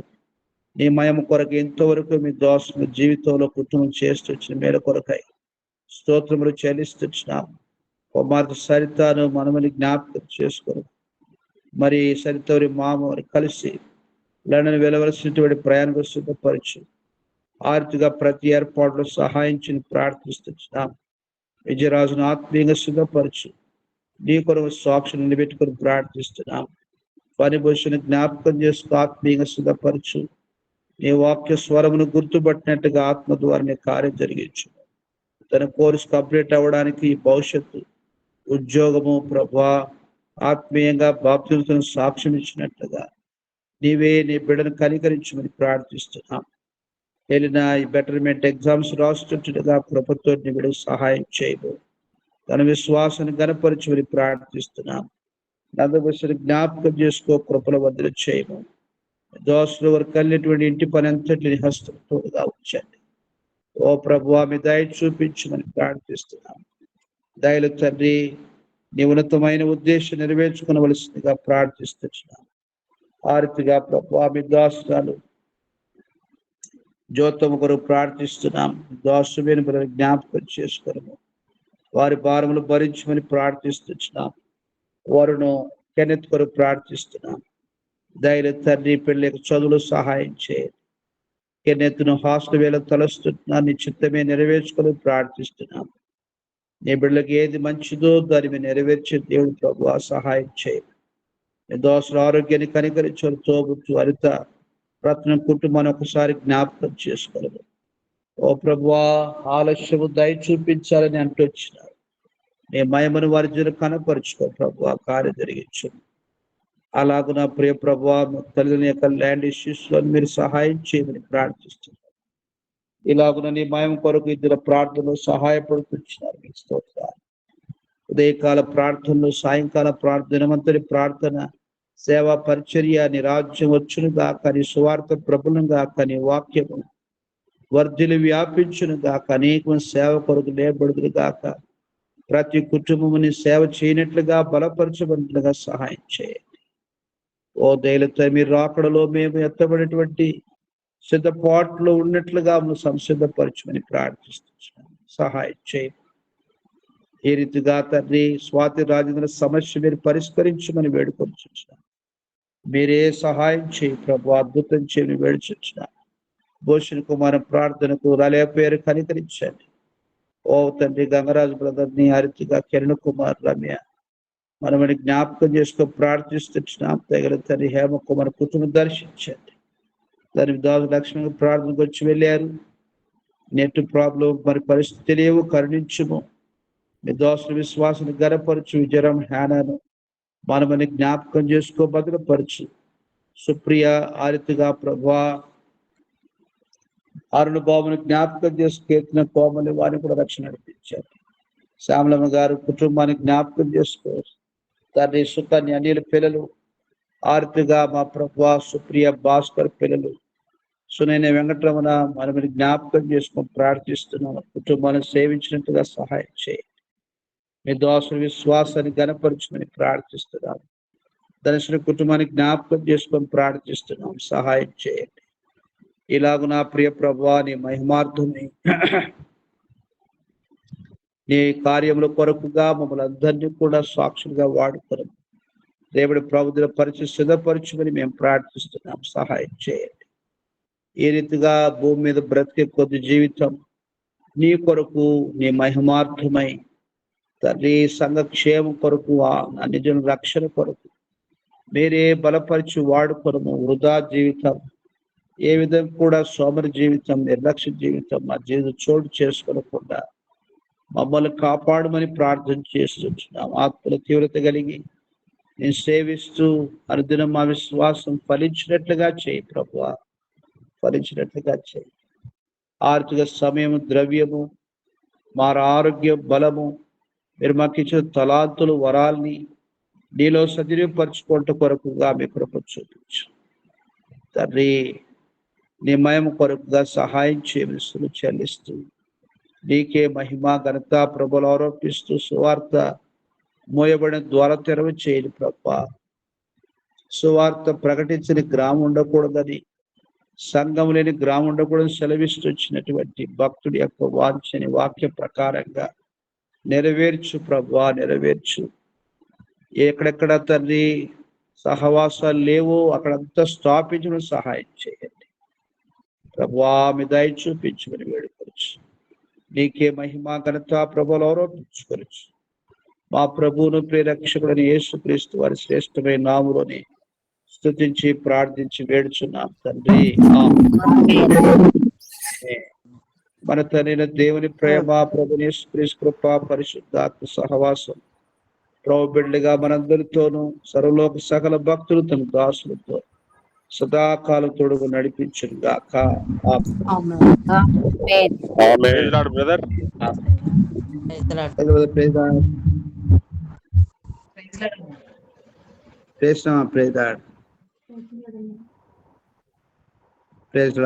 నీ మహిమ కొరకు ఎంతవరకు మీ దాసుల జీవితంలో కుటుంబం చేస్తూ వచ్చిన మేల కొరకై స్తోత్రములు చెల్లిస్తున్నాం. కుమార్తె సరితను మనమని జ్ఞాపకం చేసుకొని మరి సరితవరి మామని కలిసి లండన్ వెళ్ళవలసినటువంటి ప్రయాణం సిద్ధపరచు. ఆర్థిక ప్రతి ఏర్పాట్లు సహాయించి ప్రార్థిస్తున్నాం. విజయరాజును ఆత్మీయంగా సిద్ధపరచు. నీ కొరకు సాక్షులు నిలబెట్టుకొని ప్రార్థిస్తున్నాం. పని భవిష్యత్తు జ్ఞాపకం చేసుకు ఆత్మీయంగా సిద్ధపరచు. నీ వాక్య స్వరమును గుర్తుపట్టినట్టుగా ఆత్మ ద్వారా నీ కార్యం జరిగించు. తన కోర్సు కంప్లీట్ అవ్వడానికి భవిష్యత్తు ఉద్యోగము ప్రభా ఆత్మీయంగా బాప్తిస్మం సాక్ష్యం ఇచ్చినట్లుగా నీవే నీ బిడ్డను కనికరించమని ప్రార్థిస్తున్నాం. వెళ్ళిన ఈ బెటర్మెంట్ ఎగ్జామ్స్ రాస్తుండగా కృపతో నీ బిడ్డకు సహాయం చేయము. తన విశ్వాసాన్ని గనపరచమని ప్రార్థిస్తున్నాం. నందబస్సుని జ్ఞాపకం చేసుకో, కృపల వద్దలు చేయము. దోషులు వారు కలిగినటువంటి ఇంటి పని అంతటిని హస్తం తోడుగా ఉంచండి. ఓ ప్రభువా మీ దయ చూపించమని ప్రార్థిస్తున్నాం. దయలు తండ్రి నీ ఉన్నతమైన ఉద్దేశం నెరవేర్చుకునవలసిందిగా ప్రార్థిస్తున్నాం. ఆర్తిగా ప్రభువా మీ దాసురాలు జ్యోతము కొరకు ప్రార్థిస్తున్నాం. దోషమైన జ్ఞాపకం చేసుకోవడము, వారి భారములు భరించమని ప్రార్థిస్తున్నాం. వారును కెనెత్ కొరకు ప్రార్థిస్తున్నాం. దయలు తండ్రి పిల్లలకు చదువులు సహాయం చేయండి. కెనెత్తును హాస్టల్ వేళ తలస్తున్నా నీ చిత్తమే నెరవేర్చుకొని ప్రార్థిస్తున్నాం. నీ బిడ్డలకు ఏది మంచిదో దాన్ని మీరు నెరవేర్చే దేవుడు ప్రభువా సహాయం చేయండి. నీ దోషుల ఆరోగ్యాన్ని కనికరించారు. తోబుట్టు హరిత రత్నం కుటుంబాన్ని ఒకసారి జ్ఞాపకం చేసుకోలేదు. ఓ ప్రభువా ఆలస్యము దయ చూపించాలని అంటూ వచ్చినారు. నీ మహిమను వారి జన కనపరుచుకో ప్రభువా, కార్యం జరిగించు. అలాగ నా ప్రియ ప్రభువా తల్లిని యొక్క ల్యాండ్ ఇష్యూస్లో మీరు సహాయం చేయమని ప్రార్థిస్తున్నారు. ఇలాగున నీ మహిమ కొరకు ఇద్దరు ప్రార్థనలు సహాయపడుతున్నారు. మీ స్తోత్రాలు. ఉదయకాల ప్రార్థనలు, సాయంకాల ప్రార్థనమంతటి ప్రార్థన, సేవా పరిచర్య, నీ రాజ్యం వచ్చును గాక, నీ సువార్త ప్రబలం గాక, నీ వాక్యము వర్ధిలు వ్యాపించును గాక, అనేక సేవ కొరకు లేబడుదురు గాక, ప్రతి కుటుంబముని సేవ చేయనట్లుగా బలపరచబడినట్లుగా సహాయం చేయండి. ఓ దయలతో మీరు రాకడలో మేము ఎత్తబడినటువంటి సిద్ధపాట్లో ఉన్నట్లుగా సంసిద్ధపరచమని ప్రార్థిస్తున్నాం. సహాయం చేయండి. ఈ రీతిగా తండ్రి స్వాతి రాజేంద్ర సమస్య మీరు పరిష్కరించమని వేడుకొచ్చున్నాం. మీరే సహాయం చేయి ప్రభు, అద్భుతం చేయని వేడుచున్నాం. భూషణ్ కుమార్ ప్రార్థనకు రలే పేరు కనికరించండి. ఓ తండ్రి గంగరాజు బ్రదర్ని, హరితిగా కిరణ్ కుమార్, రమ్య మనమని జ్ఞాపకం చేసుకో ప్రార్థిస్తున్నాం. తగిన తండ్రి హేమ కుమార్ కుటుంబం దర్శించండి. దాని దాసు లక్ష్మి ప్రార్థనకు వచ్చి వెళ్ళారు. నెట్ ప్రాబ్లం మరి పరిస్థితి లేవు, కరుణించుము. మీ దోషుల విశ్వాసాన్ని గనపరచు. విజయం హ్యానాను మనమని జ్ఞాపకం చేసుకో, భద్రపరచు. సుప్రియ ఆరితిగా ప్రభా అరుణ బాబుని జ్ఞాపకం చేసి కీర్తన కోమలి వారిని కూడా రక్షణ నడిపించారు. శ్యామలమ్మ గారు కుటుంబాన్ని జ్ఞాపకం చేసుకో. తండ్రి సుకన్య అనిల పిల్లలు, ఆర్తిగా మా ప్రభా సుప్రియ భాస్కర్ పిల్లలు, సునైన వెంకటరమణ మనమని జ్ఞాపకం చేసుకొని ప్రార్థిస్తున్నాం. కుటుంబాన్ని సేవించినట్టుగా సహాయం చేయండి. మీ దోసుల విశ్వాసాన్ని గణపరచుమని ప్రార్థిస్తున్నాం. దర్శన కుటుంబాన్ని జ్ఞాపకం చేసుకొని ప్రార్థిస్తున్నాం. సహాయం చేయండి. ఇలాగ నా ప్రియ ప్రభువా, నీ మహిమార్థమై నీ కార్యముల కొరకుగా మమ్మల్ని అందరినీ కూడా సాక్షులుగా వాడుకోరు. దేవుడి ప్రభుత్వ పరిచయం సిద్ధపరచుమని మేము ప్రార్థిస్తున్నాం. సహాయం చేయండి. ఈ రీతిగా భూమి మీద బ్రతికే కొద్ది జీవితం నీ కొరకు, నీ మహిమార్థమై తండ్రి సంఘక్షేమం కొరకు, నా నిజం రక్షణ కొరకు మీరే బలపరిచి వాడుకొనము. వృధా జీవితం, ఏ విధంగా కూడా సోమరి జీవితం, నిర్లక్ష్య జీవితం మా జీవితం చోటు చేసుకోకుండా మమ్మల్ని కాపాడమని ప్రార్థన చేస్తున్నాం. ఆత్మల తీవ్రత కలిగి నేను సేవిస్తూ అనుదినం మా విశ్వాసం ఫలించినట్లుగా చేయి ప్రభువా, ఫలించినట్లుగా చేయి. ఆర్థిక సమయం, ద్రవ్యము, మా ఆరోగ్యం, బలము, మీరు మాకు ఇచ్చిన తలాంతులు, వరాల్ని నీలో సద్వినియోగపరచుకోవటం కొరకుగా మీ కృప చూపించు తండ్రి. నీ మహిమ కొరకుగా సహాయం చేయవలసి చెల్లిస్తూ నీకే మహిమ, ఘనత, ప్రభువులు ఆరోపిస్తూ సువార్త మోయబడిన ద్వారా తెరవ చేయని ప్రభా. సువార్త ప్రకటించని గ్రామం ఉండకూడదని, సంఘం లేని గ్రామం ఉండకూడదని సెలవిస్తూ వచ్చినటువంటి భక్తుడి యొక్క వాంఛని వాక్య ప్రకారంగా నెరవేర్చు ప్రభా, నెరవేర్చు. ఎక్కడెక్కడ తండ్రి సహవాసాలు లేవో అక్కడంతా స్థాపించడం సహాయం చేయండి ప్రభువా. మీ దయ చూపించుకొని వేడుకోవచ్చు. నీకే మహిమ, ఘనత, ప్రభువులు ఆరోపించుకోవచ్చు. మా ప్రభువును ప్రియరక్షకుడని యేసుక్రీస్తు వారి శ్రేష్టమైన నామములోని స్తుతించి ప్రార్థించి వేడుచున్నాం తండ్రి. మన తండ్రైన దేవుని ప్రేమ, ప్రభుని యేసుక్రీస్తు కృప, పరిశుద్ధాత్మ సహవాసం ప్రభు బిడ్డగా మనందరితోనూ సర్వలోక సకల భక్తులు తన దాసులతో సదాకాలం తోడుగా నడిపించును గాక. ప్రేజ్